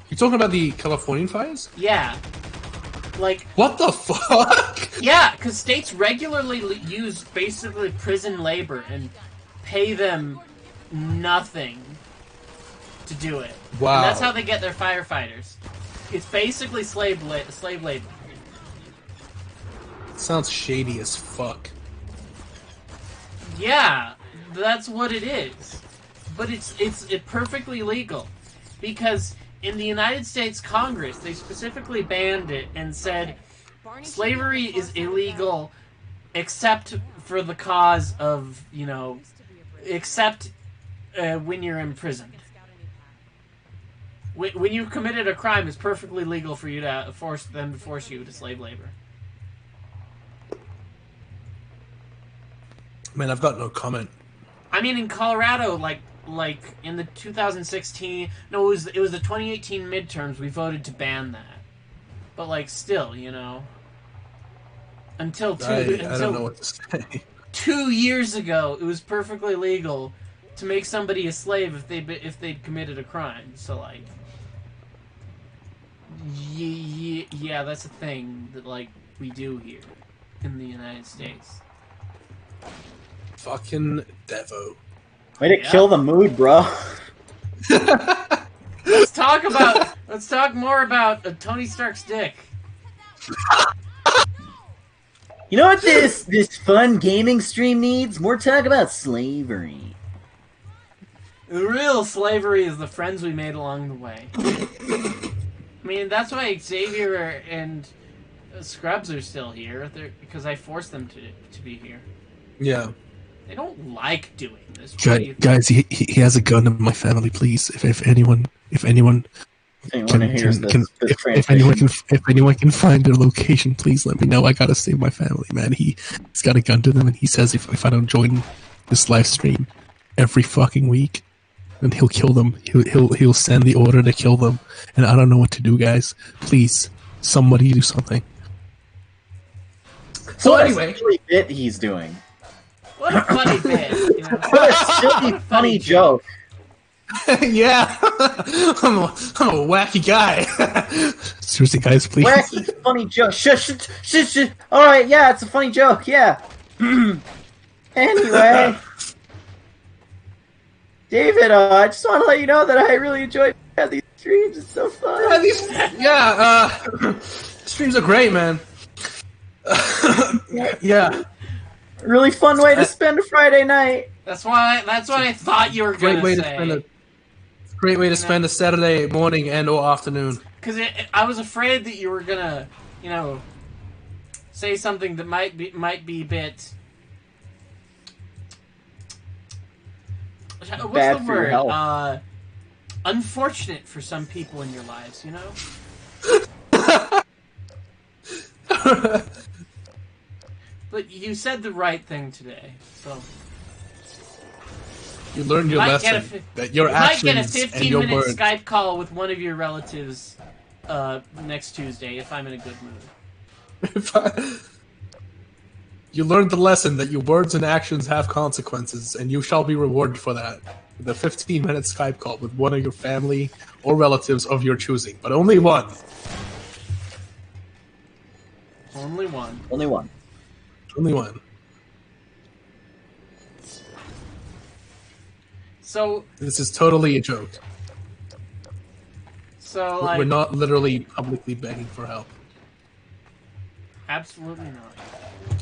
You're talking about the Californian fires? Yeah. What the fuck? Yeah, because states regularly use basically prison labor and pay them nothing to do it. Wow. And that's how they get their firefighters. It's basically slave labor. Sounds shady as fuck. Yeah, that's what it is. But it's perfectly legal. Because in the United States Congress, they specifically banned it and said slavery is illegal except for the cause of, except when you're imprisoned. When you've committed a crime, it's perfectly legal for you to force you to slave labor. Man, I've got no comment. I mean, in Colorado, like in the 2016, no, it was the 2018 midterms. We voted to ban that, but like still, until I don't know what to say. 2 years ago, it was perfectly legal to make somebody a slave if they'd committed a crime. So like, yeah, that's a thing that like we do here in the United States. Fucking Devo. Way to kill the mood, bro. Let's talk more about Tony Stark's dick. You know what this fun gaming stream needs? More talk about slavery. The real slavery is the friends we made along the way. I mean, that's why Xavier and Scrubs are still here, because I forced them to be here. Yeah. They don't like doing this. Guys, he has a gun in my family. Please, if anyone can find their location, please let me know. I gotta save my family, man. He's got a gun to them, and he says if I don't join this live stream every fucking week, then he'll kill them. He'll send the order to kill them, and I don't know what to do, guys. Please, somebody do something. So anyway, what a silly bit he's doing. What a funny bit. What a silly, funny joke. Yeah. I'm a wacky guy. Seriously, guys, please. Wacky, funny joke. Shush. Alright, yeah, it's a funny joke, yeah. Anyway. David, I just want to let you know that I really enjoy these streams. It's so fun. Streams are great, man. Yeah. Really fun way to spend a Friday night. That's what I thought you were going to say. Great way to spend a Saturday morning and or afternoon. Because I was afraid that you were gonna, say something that might be a bit. What's bad the for your word? health. Unfortunate for some people in your lives, But you said the right thing today, so. You learned your lesson. That your actions might get a and your 15-minute words. Skype call with one of your relatives next Tuesday if I'm in a good mood. You learned the lesson that your words and actions have consequences, and you shall be rewarded for that. With a 15-minute Skype call with one of your family or relatives of your choosing, but only one. Only one. Only one. Only one. So this is totally a joke. So we're not literally publicly begging for help. Absolutely not.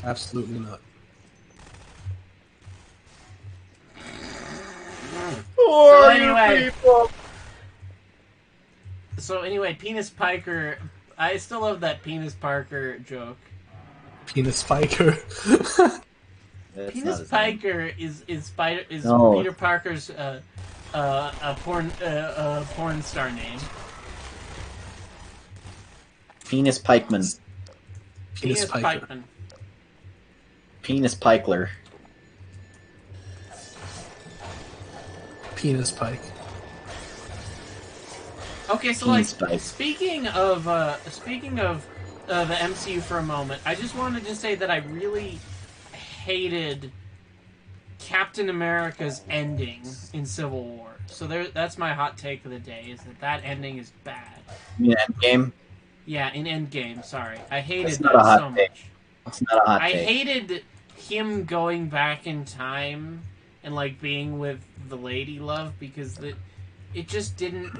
Absolutely not. So anyway, Penis Piker. I still love that Penis Parker joke. Penis Piker. Penis Piker is No. Peter Parker's porn star name. Penis Pikeman. Penis Pikeman. Penis Pikler. Penis Pike. Okay, so Penis Pike. speaking of the MCU for a moment, I just wanted to say that I really hated Captain America's ending in Civil War. So that's my hot take of the day, is that ending is bad. Yeah, Endgame? Yeah, in Endgame, sorry. I hated That's not that a hot so take. much. It's not a hot I take. hated him going back in time and being with the lady love because it just didn't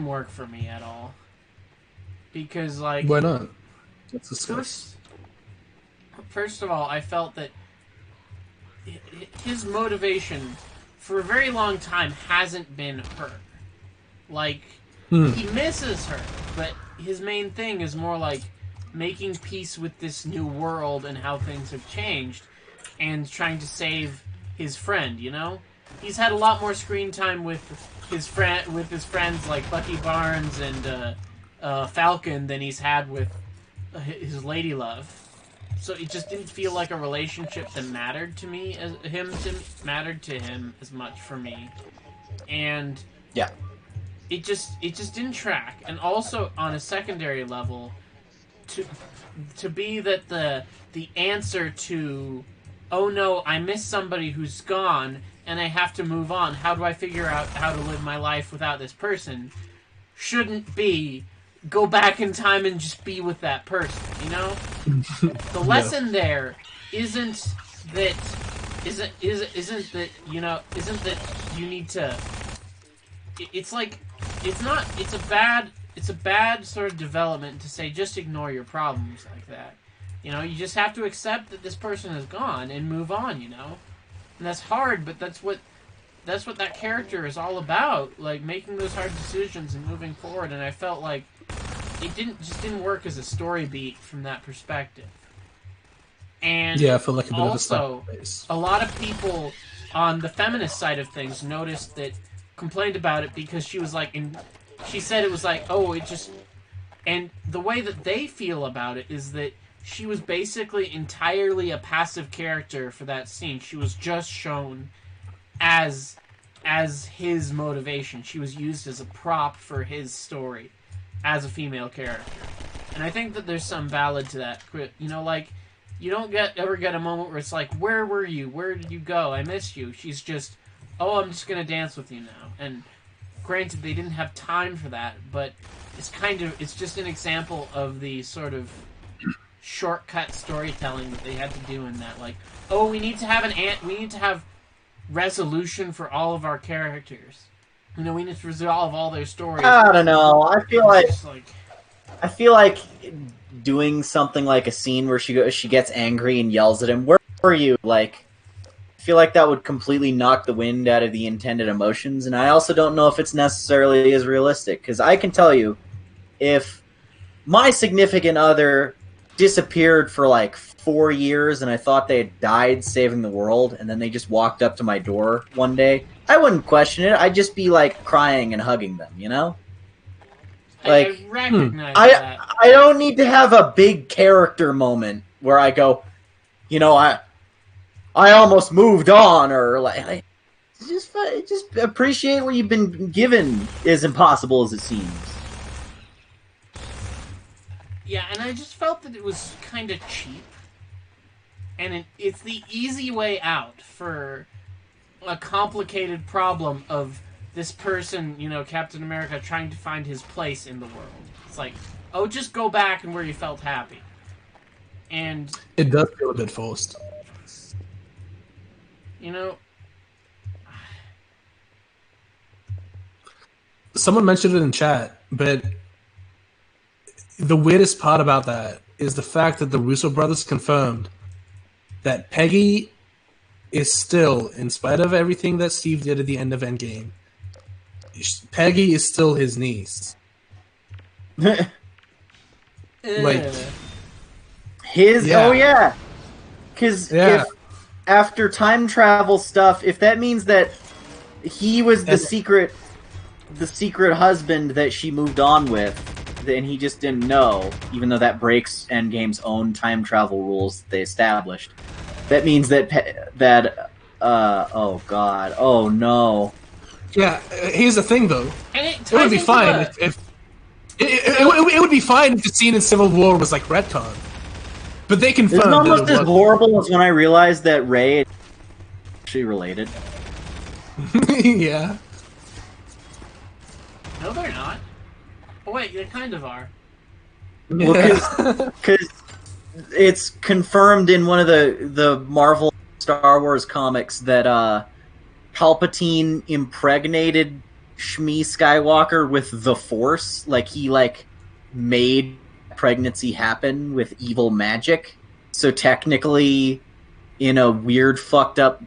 work for me at all. Because Why not? Let's discuss. First of all, I felt that his motivation for a very long time hasn't been her. Like, he misses her, but his main thing is more like making peace with this new world and how things have changed, and trying to save his friend. You know, he's had a lot more screen time with his friends like Bucky Barnes and Falcon than he's had with his lady love. So it just didn't feel like a relationship that mattered to me mattered to him as much for me, and yeah, it just didn't track. And also on a secondary level, to be that the answer to, oh no, I miss somebody who's gone and I have to move on. How do I figure out how to live my life without this person? Shouldn't be go back in time and just be with that person, you know? The lesson there isn't that you need to. It's like it's a bad sort of development to say just ignore your problems like that. You know, you just have to accept that this person is gone and move on. You know, and that's hard, but that's what that character is all about. Like making those hard decisions and moving forward. And I felt like it didn't work as a story beat from that perspective. And yeah, I feel like a bit also, of a base. A lot of people on the feminist side of things noticed that, complained about it because she was like, she said it was like, oh, it just, and the way that they feel about it is that she was basically entirely a passive character for that scene. She was just shown as his motivation. She was used as a prop for his story as a female character. And I think that there's some valid to that. You know, like, you don't ever get a moment where it's like, where were you? Where did you go? I missed you. She's just, oh, I'm just going to dance with you now. And granted, they didn't have time for that, but it's just an example of the sort of shortcut storytelling that they had to do in that. Like, oh, we need to have resolution for all of our characters. You know, we need to resolve all their stories. I don't know. I feel like doing something like a scene where she gets angry and yells at him, "Where were you?" Like, I feel like that would completely knock the wind out of the intended emotions, and I also don't know if it's necessarily as realistic, because I can tell you, if my significant other disappeared for like 4 years and I thought they had died saving the world, and then they just walked up to my door one day, I wouldn't question it. I'd just be like crying and hugging them, you know? Like, I recognize that. I don't need to have a big character moment where I go, you know, I almost moved on, or like just appreciate what you've been given, as impossible as it seems. Yeah, and I just felt that it was kind of cheap, and it's the easy way out for a complicated problem of this person, you know, Captain America, trying to find his place in the world. It's like, oh, just go back and where you felt happy. And it does feel a bit forced. You know, someone mentioned it in chat, but the weirdest part about that is the fact that the Russo brothers confirmed that Peggy is still, in spite of everything that Steve did at the end of Endgame, Peggy is still his niece. Like, his, yeah. Oh yeah, because if after time travel stuff, if that means that he was the secret husband that she moved on with, then he just didn't know, even though that breaks Endgame's own time travel rules that they established. That means that oh god, oh no. Yeah, here's the thing though. It would be fine if it would be fine if the scene in Civil War was like retcon. But they confirmed it's almost as was. horrible as when I realized that Rey is actually related. Yeah. No, they're not. Oh wait, they kind of are. Well, because it's confirmed in one of the Marvel Star Wars comics that Palpatine impregnated Shmi Skywalker with the Force. Like, he made pregnancy happen with evil magic. So technically, in a weird, fucked up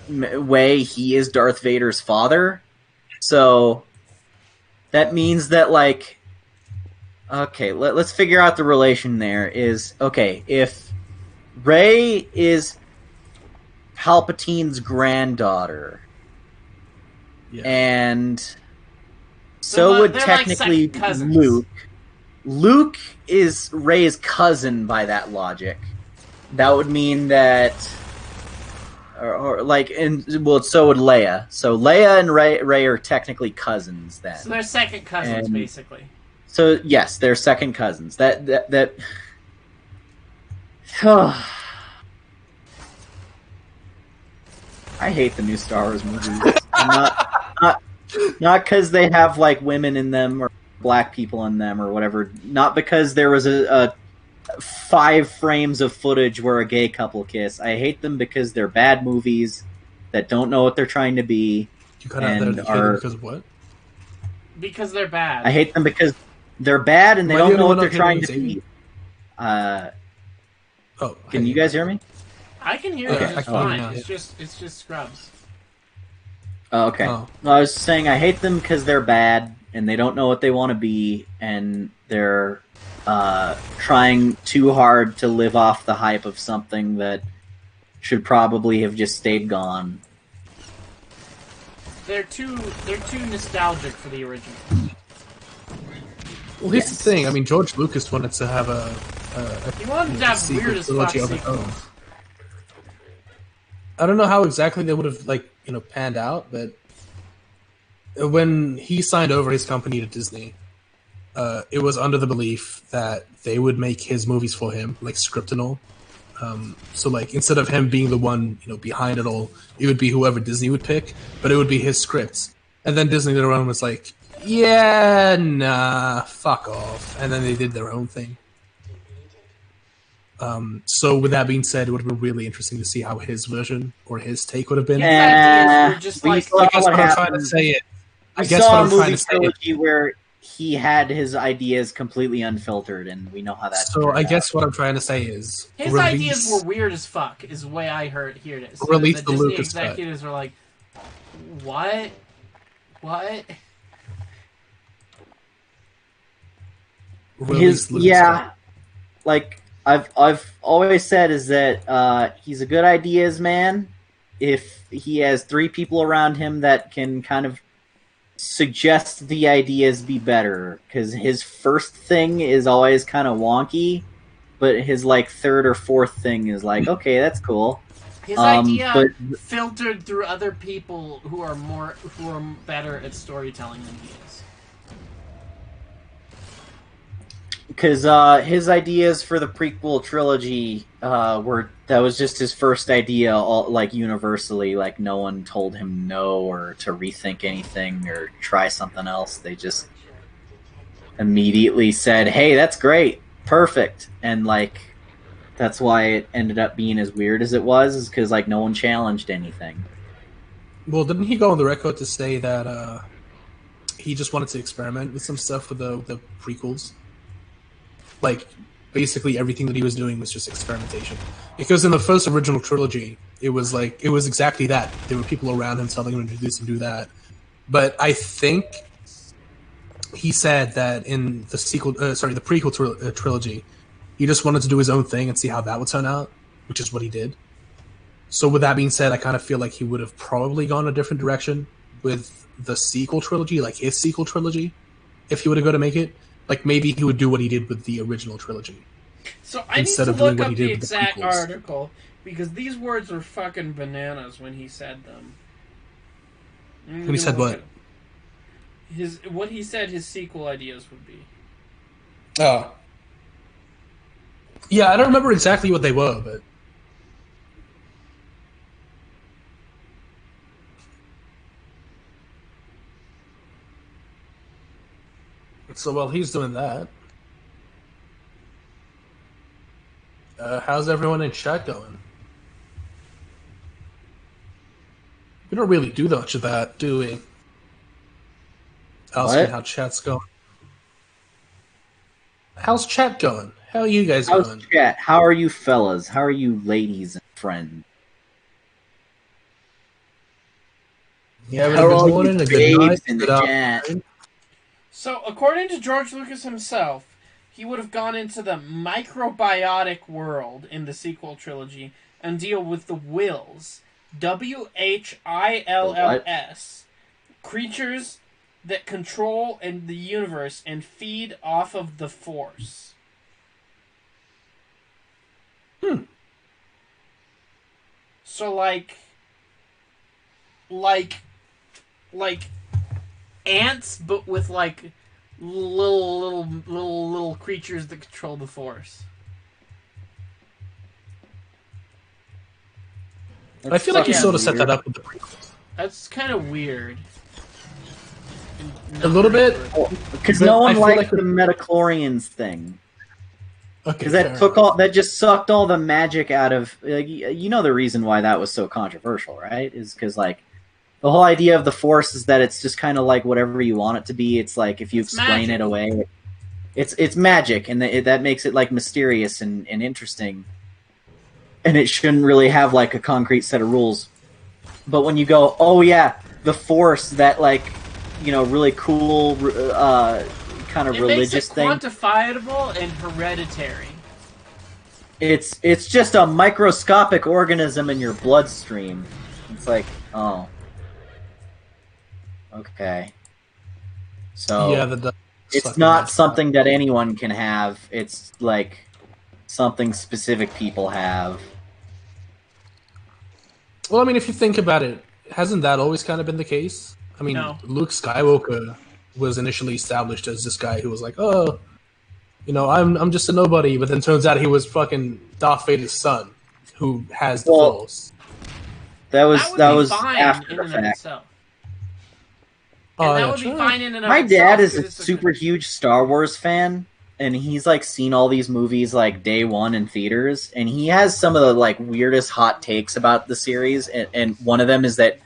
way, he is Darth Vader's father. So that means that, like, okay, let's figure out the relation there. Is, okay, if Rey is Palpatine's granddaughter, and so would technically like Luke. Luke is Rey's cousin by that logic. That would mean that, or like, well, so would Leia. So Leia and Rey are technically cousins then. So they're second cousins, basically. So yes, they're second cousins. That. I hate the new Star Wars movies. Not because they have like women in them or black people in them or whatever. Not because there was a 5 frames of footage where a gay couple kiss. I hate them because they're bad movies that don't know what they're trying to be. You cut out there because of what? Because they're bad. I hate them because they're bad and they don't know what they're trying to be. Can you guys hear me? I can hear you just fine. It's just Scrubs. Oh, okay. Oh. Well, I was saying I hate them because they're bad and they don't know what they want to be, and they're trying too hard to live off the hype of something that should probably have just stayed gone. They're too nostalgic for the original. Well, here's the thing. I mean, George Lucas wanted to have he wanted to have weird as fuck sequels. I don't know how exactly they would have panned out, but when he signed over his company to Disney, it was under the belief that they would make his movies for him, like script and all. So like instead of him being the one behind it all, it would be whoever Disney would pick, but it would be his scripts. And then Disney later on was like, yeah, nah, fuck off. And then they did their own thing. So with that being said, it would have been really interesting to see how his version or his take would have been. Yeah, just like I guess what I'm trying to say it. I guess what I'm trying to say is where he had his ideas completely unfiltered, and we know how that. So I guess what I'm trying to say is his ideas were weird as fuck. Is the way I hear it. So release the the Disney Lucas executives were like, "What? Like I've always said is that he's a good ideas man. If he has 3 people around him that can kind of suggest the ideas be better, because his first thing is always kind of wonky, but his like 3rd or 4th thing is like, okay, that's cool. His idea filtered through other people who are better at storytelling than he is. Because his ideas for the prequel trilogy that was just his first idea, like universally. Like no one told him no or to rethink anything or try something else. They just immediately said, "Hey, that's great, perfect," and like that's why it ended up being as weird as it was, is because like no one challenged anything. Well, didn't he go on the record to say that he just wanted to experiment with some stuff with the prequels? Like, basically everything that he was doing was just experimentation. Because in the first original trilogy, it was exactly that. There were people around him telling him to do this and do that. But I think he said that in the the prequel trilogy, he just wanted to do his own thing and see how that would turn out, which is what he did. So with that being said, I kind of feel like he would have probably gone a different direction with the sequel trilogy, like his sequel trilogy, if he would have go to make it. Like, maybe he would do what he did with the original trilogy. So I need to look up the exact article, because these words were fucking bananas when he said them. When he said what? What he said his sequel ideas would be. Oh. Yeah, I don't remember exactly what they were, but... So while he's doing that, how's everyone in chat going? We don't really do much of that, do we? Asking how chat's going. How's chat going? How are you guys going? How's chat? How are you fellas? How are you ladies and friends? Yeah, good morning, a good night, good afternoon. So, according to George Lucas himself, he would have gone into the microbiotic world in the sequel trilogy and deal with the Wills. WHILLS. Creatures that control in the universe and feed off of the Force. So, like ants, but with like little creatures that control the Force. I feel like you sort of set that up with the prequels. That's kind of weird. A little bit, because no one liked the metachlorians thing. Because that just sucked all the magic out of. You know the reason why that was so controversial, right? Is because like the whole idea of the Force is that it's just kind of like whatever you want it to be. It's like if you explain it away, it's magic, and that makes it like mysterious and interesting. And it shouldn't really have like a concrete set of rules. But when you go, oh yeah, the Force, that like, you know, really cool kind of religious thing. It makes it quantifiable and hereditary. It's just a microscopic organism in your bloodstream. It's like, oh, okay. So yeah, it's not something that anyone can have. It's like something specific people have. Well, I mean, if you think about it, hasn't that always kind of been the case? I mean, No. Luke Skywalker was initially established as this guy who was like, oh, you know, I'm just a nobody, but then turns out he was fucking Darth Vader's son, who has the Force. That was fine after in the and of fact. itself. And that would be fine in and of My itself. dad is a super huge Star Wars fan, and he's like seen all these movies like day one in theaters, and he has some of the like weirdest hot takes about the series, and one of them is that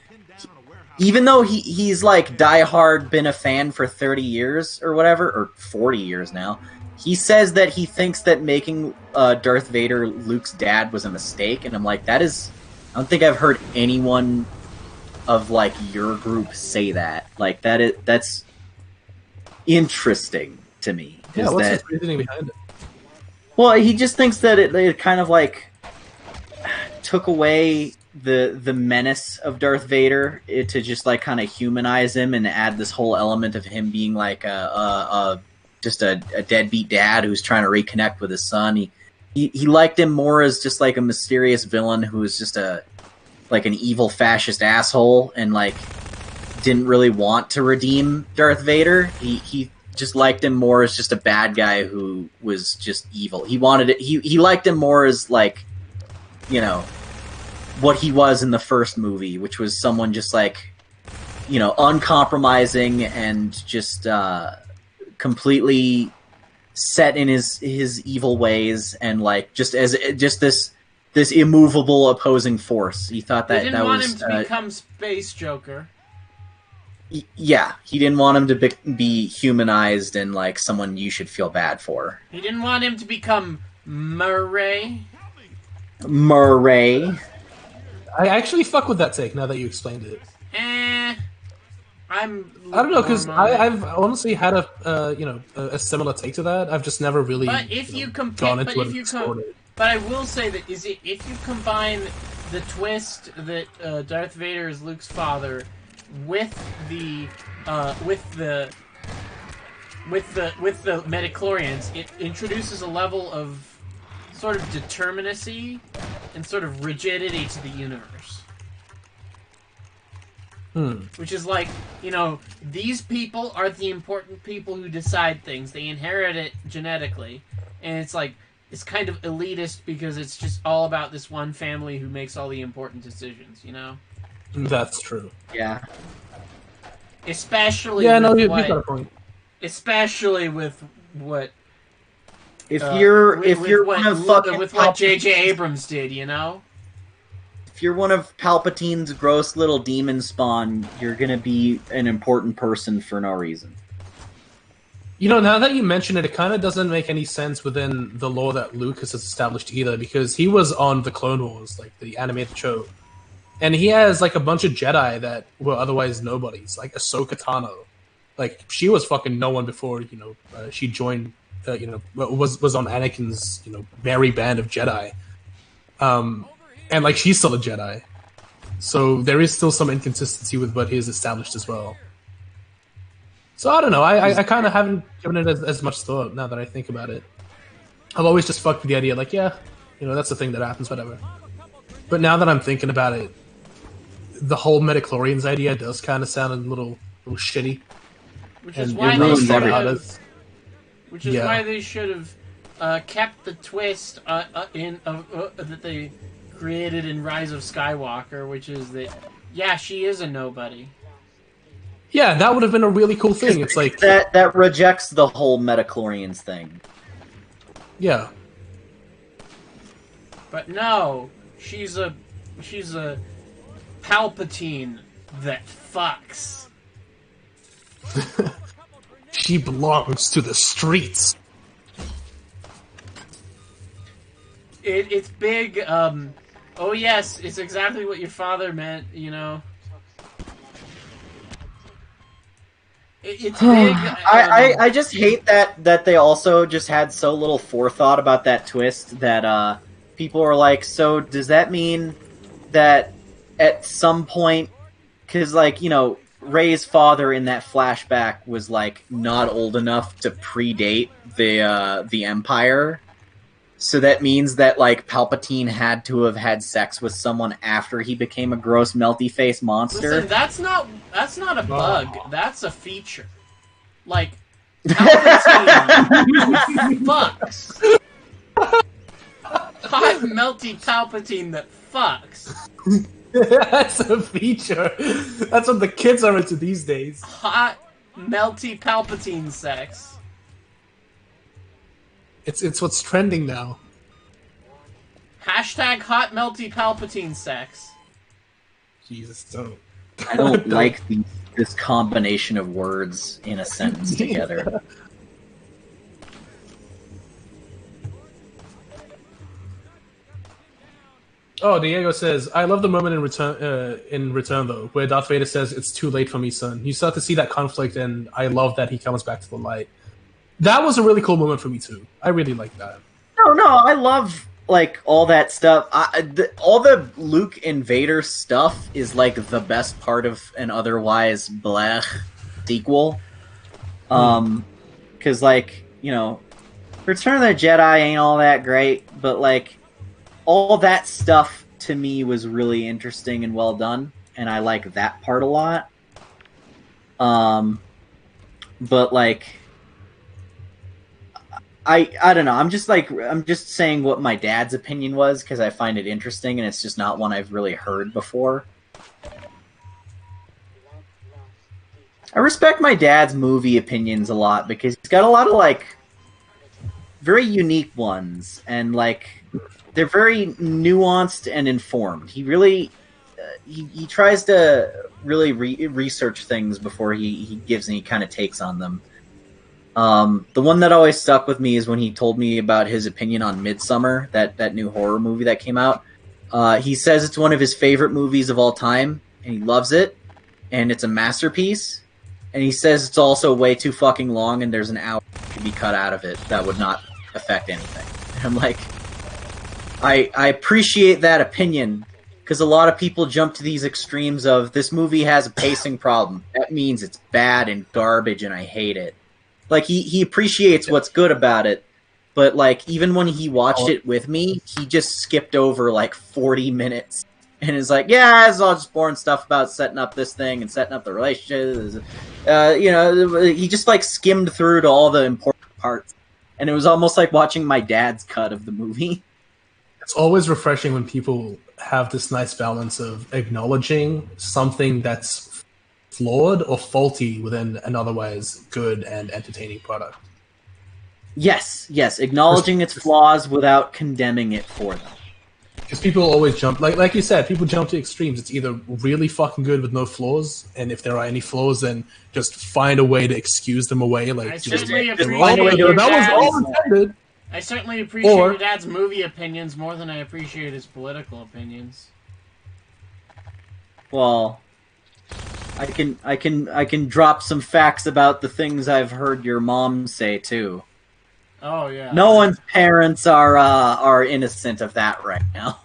even though he's like diehard been a fan for 30 years or whatever, or 40 years now, he says that he thinks that making Darth Vader Luke's dad was a mistake, and I'm like, I don't think I've heard anyone of like your group say that. Like that's interesting to me. Yeah, what's his reasoning behind it? Well, he just thinks that it kind of like took away the menace of Darth Vader to just like kind of humanize him and add this whole element of him being like just a deadbeat dad who's trying to reconnect with his son. He liked him more as just like a mysterious villain who was just an evil fascist asshole and like didn't really want to redeem Darth Vader. He just liked him more as just a bad guy who was just evil. He wanted it. He liked him more as like, you know, what he was in the first movie, which was someone just like, you know, uncompromising and just completely set in his evil ways and like just this immovable opposing force. He thought that he didn't want him to become Space Joker. Yeah, he didn't want him to be humanized and like someone you should feel bad for. He didn't want him to become Murray. I actually fuck with that take now that you explained it. I don't know, because I've honestly had a similar take to that. I've just never really gone into it and explored it. But I will say that if you combine the twist that Darth Vader is Luke's father with the midichlorians, it introduces a level of sort of determinacy and sort of rigidity to the universe. Which is like, you know, these people are the important people who decide things. They inherit it genetically. And it's like, it's kind of elitist because it's just all about this one family who makes all the important decisions, you know? That's true. Yeah. Especially you've got a point. Especially with what... With what J.J. Abrams did, you know? If you're one of Palpatine's gross little demon spawn, you're gonna be an important person for no reason. You know, now that you mention it, it kind of doesn't make any sense within the lore that Lucas has established either, because he was on the Clone Wars, like the animated show, and he has like a bunch of Jedi that were otherwise nobodies, like Ahsoka Tano, Like she was fucking no one before she joined. Was on Anakin's merry band of Jedi, and like she's still a Jedi, so there is still some inconsistency with what is established as well. So I don't know. I kind of haven't given it as much thought now that I think about it. I've always just fucked with the idea, like, yeah, that's the thing that happens, whatever. But now that I'm thinking about it, the whole midichlorians idea does kind of sound a little shitty. Which is why they should have. Which is why they should have kept the twist that they created in Rise of Skywalker, which is that, yeah, she is a nobody. Yeah, that would have been a really cool thing. It's like that rejects the whole midichlorians thing. Yeah. But no, she's a Palpatine that fucks. She belongs to the streets. It's big. Oh yes, it's exactly what your father meant. It's big. I just hate that they also just had so little forethought about that twist that people are like, so does that mean that at some point, because Rey's father in that flashback was not old enough to predate the Empire, so that means that Palpatine had to have had sex with someone after he became a gross melty face monster. Listen, that's not a bug. That's a feature. Palpatine fucks. Hot melty Palpatine that fucks. That's a feature. That's what the kids are into these days. Hot, melty Palpatine sex. It's what's trending now. Hashtag hot, melty Palpatine sex. Jesus, don't. I don't like this combination of words in a sentence together. Oh, Diego says, I love the moment in Return though, where Darth Vader says, "It's too late for me, son." You start to see that conflict, and I love that he comes back to the light. That was a really cool moment for me too. I really like that. No, I love all that stuff. All the Luke and Vader stuff is the best part of an otherwise blech sequel. Because Return of the Jedi ain't all that great, but all that stuff to me was really interesting and well done, and I like that part a lot. But I don't know. I'm just saying what my dad's opinion was because I find it interesting, and it's just not one I've really heard before. I respect my dad's movie opinions a lot because he's got a lot of very unique ones, and they're very nuanced and informed. He really he tries to really research things before he gives any kind of takes on them. The one that always stuck with me is when he told me about his opinion on Midsommar, that new horror movie that came out. He says it's one of his favorite movies of all time, and he loves it, and it's a masterpiece. And he says it's also way too fucking long, and there's an hour that could be cut out of it that would not affect anything. And I'm I appreciate that opinion, because a lot of people jump to these extremes of, this movie has a pacing problem. That means it's bad and garbage, and I hate it. He appreciates what's good about it, but even when he watched it with me, he just skipped over 40 minutes and is yeah, it's all just boring stuff about setting up this thing and setting up the relationship. He just skimmed through to all the important parts, and it was almost like watching my dad's cut of the movie. It's always refreshing when people have this nice balance of acknowledging something that's flawed or faulty within an otherwise good and entertaining product. Yes, acknowledging its flaws without condemning it for them. Because people always jump, like you said, people jump to extremes. It's either really fucking good with no flaws, and if there are any flaws, then just find a way to excuse them away. I certainly appreciate your dad's movie opinions more than I appreciate his political opinions. Well, I can drop some facts about the things I've heard your mom say too. Oh yeah. No one's parents are innocent of that right now.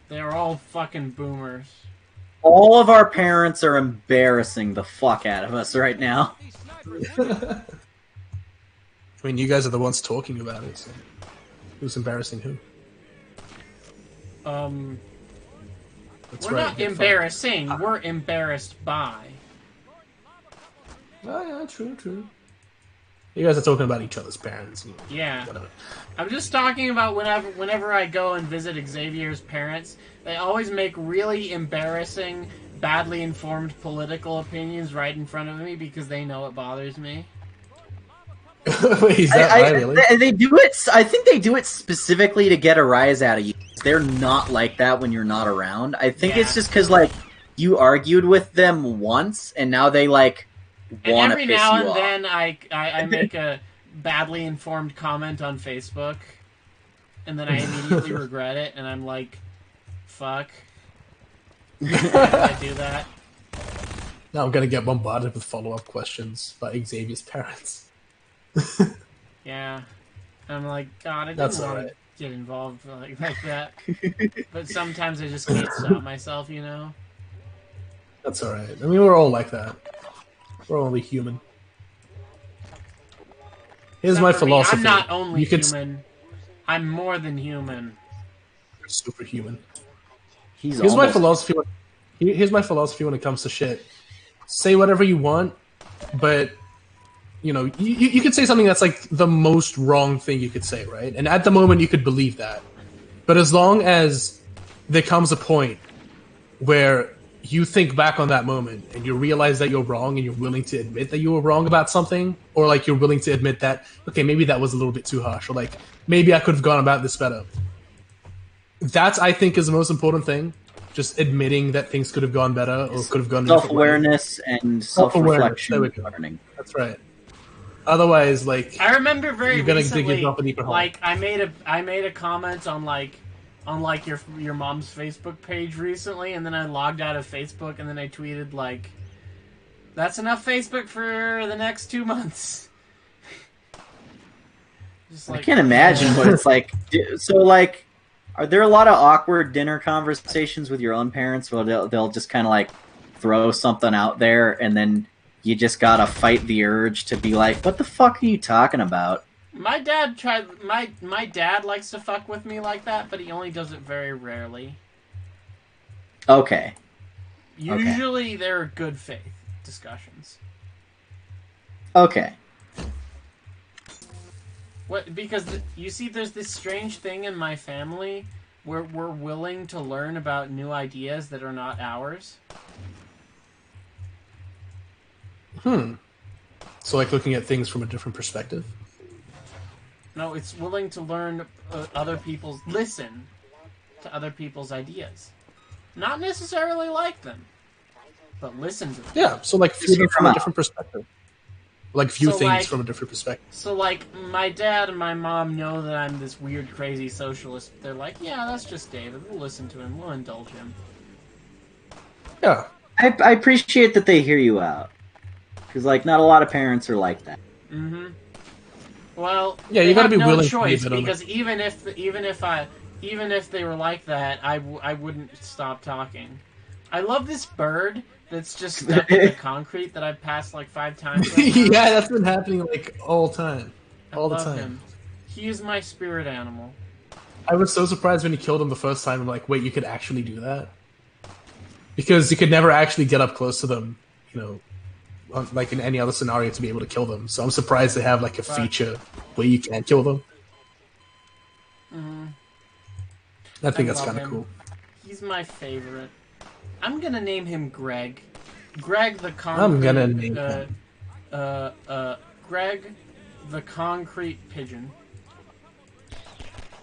They're all fucking boomers. All of our parents are embarrassing the fuck out of us right now. I mean, you guys are the ones talking about it. So. Who's embarrassing who? That's we're right, not embarrassing. We're embarrassed by. Oh yeah, true. You guys are talking about each other's parents. Yeah. Whatever. I'm just talking about whenever I go and visit Xavier's parents, they always make really embarrassing, badly informed political opinions right in front of me because they know it bothers me. Wait, is that right, really? They do it. I think they do it specifically to get a rise out of you. They're not like that when you're not around. I think it's just because like you argued with them once, and now they like want to piss you off. Every now and then, I make a badly informed comment on Facebook, and then I immediately regret it, and I'm like, "Fuck." Why did I do that? Now I'm gonna get bombarded with follow-up questions by Xavier's parents. Yeah, I'm like, God, I didn't want to get involved like that. But sometimes I just can't stop myself, you know. That's all right. I mean, we're all like that. We're only human. Here's my philosophy. I'm not only human. I'm more than human. You're superhuman. Here's my philosophy. Here's my philosophy when it comes to shit. Say whatever you want, but you know, you could say something that's like the most wrong thing you could say, right? And at the moment, you could believe that. But as long as there comes a point where you think back on that moment and you realize that you're wrong and you're willing to admit that you were wrong about something, or like you're willing to admit that, okay, maybe that was a little bit too harsh, or like maybe I could have gone about this better. That's, I think, is the most important thing. Just admitting that things could have gone better or could have gone self-awareness and self-reflection. Learning. That's right. Otherwise, like I remember very recently, like I made a comment on your mom's Facebook page recently, and then I logged out of Facebook, and then I tweeted like, "That's enough Facebook for the next 2 months." I can't imagine what it's like. So, like, are there a lot of awkward dinner conversations with your own parents where they'll just kind of like throw something out there, and then you just gotta fight the urge to be like, "What the fuck are you talking about?" My dad my dad likes to fuck with me like that, but he only does it very rarely. Okay. Usually they're good faith discussions. Okay. What? Because you see, there's this strange thing in my family where we're willing to learn about new ideas that are not ours. So, like, looking at things from a different perspective? No, it's willing to learn listen to other people's ideas. Not necessarily like them, but listen to them. Yeah, so, like, view them from a different perspective. Like, view things from a different perspective. So, like, my dad and my mom know that I'm this weird, crazy socialist. They're like, yeah, that's just David. We'll listen to him. We'll indulge him. Yeah. I appreciate that they hear you out. Because, like, not a lot of parents are like that. Mm-hmm. Well, yeah, you gotta be willing choice, because even if they were like that, I wouldn't stop talking. I love this bird that's just stuck in the concrete that I've passed like 5 times. Yeah, that's been happening like all the time. All the time. Him. He is my spirit animal. I was so surprised when he killed him the first time. I'm like, wait, you could actually do that? Because you could never actually get up close to them, you know, like in any other scenario to be able to kill them. So I'm surprised they have like a feature where you can kill them. Mm-hmm. I think that's kind of cool. He's my favorite. I'm gonna name him Greg. Greg the concrete. I'm gonna name him. Greg the concrete pigeon.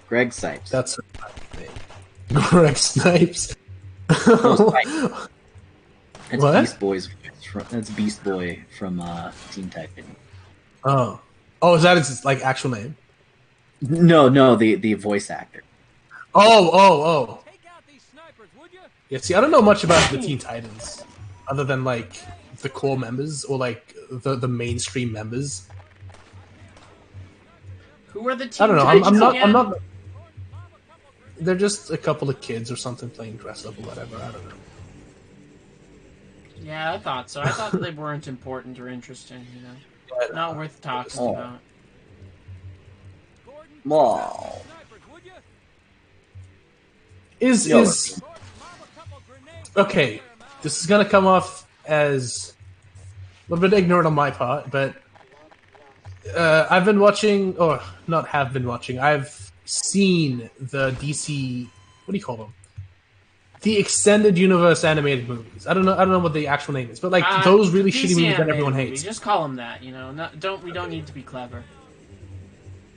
Greg Sipes. That's a name. Greg Snipes. That's what? Beast Boys. That's Beast Boy from Teen Titans. Oh, is that his like actual name? No, the voice actor. Oh. Yeah, see, I don't know much about the Teen Titans. other than like the core members or like the mainstream members. Who are the Teen I don't know. Titans I'm again? not. They're just a couple of kids or something playing dress up or whatever. I don't know. Yeah, I thought so. I thought they weren't important or interesting. Not worth talking about. Wow. Is okay? This is gonna come off as a little bit ignorant on my part, but I've been watching, or not have been watching. I've seen the DC. What do you call them? The extended universe animated movies. I don't know what the actual name is, but like those really DC shitty movies that everyone movie. hates. Just call them that. We don't need to be clever.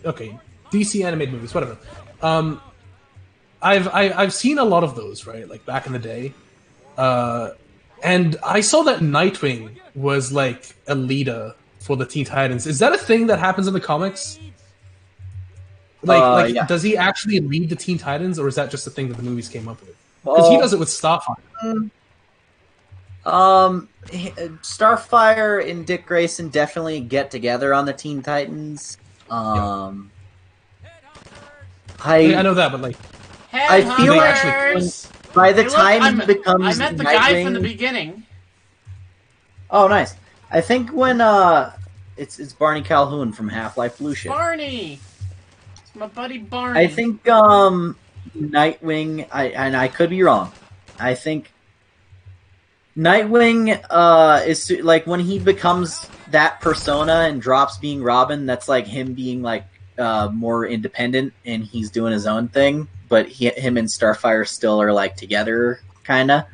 Okay, DC animated movies, whatever. I've seen a lot of those, right? Like back in the day, and I saw that Nightwing was like a leader for the Teen Titans. Is that a thing that happens in the comics? Yeah. Does he actually lead the Teen Titans, or is that just a thing that the movies came up with? Because he does it with Starfire. Starfire and Dick Grayson definitely get together on the Teen Titans. I know that, but like, I feel like by the time he becomes I met the Nightwing, guy from the beginning. Oh, nice. I think when it's Barney Calhoun from Half-Life Blue Shift. Barney, it's my buddy Barney. I think Nightwing. I could be wrong. I think Nightwing is like when he becomes that persona and drops being Robin. That's like him being like more independent and he's doing his own thing. But him and Starfire still are like together, kind of.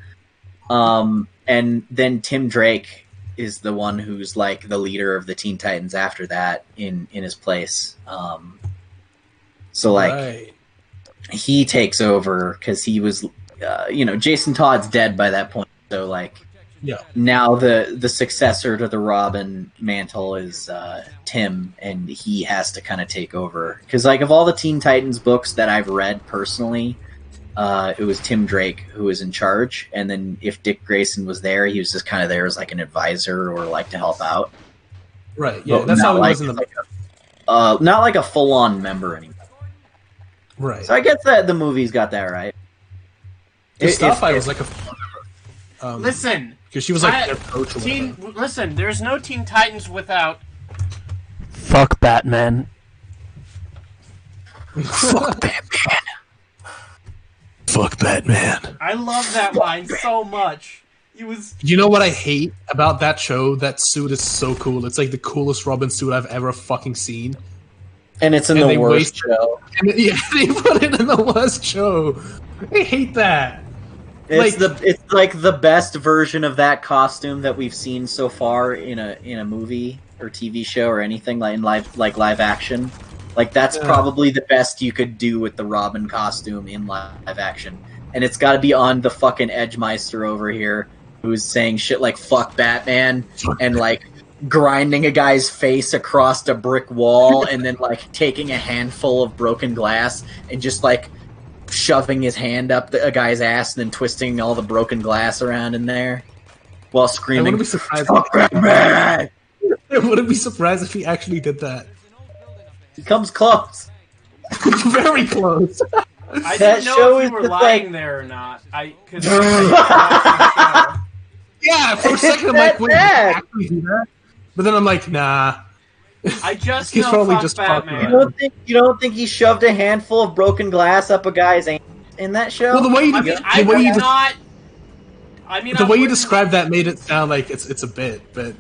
And then Tim Drake is the one who's like the leader of the Teen Titans after that in his place. So like. Right. He takes over because he was, Jason Todd's dead by that point. So like, yeah. Now the successor to the Robin mantle is Tim, and he has to kind of take over because like of all the Teen Titans books that I've read personally, it was Tim Drake who was in charge, and then if Dick Grayson was there, he was just kind of there as like an advisor or like to help out. Right. Yeah, that's how it was in the book. Not like a full on member anymore. Right. So I guess that the movie's got that right. Starfire was like a listen, because she was like their coach. Listen, there's no Teen Titans without. Fuck Batman. Fuck Batman. Fuck Batman. I love that line so much. You know what I hate about that show? That suit is so cool. It's like the coolest Robin suit I've ever fucking seen. And it's in the worst show. Yeah, they put it in the worst show. I hate that. It's like the best version of that costume that we've seen so far in a movie or TV show or anything like in live action. Like that's probably the best you could do with the Robin costume in live action. And it's got to be on the fucking Edgemeister over here, who's saying shit like "fuck Batman" and like grinding a guy's face across a brick wall and then like taking a handful of broken glass and just like shoving his hand up a guy's ass and then twisting all the broken glass around in there while screaming. I wouldn't be surprised. I wouldn't be surprised if he actually did that. He comes close. Very close. I didn't know if you were lying there or not. Yeah, for a second I'm like, wait, did he actually do that? But then I'm like, nah. I just He's know probably fuck just Batman. You don't think he shoved a handful of broken glass up a guy's ass in that show? Well, the way you described that made it sound like it's a bit, but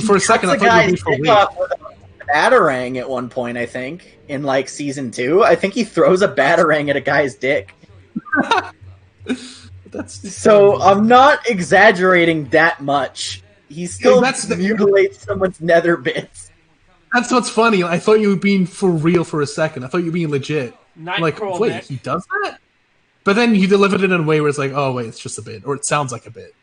for a second I thought you were being for real. With a batarang at one point, I think, in like season 2. I think he throws a batarang at a guy's dick. So I'm not exaggerating that much. He still mutilates someone's nether bits. That's what's funny. I thought you were being for real for a second. I thought you were being legit. Like, wait, he does that? But then you delivered it in a way where it's like, oh, wait, it's just a bit. Or it sounds like a bit.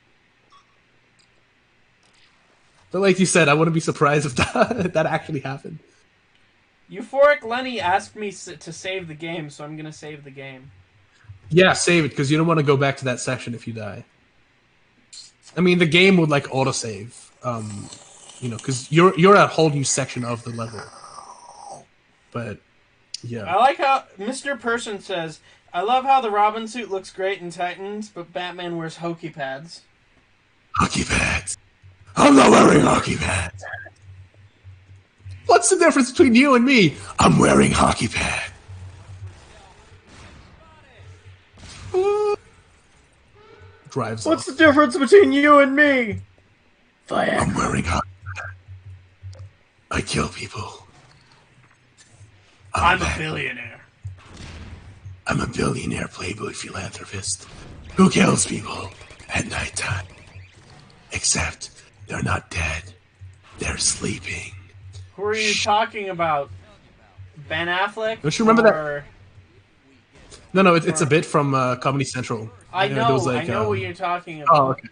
But like you said, I wouldn't be surprised if that actually happened. Euphoric Lenny asked me to save the game, so I'm going to save the game. Yeah, save it, because you don't want to go back to that section if you die. I mean, the game would like autosave, because you're at a whole new section of the level. But yeah, I like how Mr. Person says, "I love how the Robin suit looks great in Titans, but Batman wears hockey pads." Hockey pads. I'm not wearing hockey pads. What's the difference between you and me? I'm wearing hockey pads. Drives What's off. the difference between you and me? Fire. I'm wearing hockey pads. I kill people. I'm a billionaire. I'm a billionaire playboy philanthropist who kills people at nighttime. Except they're not dead. They're sleeping. Who are you talking about? Ben Affleck? Don't you remember that? No, it's a bit from Comedy Central. I know, There was, like, I know what you're talking about. Oh, okay.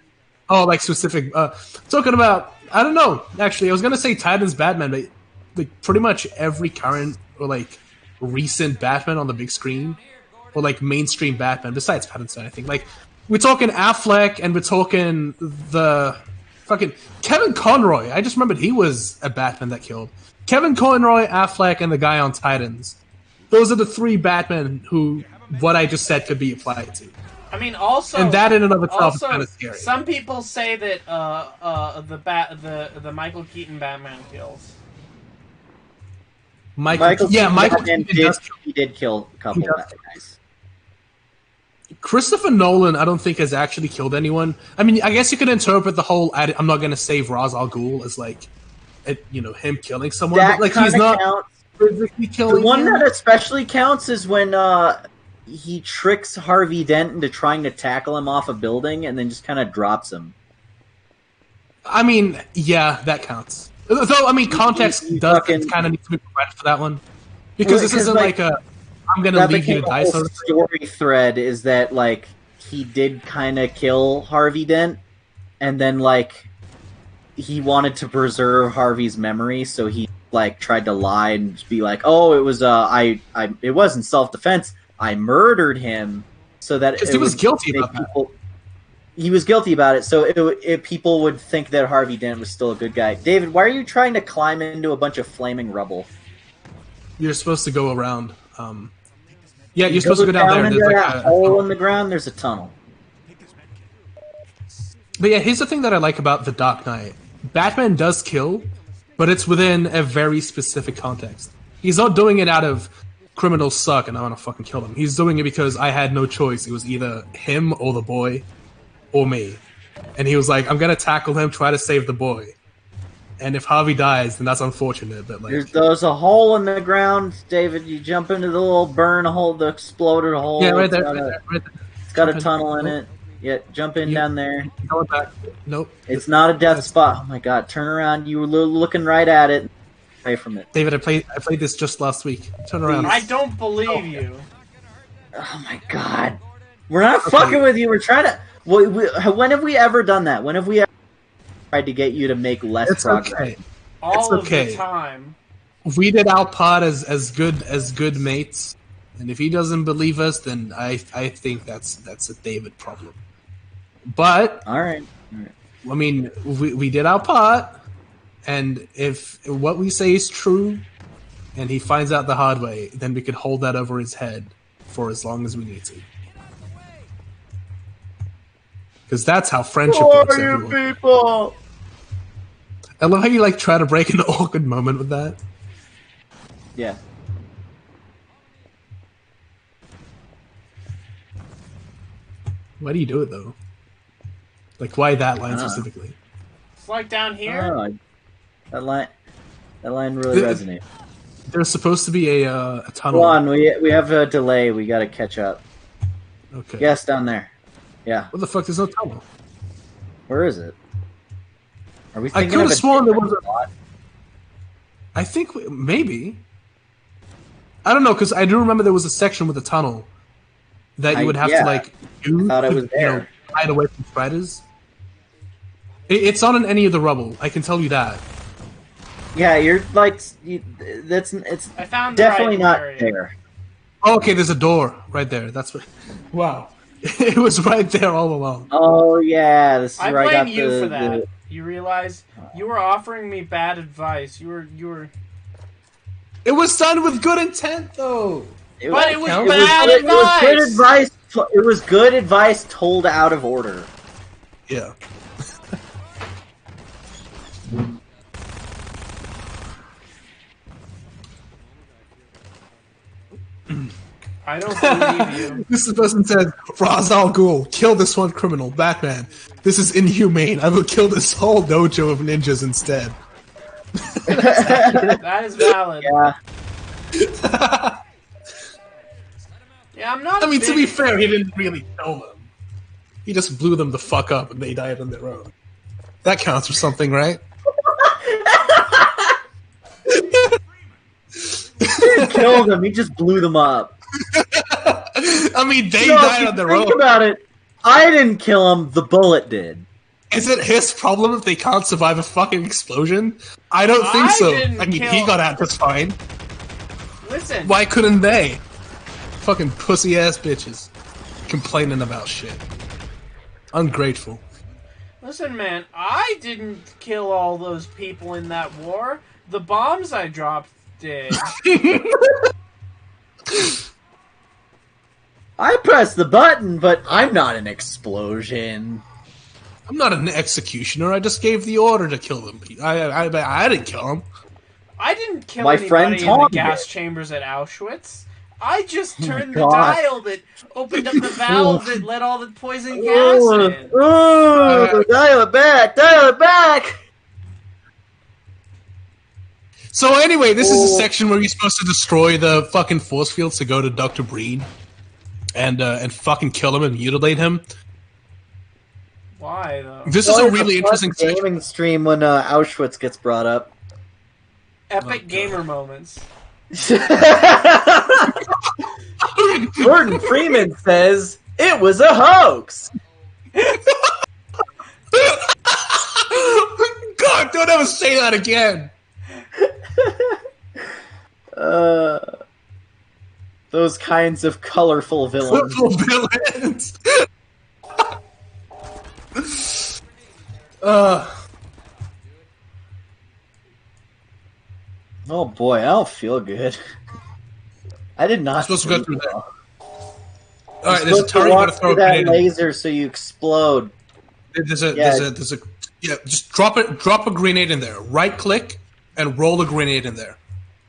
Oh, like specific. Talking about, I don't know. Actually, I was gonna say Titans Batman, but like pretty much every current or like recent Batman on the big screen, or like mainstream Batman besides Pattinson, I think. Like we're talking Affleck, and we're talking the fucking Kevin Conroy. I just remembered he was a Batman that killed. Kevin Conroy, Affleck, and the guy on Titans. Those are the three Batmen who what I just said could be applied to. I mean, also, and that in and of itself is kind of scary. Some people say that the Michael Keaton Batman kills. Michael Keaton did kill a couple of bad guys. Christopher Nolan, I don't think has actually killed anyone. I mean, I guess you could interpret the whole "I'm not going to save Ra's al Ghul" as like, him killing someone. That but, like he's not counts. physically killing. The one him. that especially counts is when he tricks Harvey Dent into trying to tackle him off a building and then just kind of drops him. I mean, yeah, that counts. Though, I mean, context does kind of need to be provided for that one. Because this isn't like a, I'm going to leave you to die sort of story thread is that, like, he did kind of kill Harvey Dent, and then, like, he wanted to preserve Harvey's memory, so he, like, tried to lie and just be like, oh, it was, it wasn't self-defense. I murdered him so that because he was guilty about that. He was guilty about it, so people would think that Harvey Dent was still a good guy. David, why are you trying to climb into a bunch of flaming rubble? You're supposed to go around. Yeah, you're supposed to go down there. And there's like a hole in the ground. There's a tunnel. But yeah, here's the thing that I like about The Dark Knight. Batman does kill, but it's within a very specific context. He's not doing it out of criminals suck and I want to fucking kill them. He's doing it because I had no choice. It was either him or the boy or me. And he was like, I'm going to tackle him, try to save the boy. And if Harvey dies, then that's unfortunate. But like, there's a hole in the ground, David. You jump into the little burn hole, the exploded hole. Yeah, right there. It's got a tunnel in it. Yeah, jump in down there. Going back. Nope. It's not a death spot. Oh my god, turn around. You were looking right at it. Away from it. David, I played this just last week. Turn around. I don't believe you. Oh my god. We're not fucking with you. We're trying to... when have we ever done that? When have we ever tried to get you to make less progress? Okay. All of the time. We did our part as good mates. And if he doesn't believe us, then I think that's a David problem. But... Alright. I mean, we did our part. And if what we say is true, and he finds out the hard way, then we could hold that over his head for as long as we need to. Because that's how friendship works. Who are you people? I love how you like try to break an awkward moment with that. Yeah. Why do you do it though? Like, why that line specifically? It's like down here. That line really resonates. There's supposed to be a tunnel. Hold on, we have a delay. We got to catch up. Okay. Yes, down there. Yeah. What the fuck? There's no tunnel. Where is it? Are we I thinking could have of sworn there was a... I think maybe. I don't know, because I do remember there was a section with a tunnel that you would have to like do. I thought it was there. Hide away from spiders. It's not in any of the rubble. I can tell you that. Yeah, you're like it's I found definitely the not area. there. Oh, okay, there's a door right there. That's what. Wow. It was right there all along. Oh yeah, this is I where I blame got you for that. You realize you were offering me bad advice. You were. It was done with good intent, though. But it was counts. bad It was good advice. advice. It was good advice told out of order. Yeah. I don't believe you. This person said, Ra's al Ghul, kill this one criminal. Batman, this is inhumane. I will kill this whole dojo of ninjas instead. That is valid. Yeah. Yeah, I'm not. I mean, to be fair, he didn't really kill them. He just blew them the fuck up and they died on their own. That counts for something, right? He didn't kill them. He just blew them up. I mean, they No, if died you on their think own. about it. I didn't kill him. The bullet did. Is it his problem if they can't survive a fucking explosion? I don't think I so. didn't I mean, kill- he got out just fine. Listen. Why couldn't they? Fucking pussy ass bitches. Complaining about shit. Ungrateful. Listen, man. I didn't kill all those people in that war. The bombs I dropped did. I pressed the button, but I'm not an explosion. I'm not an executioner. I just gave the order to kill them. I didn't kill them. I didn't kill My friend anybody in the Tom gas did. chambers at Auschwitz. I just turned the God. dial that opened up the valve that let all the poison gas in. Dial it back! Dial it back! So anyway, this is a section where you're supposed to destroy the fucking force fields to go to Dr. Breen and fucking kill him and mutilate him. Why though? This is a really interesting section. gaming stream when Auschwitz gets brought up. Epic gamer moments. Gordon Freeman says it was a hoax. God, don't ever say that again. Those kinds of colorful villains. Colorful villains. Oh boy, I don't feel good. I did not. You're supposed to go sleep through that. well. All right, You're there's a supposed to turret. You walk gotta throw a through that grenade. laser so you explode. There's a yeah. Just drop a grenade in there. Right click and roll a grenade in there.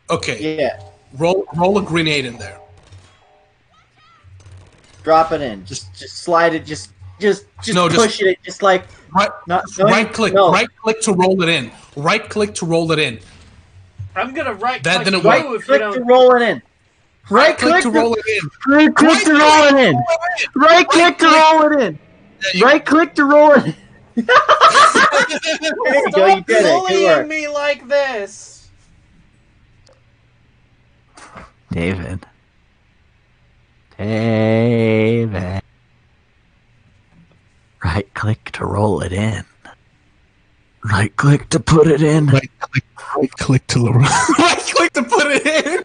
Okay. Yeah, Roll a grenade in there. drop it in. Just slide it. Just No, push it. Just like Right. not Right click. No. Right click to roll it in. Right click to roll it in. I'm gonna right That click didn't you work. if you click don't. to roll it in. Right Click to roll it in. Right click to roll it in. Right click to roll it in. Right click to roll it in. There you go. You Stop did it. Good bullying work. me like this. David. David. Right click to roll it in. Right click to put it in. Right click to right click to put it in.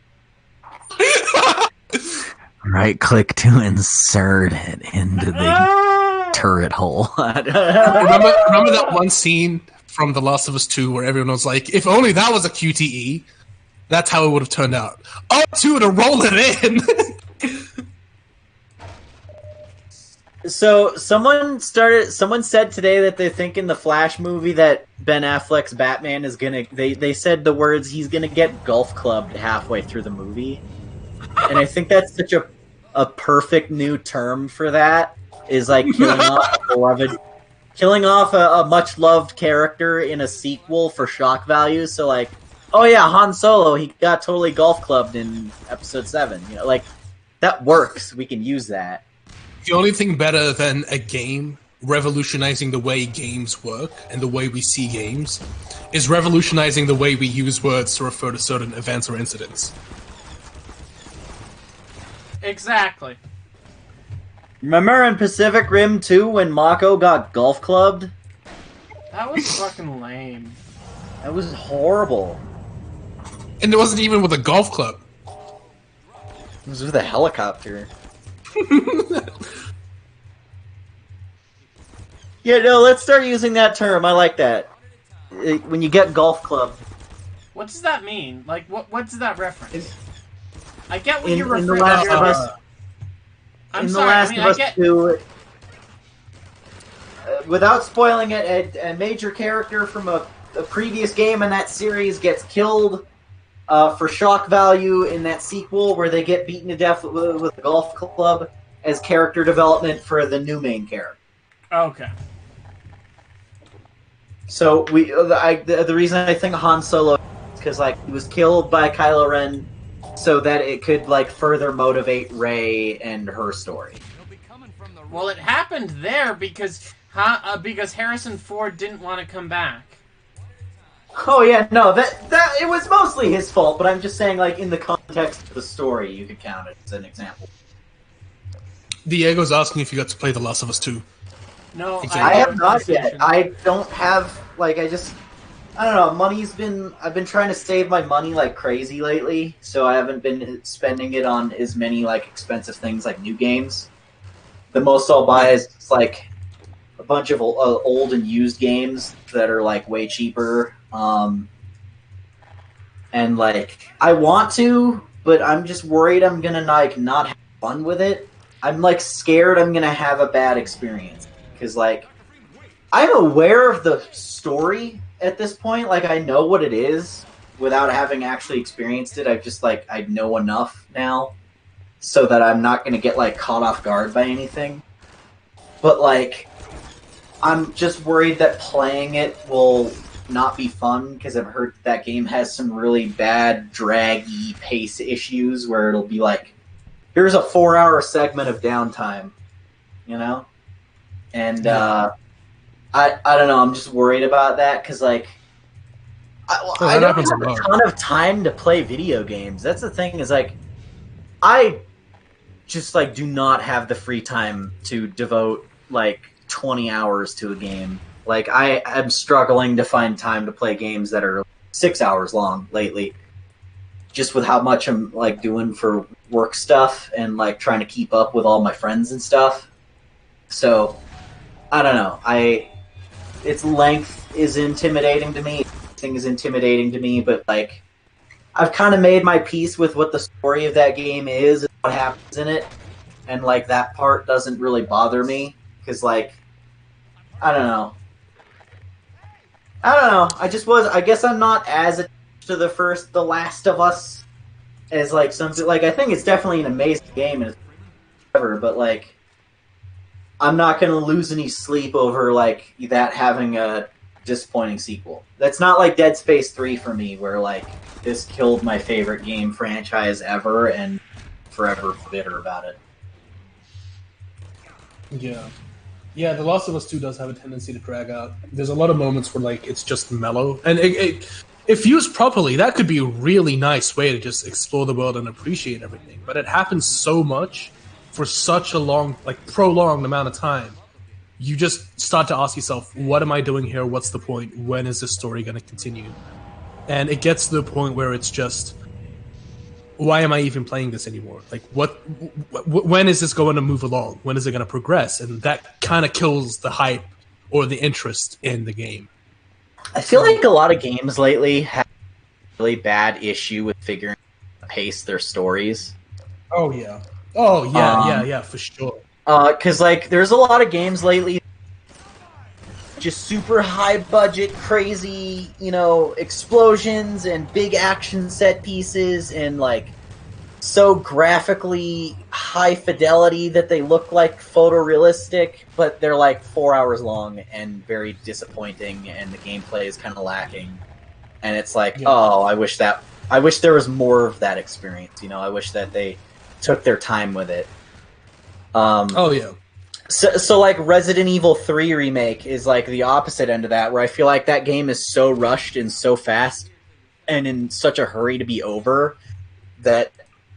Right click to insert it into the turret hole. Remember that one scene from The Last of Us 2 where everyone was like, if only that was a QTE, that's how it would have turned out. R2 to roll it in. So someone said today that they think in the Flash movie that Ben Affleck's Batman is gonna. They said the words he's gonna get golf clubbed halfway through the movie, and I think that's such a perfect new term for that. Is like killing off a much loved character in a sequel for shock value. So like, oh yeah, Han Solo, he got totally golf clubbed in Episode 7. You know, like that works. We can use that. The only thing better than a game revolutionizing the way games work and the way we see games is revolutionizing the way we use words to refer to certain events or incidents. Exactly. Remember in Pacific Rim 2 when Mako got golf clubbed? That was fucking lame. That was horrible. And it wasn't even with a golf club. It was with a helicopter. Yeah, no, let's start using that term. I like that. When you get golf club. What does that mean? Like, what does that reference? I get what you're in the referring Last of to. Us. I'm in sorry, the Last I mean, of Us I get... 2, without spoiling it, a major character from a previous game in that series gets killed for shock value in that sequel, where they get beaten to death with a golf club as character development for the new main character. Okay. So the reason I think Han Solo is because like he was killed by Kylo Ren, so that it could like further motivate Rey and her story. Well, it happened there because Harrison Ford didn't want to come back. Oh yeah, no, that it was mostly his fault, but I'm just saying, like, in the context of the story, you could count it as an example. Diego's asking if you got to play The Last of Us 2. No, I have not yet. I don't have, like, I don't know, I've been trying to save my money like crazy lately, so I haven't been spending it on as many, like, expensive things like new games. The most I'll buy is, like, a bunch of old and used games that are, like, way cheaper. And like I want to, but I'm just worried I'm gonna like not have fun with it. I'm like scared I'm gonna have a bad experience because like I'm aware of the story at this point. Like I know what it is without having actually experienced it. I know enough now so that I'm not gonna get like caught off guard by anything. But like I'm just worried that playing it will not be fun because I've heard that game has some really bad draggy pace issues where it'll be like, here's a 4-hour segment of downtime, you know? And I don't know, I'm just worried about that because like I don't have a ton of time to play video games. That's the thing is like I just like do not have the free time to devote like 20 hours to a game. Like, I am struggling to find time to play games that are 6 hours long lately. Just with how much I'm, like, doing for work stuff and, like, trying to keep up with all my friends and stuff. So, I don't know. Its length is intimidating to me. Everything is intimidating to me, but, like, I've kind of made my peace with what the story of that game is and what happens in it. And, like, that part doesn't really bother me. Because, like, I don't know. I guess I'm not as attached to The Last of Us as like something like I think it's definitely an amazing game and whatever, but like I'm not gonna lose any sleep over like that having a disappointing sequel. That's not like Dead Space 3 for me, where like this killed my favorite game franchise ever and forever bitter about it. Yeah, The Last of Us 2 does have a tendency to drag out. There's a lot of moments where like it's just mellow, and if used properly, that could be a really nice way to just explore the world and appreciate everything. But it happens so much for such a long, like prolonged amount of time. You just start to ask yourself, what am I doing here? What's the point? When is this story going to continue? And it gets to the point where it's just, why am I even playing this anymore? Like, when is this going to move along? When is it going to progress? And that kind of kills the hype or the interest in the game. I feel like a lot of games lately have a really bad issue with figuring out how to pace their stories. Oh, yeah. Oh, yeah, for sure. Because, like, there's a lot of games lately just super high budget, crazy, you know, explosions and big action set pieces and like so graphically high fidelity that they look like photorealistic, but they're like 4 hours long and very disappointing and the gameplay is kind of lacking. And it's like, oh, I wish there was more of that experience, you know, I wish that they took their time with it. Oh yeah. So like Resident Evil 3 remake is like the opposite end of that, where I feel like that game is so rushed and so fast and in such a hurry to be over that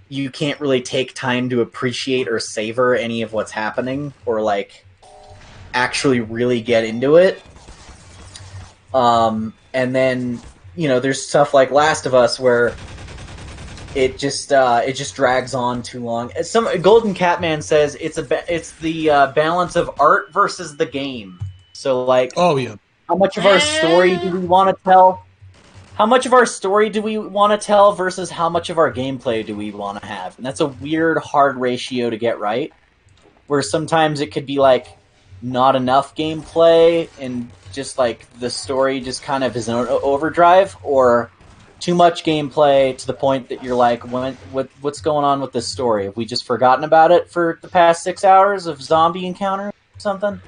you can't really take time to appreciate or savor any of what's happening or like actually really get into it. And then, you know, there's stuff like Last of Us where it just drags on too long. Some Golden Catman says it's the balance of art versus the game. So like, Oh yeah. how much of our story do we want to tell? How much of our story do we want to tell versus how much of our gameplay do we want to have? And that's a weird, hard ratio to get right. Where sometimes it could be like not enough gameplay and just like the story just kind of is an overdrive, or too much gameplay to the point that you're like, what's going on with this story? Have we just forgotten about it for the past 6 hours of zombie encounter or something?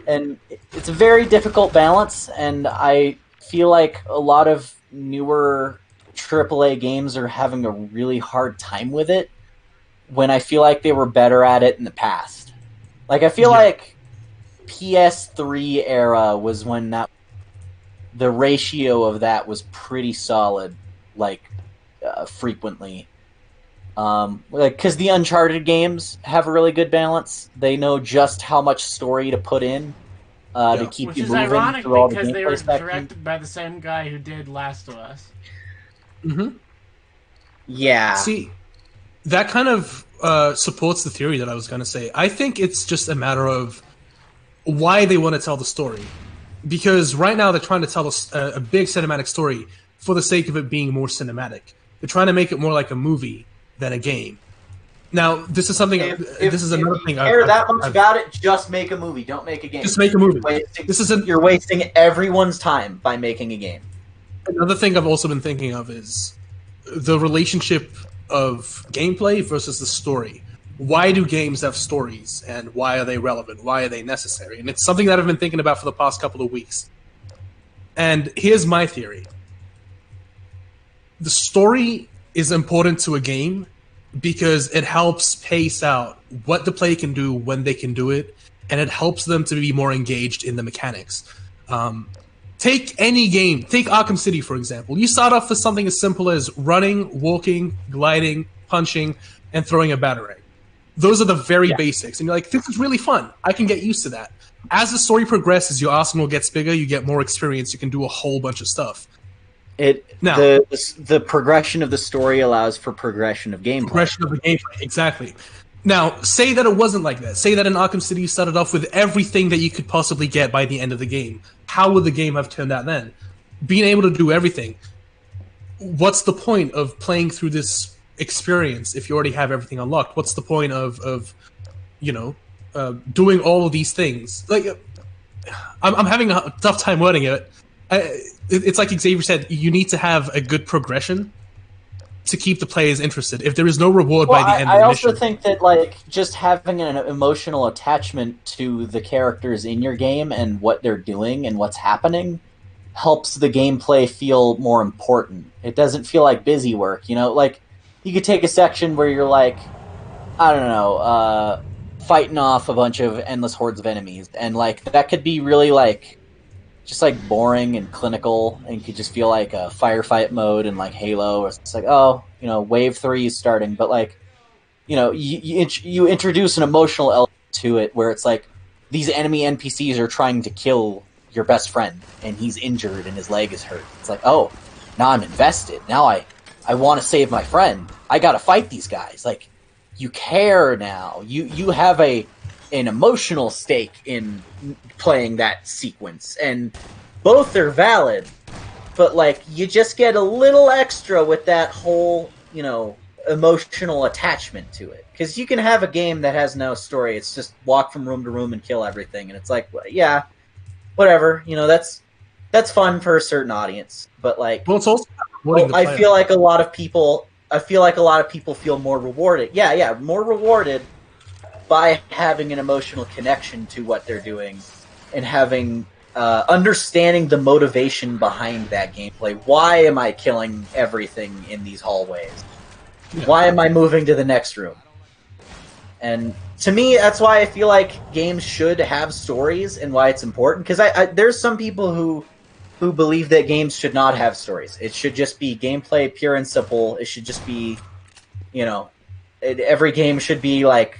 And it's a very difficult balance, and I feel like a lot of newer AAA games are having a really hard time with it when I feel like they were better at it in the past. Like, I feel like PS3 era was when the ratio of that was pretty solid, like, frequently. Because the Uncharted games have a really good balance. They know just how much story to put in to keep you moving. Which is ironic through all because the they were spectrum. directed by the same guy who did Last of Us. Mm-hmm. Yeah. See, that kind of supports the theory that I was going to say. I think it's just a matter of why they want to tell the story. Because right now they're trying to tell a big cinematic story for the sake of it being more cinematic. They're trying to make it more like a movie than a game. Now, this is something. This is another thing. If you care that much about it, just make a movie. Don't make a game. Just make a movie. You're wasting everyone's time by making a game. Another thing I've also been thinking of is the relationship of gameplay versus the story. Why do games have stories, and why are they relevant? Why are they necessary? And it's something that I've been thinking about for the past couple of weeks. And here's my theory. The story is important to a game because it helps pace out what the player can do when they can do it, and it helps them to be more engaged in the mechanics. Take any game. Take Arkham City, for example. You start off with something as simple as running, walking, gliding, punching, and throwing a batarang. Those are the very basics. And you're like, this is really fun. I can get used to that. As the story progresses, your arsenal gets bigger, you get more experience, you can do a whole bunch of stuff. The progression of the story allows for progression of gameplay. Progression of the gameplay, exactly. Now, say that it wasn't like that. Say that in Arkham City you started off with everything that you could possibly get by the end of the game. How would the game have turned out then? Being able to do everything. What's the point of playing through this experience if you already have everything unlocked? What's the point of doing all of these things? Like, I'm having a tough time wording it. It's like Xavier said, you need to have a good progression to keep the players interested. If there is no reward by the end of the mission. I also think that like just having an emotional attachment to the characters in your game and what they're doing and what's happening helps the gameplay feel more important. It doesn't feel like busy work, like you could take a section where you're like, I don't know, fighting off a bunch of endless hordes of enemies, and like that could be really like just like boring and clinical, and could just feel like a firefight mode in like Halo, or it's like, wave 3 is starting, but like, you introduce an emotional element to it where it's like these enemy NPCs are trying to kill your best friend, and he's injured and his leg is hurt. It's like, oh, now I'm invested. Now I want to save my friend. I got to fight these guys. Like, you care now. You have an emotional stake in playing that sequence, and both are valid, but like you just get a little extra with that whole emotional attachment to it, because you can have a game that has no story. It's just walk from room to room and kill everything, and it's like, yeah, whatever, that's fun for a certain audience, but like, well, it's also I feel like a lot of people feel more rewarded. More rewarded by having an emotional connection to what they're doing and having understanding the motivation behind that gameplay. Why am I killing everything in these hallways? Yeah. Why am I moving to the next room? And to me, that's why I feel like games should have stories and why it's important. Because there's some people who believe that games should not have stories. It should just be gameplay, pure and simple. It should just be, every game should be like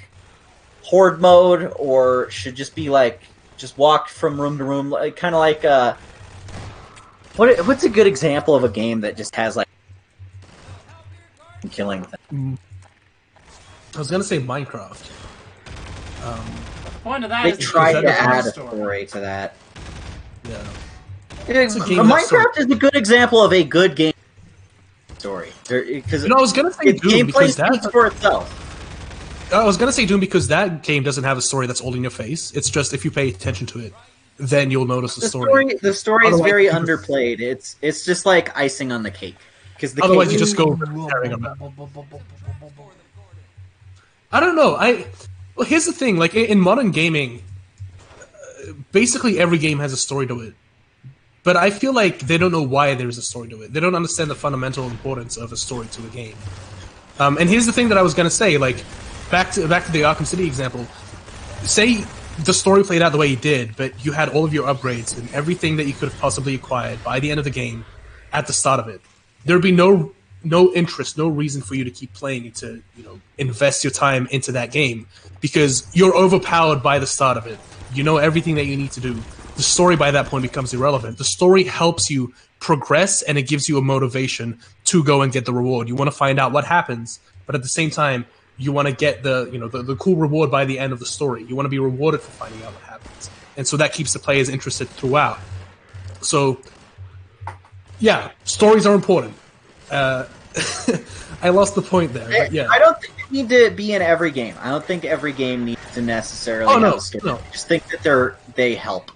horde mode, or should just be like just walk from room to room, like kind of like what's a good example of a game that just has like killing things? I was gonna say Minecraft. The point of that They is tried to add a story. story to that. Yeah. Minecraft is a good example of a good game story. Because I was gonna say Doom gameplay because speaks for itself. I was gonna say Doom because that game doesn't have a story that's all in your face. It's just if you pay attention to it, then you'll notice the story. The story is very underplayed. It's just like icing on the cake. Because Otherwise, you just go carrying them out. I don't know. Well, here's the thing. Like in modern gaming, basically every game has a story to it. But I feel like they don't know why there's a story to it. They don't understand the fundamental importance of a story to a game. And here's the thing that I was gonna say. Like back to the Arkham City example. Say the story played out the way it did, but you had all of your upgrades and everything that you could have possibly acquired by the end of the game at the start of it. There'd be no interest, no reason for you to keep playing to, invest your time into that game because you're overpowered by the start of it. You know everything that you need to do. The story by that point becomes irrelevant. The story helps you progress and it gives you a motivation to go and get the reward. You want to find out what happens, but at the same time, you want to get the cool reward by the end of the story. You want to be rewarded for finding out what happens. And so that keeps the players interested throughout. So, yeah, stories are important. I lost the point there. But yeah. I don't think they need to be in every game. I don't think every game needs to necessarily have a story. No. I just think that they help.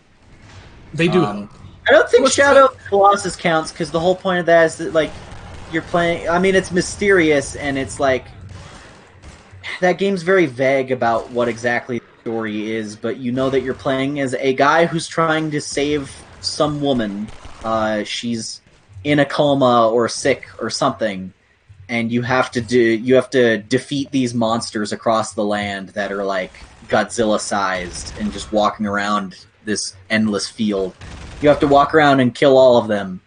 They do help. I don't think Shadow of the Colossus counts because the whole point of that is that, like, you're playing... I mean, it's mysterious and it's like... That game's very vague about what exactly the story is, but you know that you're playing as a guy who's trying to save some woman. She's in a coma or sick or something, and you have to defeat these monsters across the land that are like Godzilla-sized and just walking around this endless field. You have to walk around and kill all of them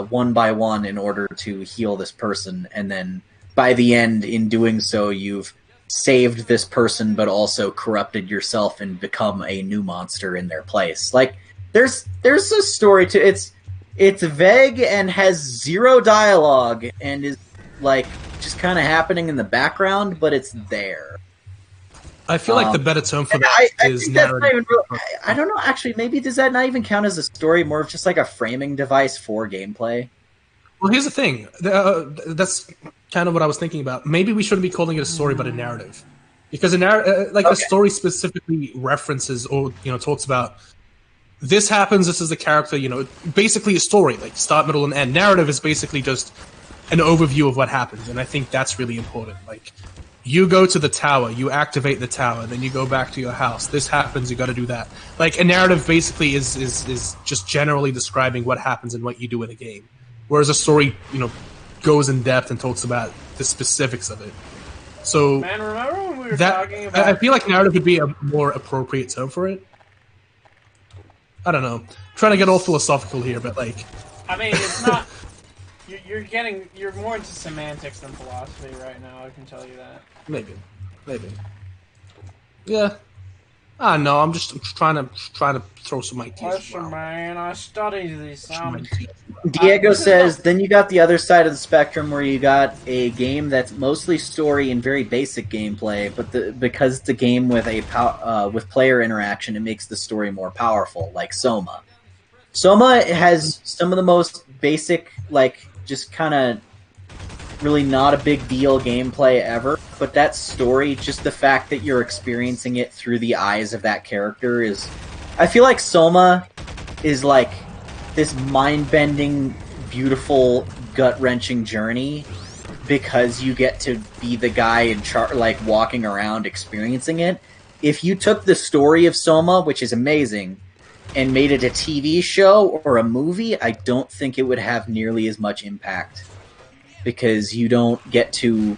one by one in order to heal this person, and then by the end, in doing so, you've saved this person, but also corrupted yourself and become a new monster in their place. Like, there's a story to it's vague and has zero dialogue and is like just kind of happening in the background, but it's there. I feel like the better term for that is narrative. I don't know. Actually, maybe does that not even count as a story? More of just like a framing device for gameplay. Well, here's the thing. That's kind of what I was thinking about. Maybe we shouldn't be calling it a story, but a narrative, because a story specifically references or talks about this happens. This is the character. Basically a story, like start, middle, and end. Narrative is basically just an overview of what happens, and I think that's really important. Like, you go to the tower, you activate the tower, then you go back to your house. This happens, you got to do that. Like, a narrative basically is just generally describing what happens and what you do in a game. Whereas a story, goes in depth and talks about the specifics of it. So, man, remember when we were talking about... I feel like narrative would be a more appropriate term for it. I don't know. I'm trying to get all philosophical here, but like... I mean, it's not... You're more into semantics than philosophy right now, I can tell you that. Maybe. Yeah. No, I'm just trying to throw some ideas. Listen, man, I study these. Diego says, then you got the other side of the spectrum where you got a game that's mostly story and very basic gameplay, but because it's a game with with player interaction, it makes the story more powerful, like Soma. Soma has some of the most basic, like, just kind of really not a big deal gameplay ever, but that story, just the fact that you're experiencing it through the eyes of that character is... I feel like Soma is like this mind-bending, beautiful, gut-wrenching journey because you get to be the guy in charge, like, walking around experiencing it. If you took the story of Soma, which is amazing, and made it a TV show or a movie, I don't think it would have nearly as much impact. Because you don't get to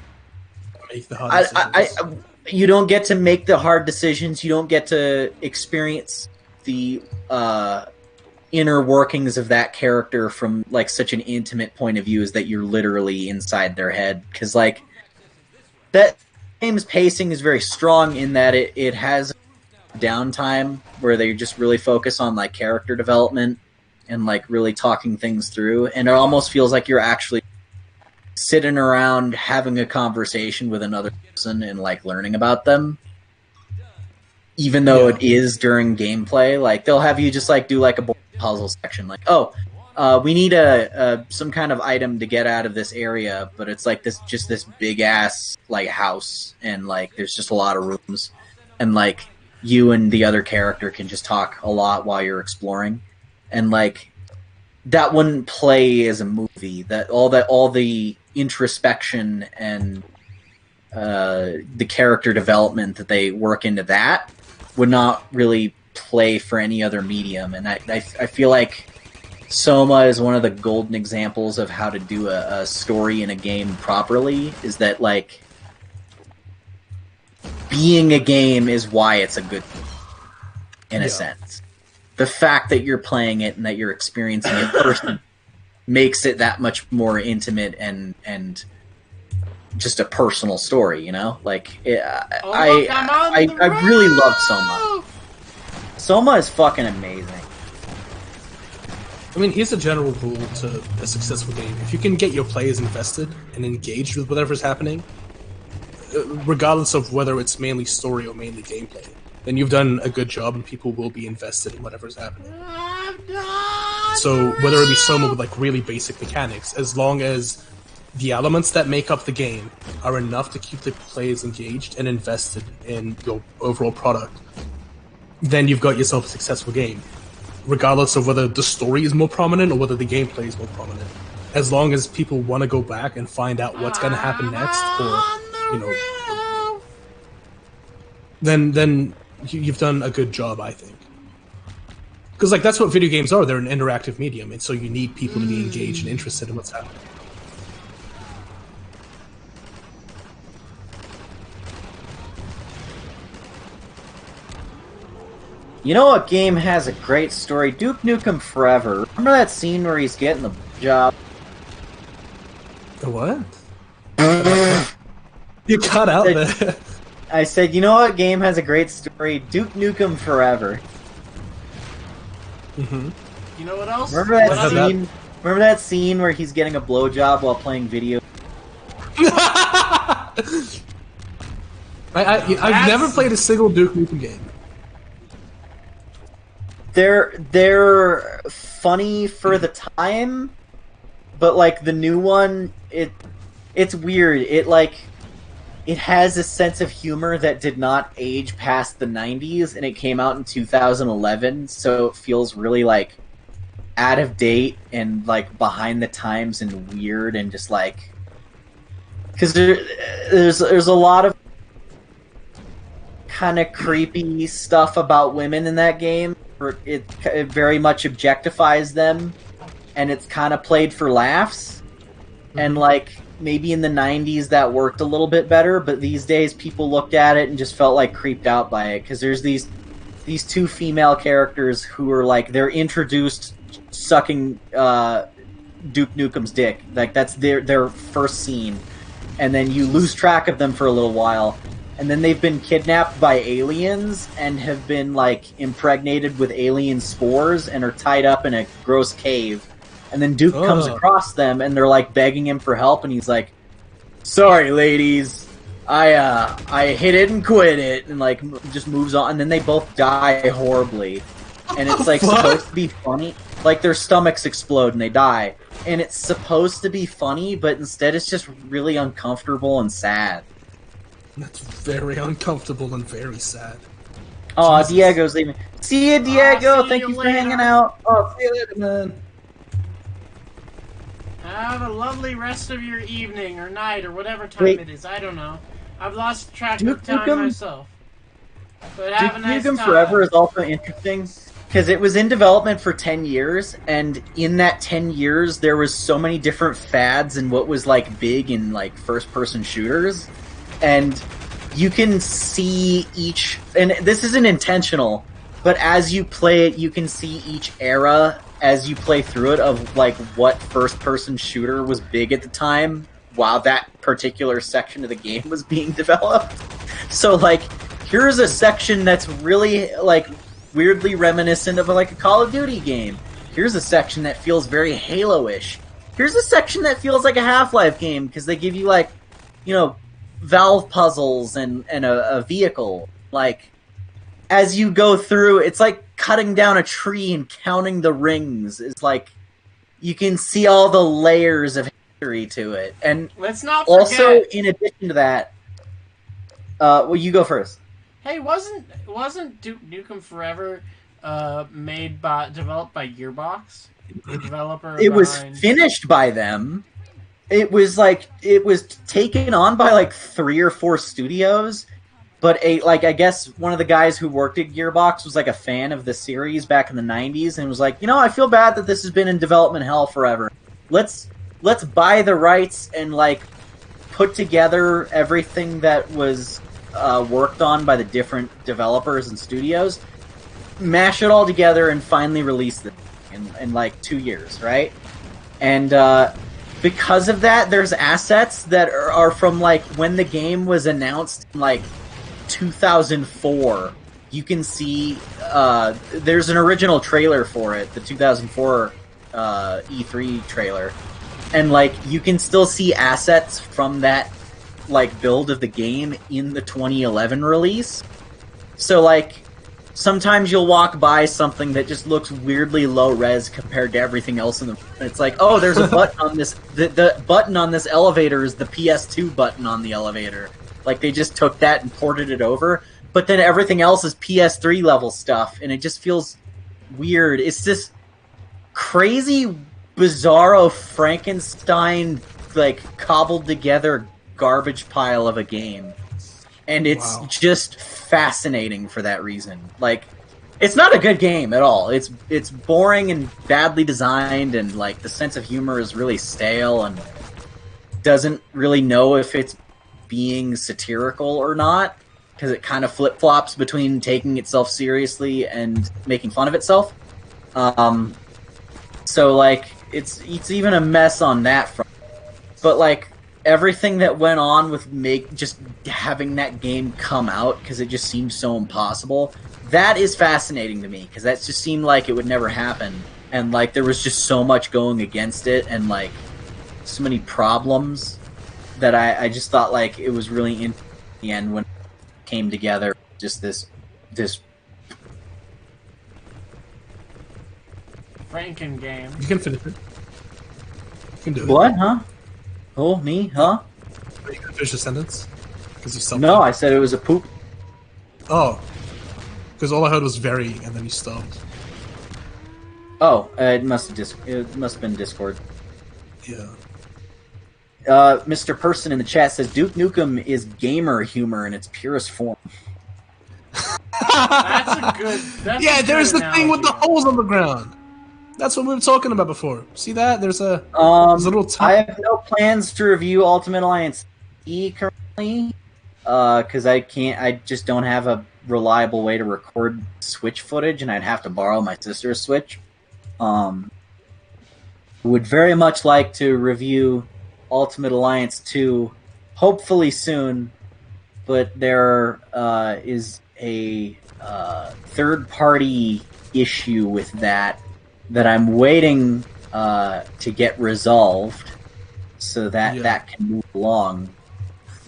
make the hard decisions. You don't get to make the hard decisions. You don't get to experience the inner workings of that character from like such an intimate point of view, as that you're literally inside their head. Because like that game's pacing is very strong in that it has downtime where they just really focus on like character development and like really talking things through, and it almost feels like you're actually sitting around having a conversation with another person and like learning about them. even though it is during gameplay. Like they'll have you just like do like a puzzle section, like we need some kind of item to get out of this area, but it's like this big ass like house, and like there's just a lot of rooms, and like you and the other character can just talk a lot while you're exploring, and like that wouldn't play as a movie. That all the introspection and the character development that they work into that would not really play for any other medium. And I feel like Soma is one of the golden examples of how to do a story in a game properly, is that like being a game is why it's a good game, in a sense. The fact that you're playing it and that you're experiencing it personally makes it that much more intimate and just a personal story, you know? Like, I really love Soma. Soma is fucking amazing. I mean, here's a general rule to a successful game. If you can get your players invested and engaged with whatever's happening, regardless of whether it's mainly story or mainly gameplay, then you've done a good job and people will be invested in whatever's happening. So whether it be Soma with like really basic mechanics, as long as the elements that make up the game are enough to keep the players engaged and invested in your overall product, then you've got yourself a successful game, regardless of whether the story is more prominent or whether the gameplay is more prominent. As long as people want to go back and find out what's going to happen next, or, you know, then you've done a good job, I think. Because, like, that's what video games are. They're an interactive medium, and so you need people to be engaged and interested in what's happening. You know what game has a great story? Duke Nukem Forever. Remember that scene where he's getting the job? The what? You cut out there. I said, you know what game has a great story? Duke Nukem Forever. Mm-hmm. You know what else? Remember that scene? Remember that scene where he's getting a blowjob while playing video? I've never played a single Duke Nukem game. They're funny for the time, but like the new one, it's weird. It has a sense of humor that did not age past the 90s, and it came out in 2011, so it feels really like out of date and like behind the times and weird, and just like, because there's a lot of kind of creepy stuff about women in that game. It very much objectifies them, and it's kind of played for laughs. And like maybe in the 90s that worked a little bit better, but these days people looked at it and just felt like creeped out by it, because there's these two female characters who are like, they're introduced sucking Duke Nukem's dick. Like that's their first scene, and then you lose track of them for a little while. And then they've been kidnapped by aliens and have been, like, impregnated with alien spores and are tied up in a gross cave. And then Duke comes across them, and they're, like, begging him for help, and he's like, sorry, ladies, I hit it and quit it, and, like, just moves on. And then they both die horribly. And it's, like, supposed to be funny. Like, their stomachs explode and they die. And it's supposed to be funny, but instead it's just really uncomfortable and sad. That's very uncomfortable and very sad. Oh, Jesus. Diego's leaving. See you, Diego. Thank you for hanging out. Oh, see you later, man. Have a lovely rest of your evening or night or whatever time it is. I don't know. I've lost track of time myself. But have a nice time. Duke Nukem Forever is also interesting because it was in development for 10 years, and in that 10 years there was so many different fads and what was like big in like first-person shooters. And you can see each, and this isn't intentional, but as you play it, you can see each era as you play through it of like what first-person shooter was big at the time while that particular section of the game was being developed. So like, here's a section that's really like weirdly reminiscent of like a Call of Duty game. Here's a section that feels very Halo-ish. Here's a section that feels like a Half-Life game because they give you like, you know, valve puzzles and a vehicle. Like, as you go through, it's like cutting down a tree and counting the rings. It's like you can see all the layers of history to it. And let's not forget. Also, in addition to that, well, you go first. Hey, wasn't Duke Nukem Forever developed by Gearbox? The developer. It was finished by them. It was taken on by like 3 or 4 studios, but I guess one of the guys who worked at Gearbox was like a fan of the series back in the 90s and was like, I feel bad that this has been in development hell forever. Let's buy the rights and like put together everything that was worked on by the different developers and studios, mash it all together, and finally release it in like 2 years, right? And because of that, there's assets that are from like when the game was announced in like 2004. You can see there's an original trailer for it, the 2004 E3 trailer, and like you can still see assets from that like build of the game in the 2011 release. So like sometimes you'll walk by something that just looks weirdly low res compared to everything else in the. It's like, oh, there's a button on this. The button on this elevator is the PS2 button on the elevator. Like they just took that and ported it over. But then everything else is PS3 level stuff, and it just feels weird. It's this crazy, bizarro Frankenstein, like cobbled together garbage pile of a game. And it's just fascinating for that reason. Like, it's not a good game at all. It's boring and badly designed, and like the sense of humor is really stale and doesn't really know if it's being satirical or not, because it kind of flip-flops between taking itself seriously and making fun of itself. So like it's even a mess on that front. But like everything that went on with just having that game come out, because it just seemed so impossible, that is fascinating to me, because that just seemed like it would never happen, and like there was just so much going against it, and like so many problems that I just thought like it was really in the end when it came together. Just this Franken game. You can finish it. You can do it. What? Huh? Oh, me? Huh? Are you gonna finish the sentence? Because you stopped. No, I said it was a poop. Oh. Because all I heard was very, and then you stopped. Oh, it must have been Discord. Yeah. Mr. Person in the chat says Duke Nukem is gamer humor in its purest form. That's a good. Yeah, there's the thing with the holes on the ground. That's what we were talking about before. See that? There's a little. I have no plans to review Ultimate Alliance E currently, because I just don't have a reliable way to record Switch footage, and I'd have to borrow my sister's Switch. Would very much like to review Ultimate Alliance 2, hopefully soon, but there is a third-party issue with that I'm waiting to get resolved, so that that can move along.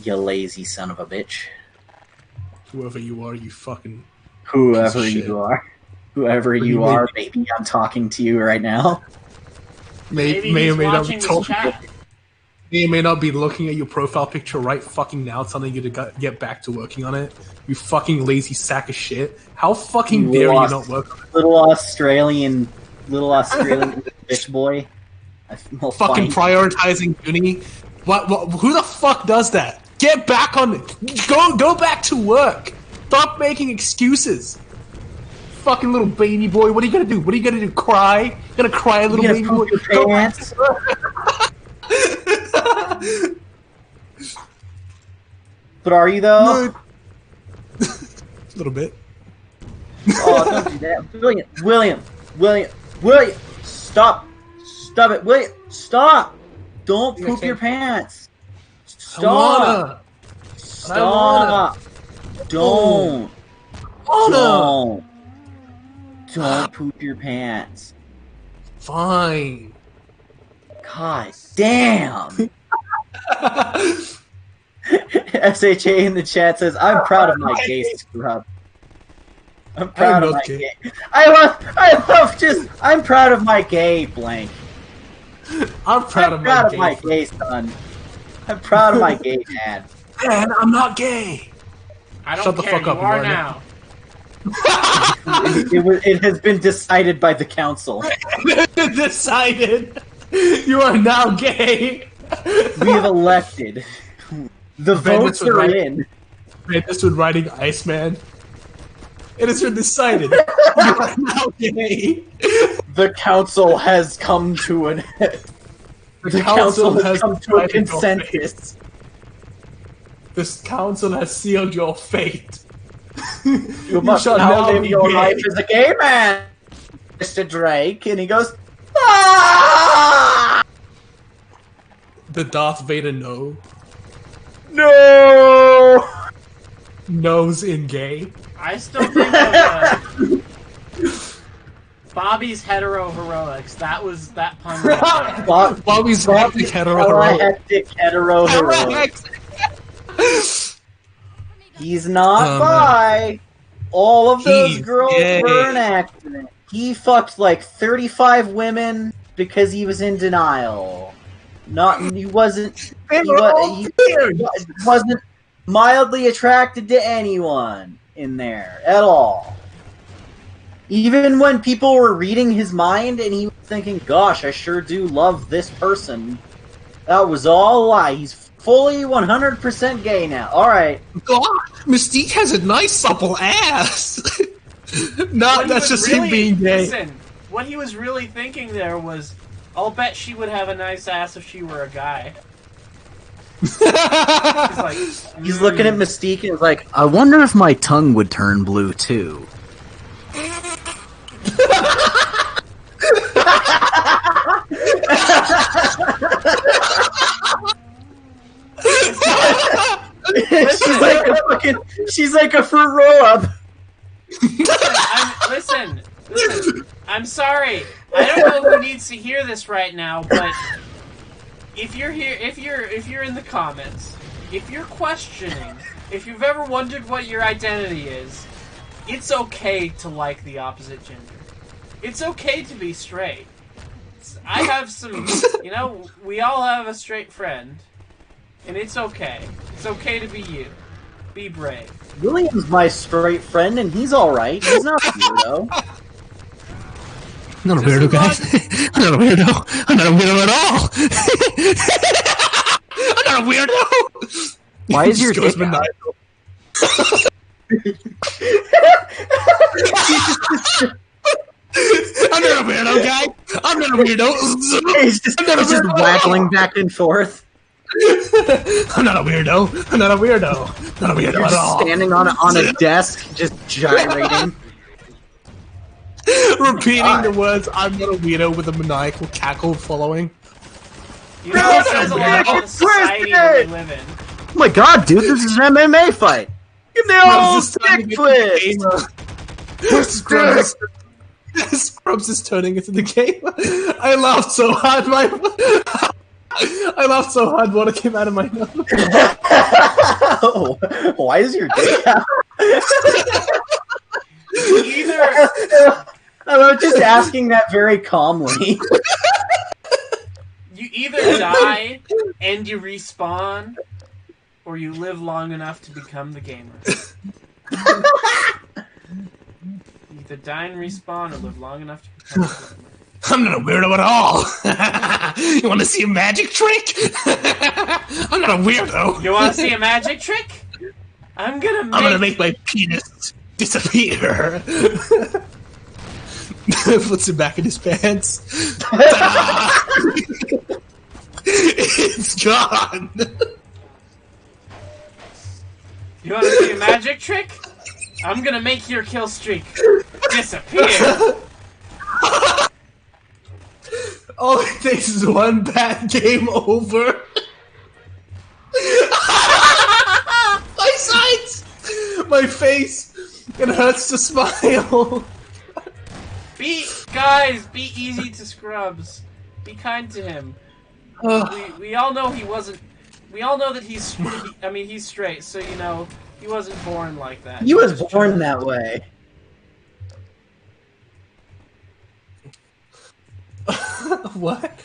You lazy son of a bitch. Whoever you are, you fucking. Whoever you are. Whoever you are, baby, I'm talking to you right now. May or may not be talking. May or may not be looking at your profile picture right fucking now, telling you to get back to working on it. You fucking lazy sack of shit. How fucking dare you not work on it? Little Australian bitch boy. Fucking prioritizing uni. What? Who the fuck does that? Get back on it. Go back to work. Stop making excuses. Fucking little baby boy. What are you gonna do? What are you gonna do? Cry? You're gonna cry, little baby boy? Go back to work. But are you though? A little bit. Oh, don't do that, William, stop it, William, stop! Don't poop your pants. Stop. Stop. Don't poop your pants. Fine. God damn. SHA in the chat says, I'm proud of my gay scrub. I'm proud of my gay. I'm proud of my gay blank. I'm proud of my gay son. I'm proud of my gay dad. Man, I'm not gay. I don't Shut the care. fuck up, you are Martin. now. It has been decided by the council. Decided. You are now gay. We have elected. The votes are in. This would writing Iceman. It has been decided. You are now gay. The council has come to an. The council has come to a consensus. This council has sealed your fate. You must now live your life as a gay man, Mr. Drake. And he goes, ah! The Darth Vader no. No! Nose in gay. I still think of Bobby's hetero heroics. That pun. Was Bobby's hectic hetero heroics. Hetero heroics. He's not bi. All of those girls were an accident. He fucked like 35 women because he was in denial. He wasn't mildly attracted to anyone in there at all. Even when people were reading his mind and he was thinking, gosh, I sure do love this person. That was all a lie. He's fully 100% gay now. Alright. God, Mystique has a nice supple ass. That's just really, him being gay. Listen, what he was really thinking there was, I'll bet she would have a nice ass if she were a guy. He's looking at Mystique and he's like, I wonder if my tongue would turn blue too. she's like a fruit roll-up. Listen. I'm sorry. I don't know who needs to hear this right now, but if you're here, if you're in the comments, if you're questioning, if you've ever wondered what your identity is, it's okay to like the opposite gender. It's okay to be straight. I have some, we all have a straight friend, and it's okay. It's okay to be you. Be brave. William's my straight friend, and he's alright. He's not a weirdo. I'm not a weirdo, guys. I'm not a weirdo. I'm not a weirdo at all. I'm not a weirdo. Why is your dick out? I'm not a weirdo, guy. I'm not a weirdo. He's just waggling back and forth. I'm not a weirdo. I'm not a weirdo. Not a weirdo You're at all. Standing on a desk, just gyrating. Repeating the words, I'm not a weirdo, with a maniacal cackle following. You know, it says a lot about the society that we live in. Oh my god, dude, this is an MMA fight! Give me all stick twist! Scrubs is turning into the game. I laughed so hard, I laughed so hard water came out of my nose. Why is your dick out? I'm just asking that very calmly. You either die and you respawn, or you live long enough to become the gamer. You either die and respawn, or live long enough to become the gamer. I'm not a weirdo at all. You want to see a magic trick? I'm not a weirdo. You want to see a magic trick? I'm gonna make my penis disappear. Puts it back in his pants. It's gone. You want to see a magic trick? I'm gonna make your kill streak disappear. All it takes is one bad game over. My sides! My face! It hurts to smile. Guys, be easy to Scrubs. Be kind to him. We all know he wasn't. We all know that he's. He's straight, so he wasn't born like that. He was born that way. What?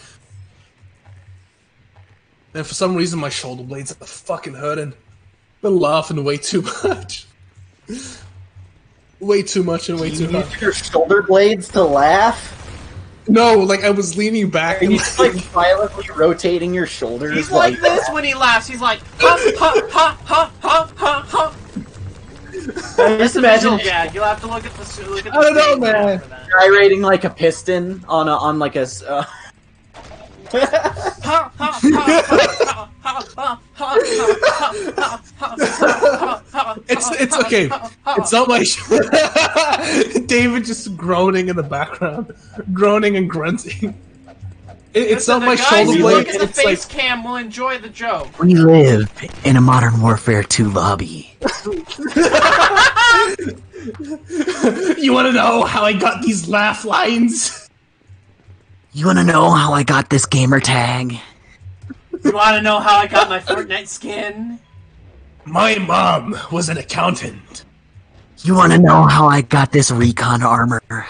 And for some reason, my shoulder blades are fucking hurting. Been laughing way too much. Way too much and way too You hard. use your shoulder blades to laugh? No, like I was leaning back Are and you just like violently rotating your shoulders? He's like this when he laughs. He's like, ha ha ha ha ha ha ha. Just imagine gag. You'll have to look at the. I don't know, man. gyrating like a piston on like a. It's okay. It's not my. David just groaning in the background, groaning and grunting. It's not my shoulder blade. blade. Look at the It's face like cam. Will enjoy the joke. We live in a Modern Warfare 2 lobby. You want to know how I got these laugh lines? You wanna know how I got this gamer tag? You want to know how I got my Fortnite skin? My mom was an accountant. You wanna know how I got this recon armor?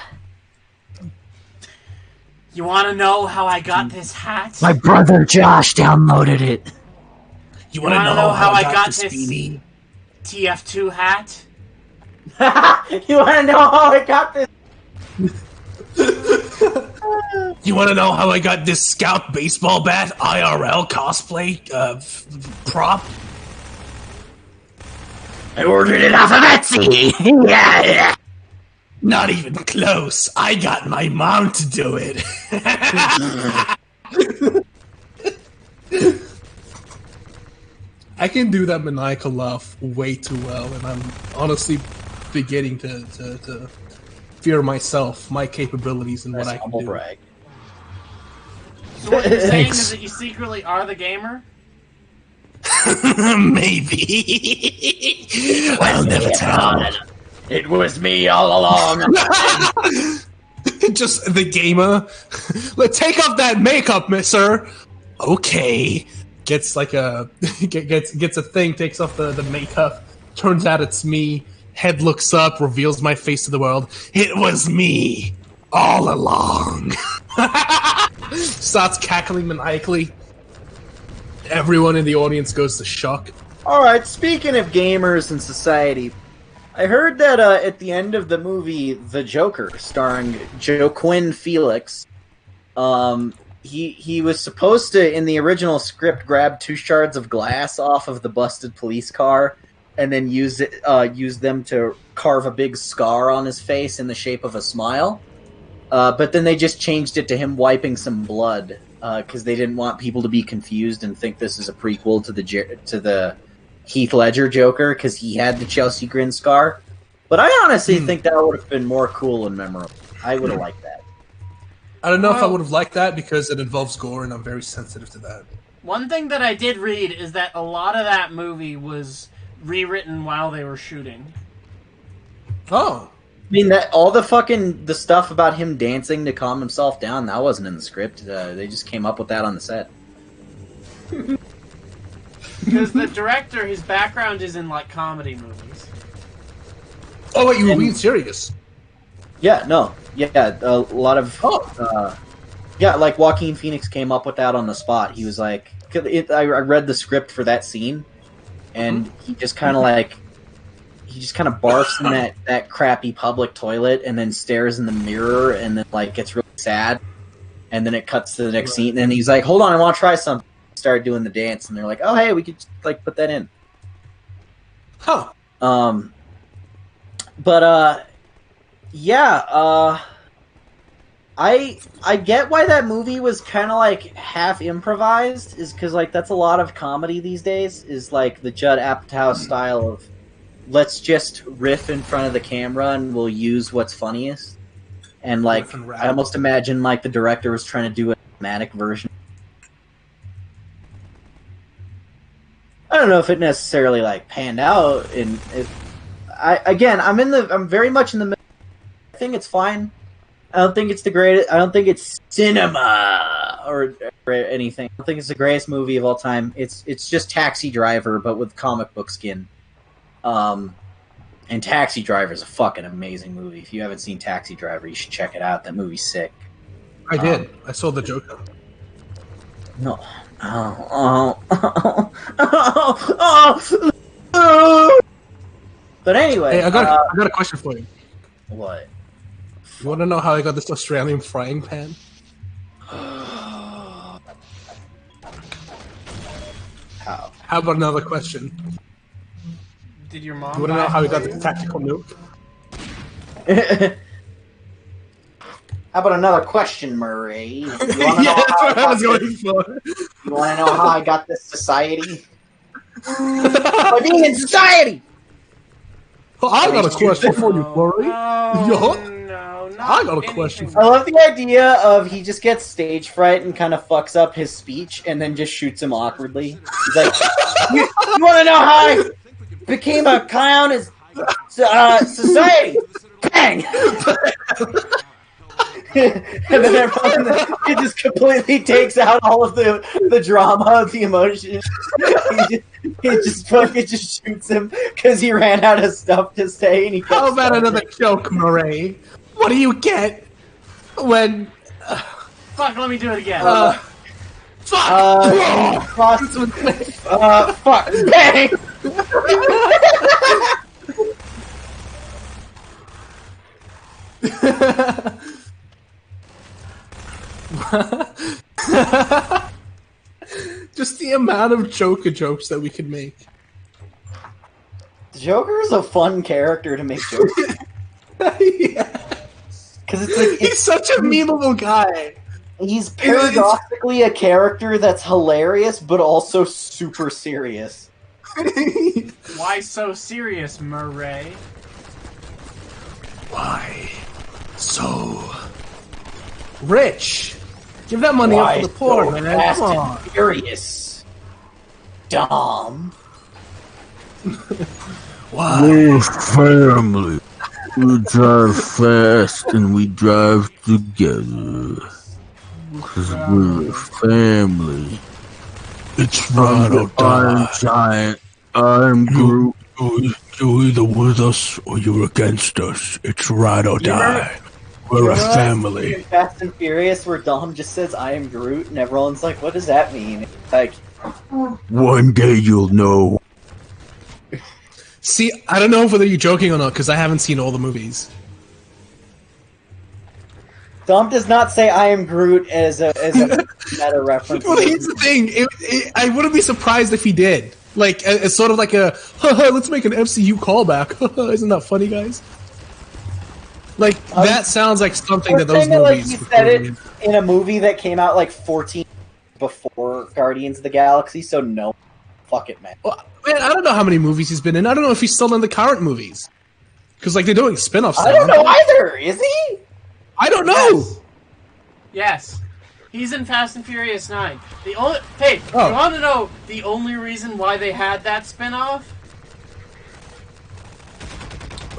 You want to know how I got this hat? My brother Josh downloaded it. You want to know how I got this this beanie? TF2 hat? You want to know how I got this? You want to know how I got this Scout baseball bat IRL cosplay prop? I ordered it off of Etsy. Yeah. Not even close. I got my mom to do it. I can do that maniacal laugh way too well, and I'm honestly beginning to fear myself, my capabilities, and what I can do. Brag. So what you're saying Thanks. is that you secretly are the gamer? Maybe. I'll never tell. It was me all along. Just the gamer. Let's take off that makeup, sir. Okay. Gets like a gets a thing, takes off the makeup. Turns out it's me. Head looks up, reveals my face to the world. It was me all along. Starts cackling maniacally. Everyone in the audience goes to shock. Alright, speaking of gamers and society, I heard that at the end of the movie The Joker, starring Joaquin Phoenix, he was supposed to, in the original script, grab 2 shards of glass off of the busted police car and then use them to carve a big scar on his face in the shape of a smile. But then they just changed it to him wiping some blood because they didn't want people to be confused and think this is a prequel to the Heath Ledger Joker because he had the Chelsea Grin scar. But I honestly think that would have been more cool and memorable. I would have liked that. I don't know if I would have liked that because it involves gore and I'm very sensitive to that. One thing that I did read is that a lot of that movie was rewritten while they were shooting. Oh. I mean, that all the stuff about him dancing to calm himself down, that wasn't in the script. They just came up with that on the set. Because the director, his background is in, like, comedy movies. Oh, wait, you were being serious? Yeah, no. Yeah, a lot of... yeah, like, Joaquin Phoenix came up with that on the spot. He was like... I read the script for that scene, and he just kind of, like... He just kind of barfs in that crappy public toilet and then stares in the mirror and then, like, gets really sad. And then it cuts to the next scene, and then he's like, hold on, I want to try something. Started doing the dance, and they're like, oh, hey, we could, like, put that in. Huh. Yeah, I get why that movie was kind of, like, half improvised, is because, like, that's a lot of comedy these days, is, like, the Judd Apatow style of, let's just riff in front of the camera and we'll use what's funniest. And, like, I almost imagine, like, the director was trying to do a dramatic version. I don't know if it necessarily, like, panned out, and I'm very much in the middle. I think it's fine. I don't think it's the greatest. I don't think it's cinema or anything. I don't think it's the greatest movie of all time. It's just Taxi Driver, but with comic book skin. And Taxi Driver is a fucking amazing movie. If you haven't seen Taxi Driver, you should check it out. That movie's sick. I did. I saw the Joker. No. Oh. But anyway, Hey, I got a question for you. What? You want to know how I got this Australian frying pan? How? How about another question? Did your mom? You want to know how I got the tactical nuke? How about another question, Murray? You want to Yeah, know that's how what I was going for. You want to know how I got this society? By being in society. Well, I got a question for you, Murray. No, I got a question for I love the idea of he just gets stage fright and kind of fucks up his speech and then just shoots him awkwardly. He's like, you want to know how I became a clown in society? Bang! And then everyone, it just completely takes out all of the drama of the emotion. He just fucking just shoots him because he ran out of stuff to say. And How about another joke, Murray? What do you get when... Fuck, let me do it again. Fuck! Fuck! Bang! Just the amount of Joker jokes that we could make. The Joker is a fun character to make jokes. Yeah. Because it's like He's such a memeable guy. he's paradoxically a character that's hilarious, but also super serious. Why so serious, Murray? Why so rich? Give that money up for the poor, so man. Fast Come and on. furious. Dumb. Why? We're family. We drive fast and we drive together. Cause we're a family. It's ride or I'm die. giant. I'm Groot. You're either with us or you're against us. It's ride or die. We're a In family. Fast and Furious, where Dom just says, I am Groot, and everyone's like, what does that mean? Like, One day you'll know. See, I don't know whether you're joking or not because I haven't seen all the movies. Dom does not say I am Groot as a meta reference. Well, here's the thing. I wouldn't be surprised if he did. Like, it's sort of like a, let's make an MCU callback. Isn't that funny, guys? Like, that sounds like something that those Like, movies... he said it in a movie that came out like 14 before Guardians of the Galaxy, so no. Fuck it, man. Well, man, I don't know how many movies he's been in. I don't know if he's still in the current movies. Because, like, they're doing spin-offs I now, don't know aren't either, is he? they? I don't know! Yes. He's in Fast and Furious 9. The only you want to know the only reason why they had that spin-off?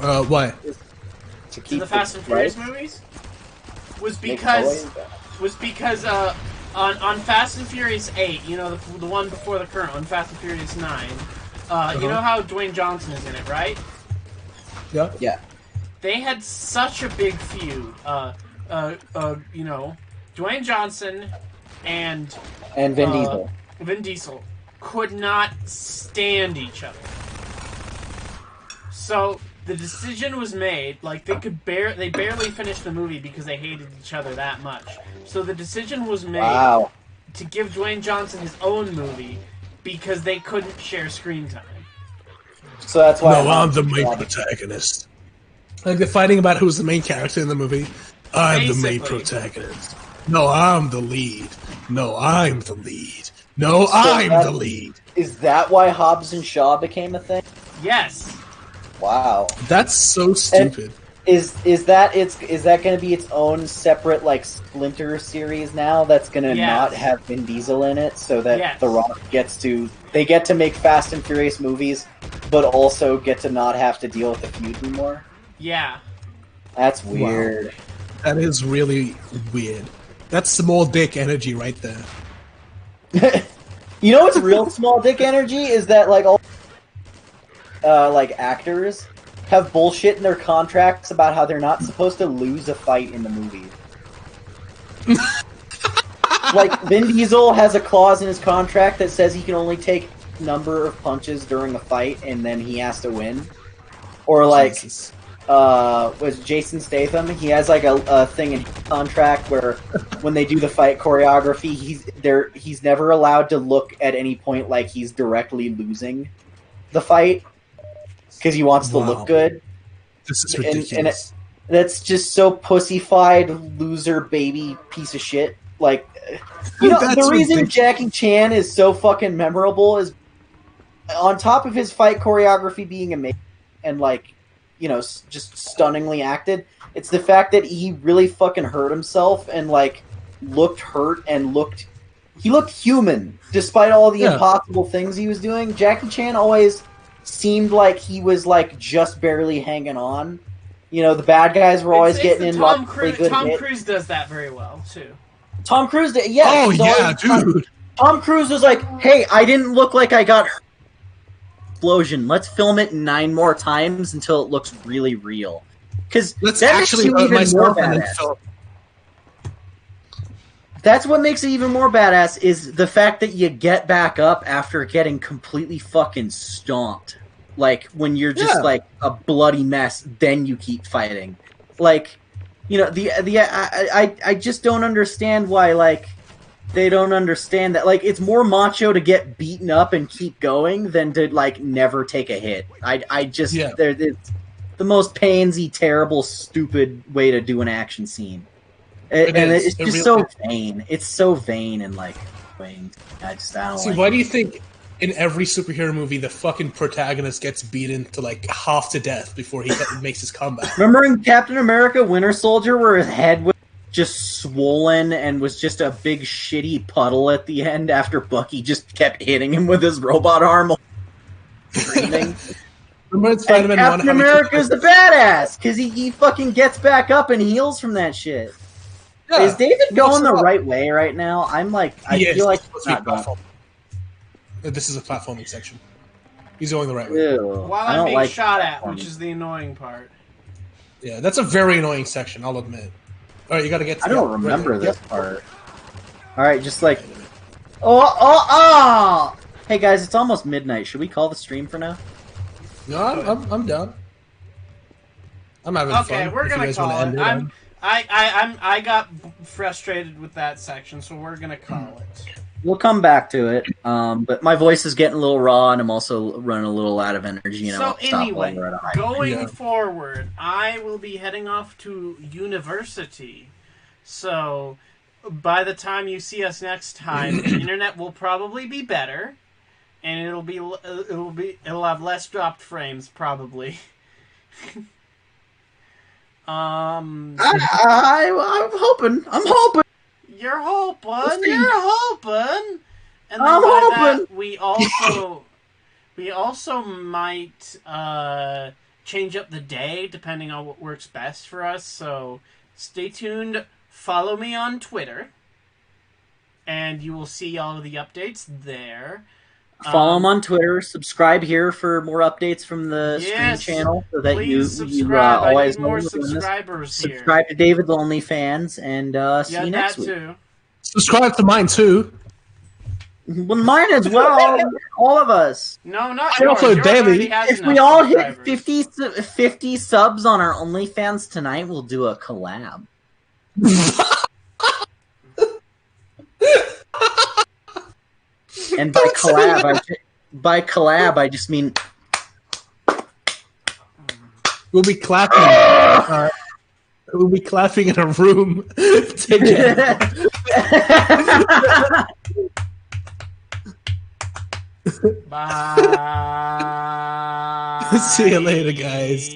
Why? To To the Fast and Furious movies? Was because on Fast and Furious 8, you know, the one before the current one, Fast and Furious 9, you know how Dwayne Johnson is in it, right? Yeah? Yeah. They had such a big feud. You know, Dwayne Johnson and And Vin Diesel. Vin Diesel could not stand each other. So the decision was made, like they barely finished the movie because they hated each other that much. So the decision was made to give Dwayne Johnson his own movie because they couldn't share screen time. So that's why. No, I'm the main protagonist. Like, they're fighting about who's the main character in the movie. I'm the main Basically. protagonist. No, I'm the lead. No, I'm the lead. No, I'm the lead. Is that why Hobbs and Shaw became a thing? Yes. Wow. That's so stupid. Is that going to be its own separate like Splinter series now? That's going to not have Vin Diesel in it, so that The Rock gets to make Fast and Furious movies, but also get to not have to deal with the feud anymore. Yeah. That's weird. Wow. That is really weird. That's small dick energy right there. You know what's real small dick energy is that like all like actors have bullshit in their contracts about how they're not supposed to lose a fight in the movie. Like, Vin Diesel has a clause in his contract that says he can only take number of punches during a fight, and then he has to win. Or, like, Jesus. was Jason Statham, he has, like, a thing in his contract where when they do the fight choreography, he's never allowed to look at any point like he's directly losing the fight, because he wants to look good. This is ridiculous. And that's just so pussified, loser, baby piece of shit. Like, you know, the reason Jackie Chan is so fucking memorable is, on top of his fight choreography being amazing and, like, you know, just stunningly acted, it's the fact that he really fucking hurt himself and, like, looked hurt and he looked human despite all the impossible things he was doing. Jackie Chan always seemed like he was, like, just barely hanging on. You know, the bad guys were always getting in. Tom Cruise does that very well too. Tom Cruise did, yeah. Oh yeah, dude. Tom Cruise was like, "Hey, I didn't look like I got hurt. Explosion. Let's film it 9 more times until it looks really real." Because let's that actually makes it even more badass. That's what makes it even more badass is the fact that you get back up after getting completely fucking stomped. Like, when you're just like a bloody mess, then you keep fighting. Like, you know, I just don't understand why, like, they don't understand that. Like, it's more macho to get beaten up and keep going than to, like, never take a hit. It's the most pansy, terrible, stupid way to do an action scene. It's just really so vain. It's so vain and, like, vain. I don't See, why do you think in every superhero movie the fucking protagonist gets beaten to, like, half to death before he makes his comeback? Remember in Captain America Winter Soldier where his head was just swollen and was just a big shitty puddle at the end after Bucky just kept hitting him with his robot arm, screaming? Remember and Captain America's the badass because he fucking gets back up and heals from that shit. Yeah. Is David going the right way right now? I'm like, I feel like it's not going. This is a platforming section. He's going the right way. Ew, while I'm being shot at, which is the annoying part. Yeah, that's a very annoying section, I'll admit. Alright, you gotta get to I don't remember this part. Alright, just like... Oh! Hey guys, it's almost midnight. Should we call the stream for now? No, I'm down. I'm having fun. Okay, we're gonna call it. I got frustrated with that section, so we're gonna call it. We'll come back to it, but my voice is getting a little raw, and I'm also running a little out of energy. So anyway, going forward, I will be heading off to university. So by the time you see us next time, the internet will probably be better, and it'll have less dropped frames probably. I'm hoping. You're hoping. And then I'm hoping. That, we also might change up the day depending on what works best for us. So stay tuned. Follow me on Twitter, and you will see all of the updates there. Follow him on Twitter. Subscribe here for more updates from the stream channel, so that you always know more subscribers here. Subscribe to David's OnlyFans, and see you next week. Too. Subscribe to mine too. Well, mine as well. All of us. No, not I upload daily. If we all hit 50 subs on our OnlyFans tonight, we'll do a collab. And by collab, I just mean we'll be clapping. We'll be clapping in a room together. Bye. See you later, guys.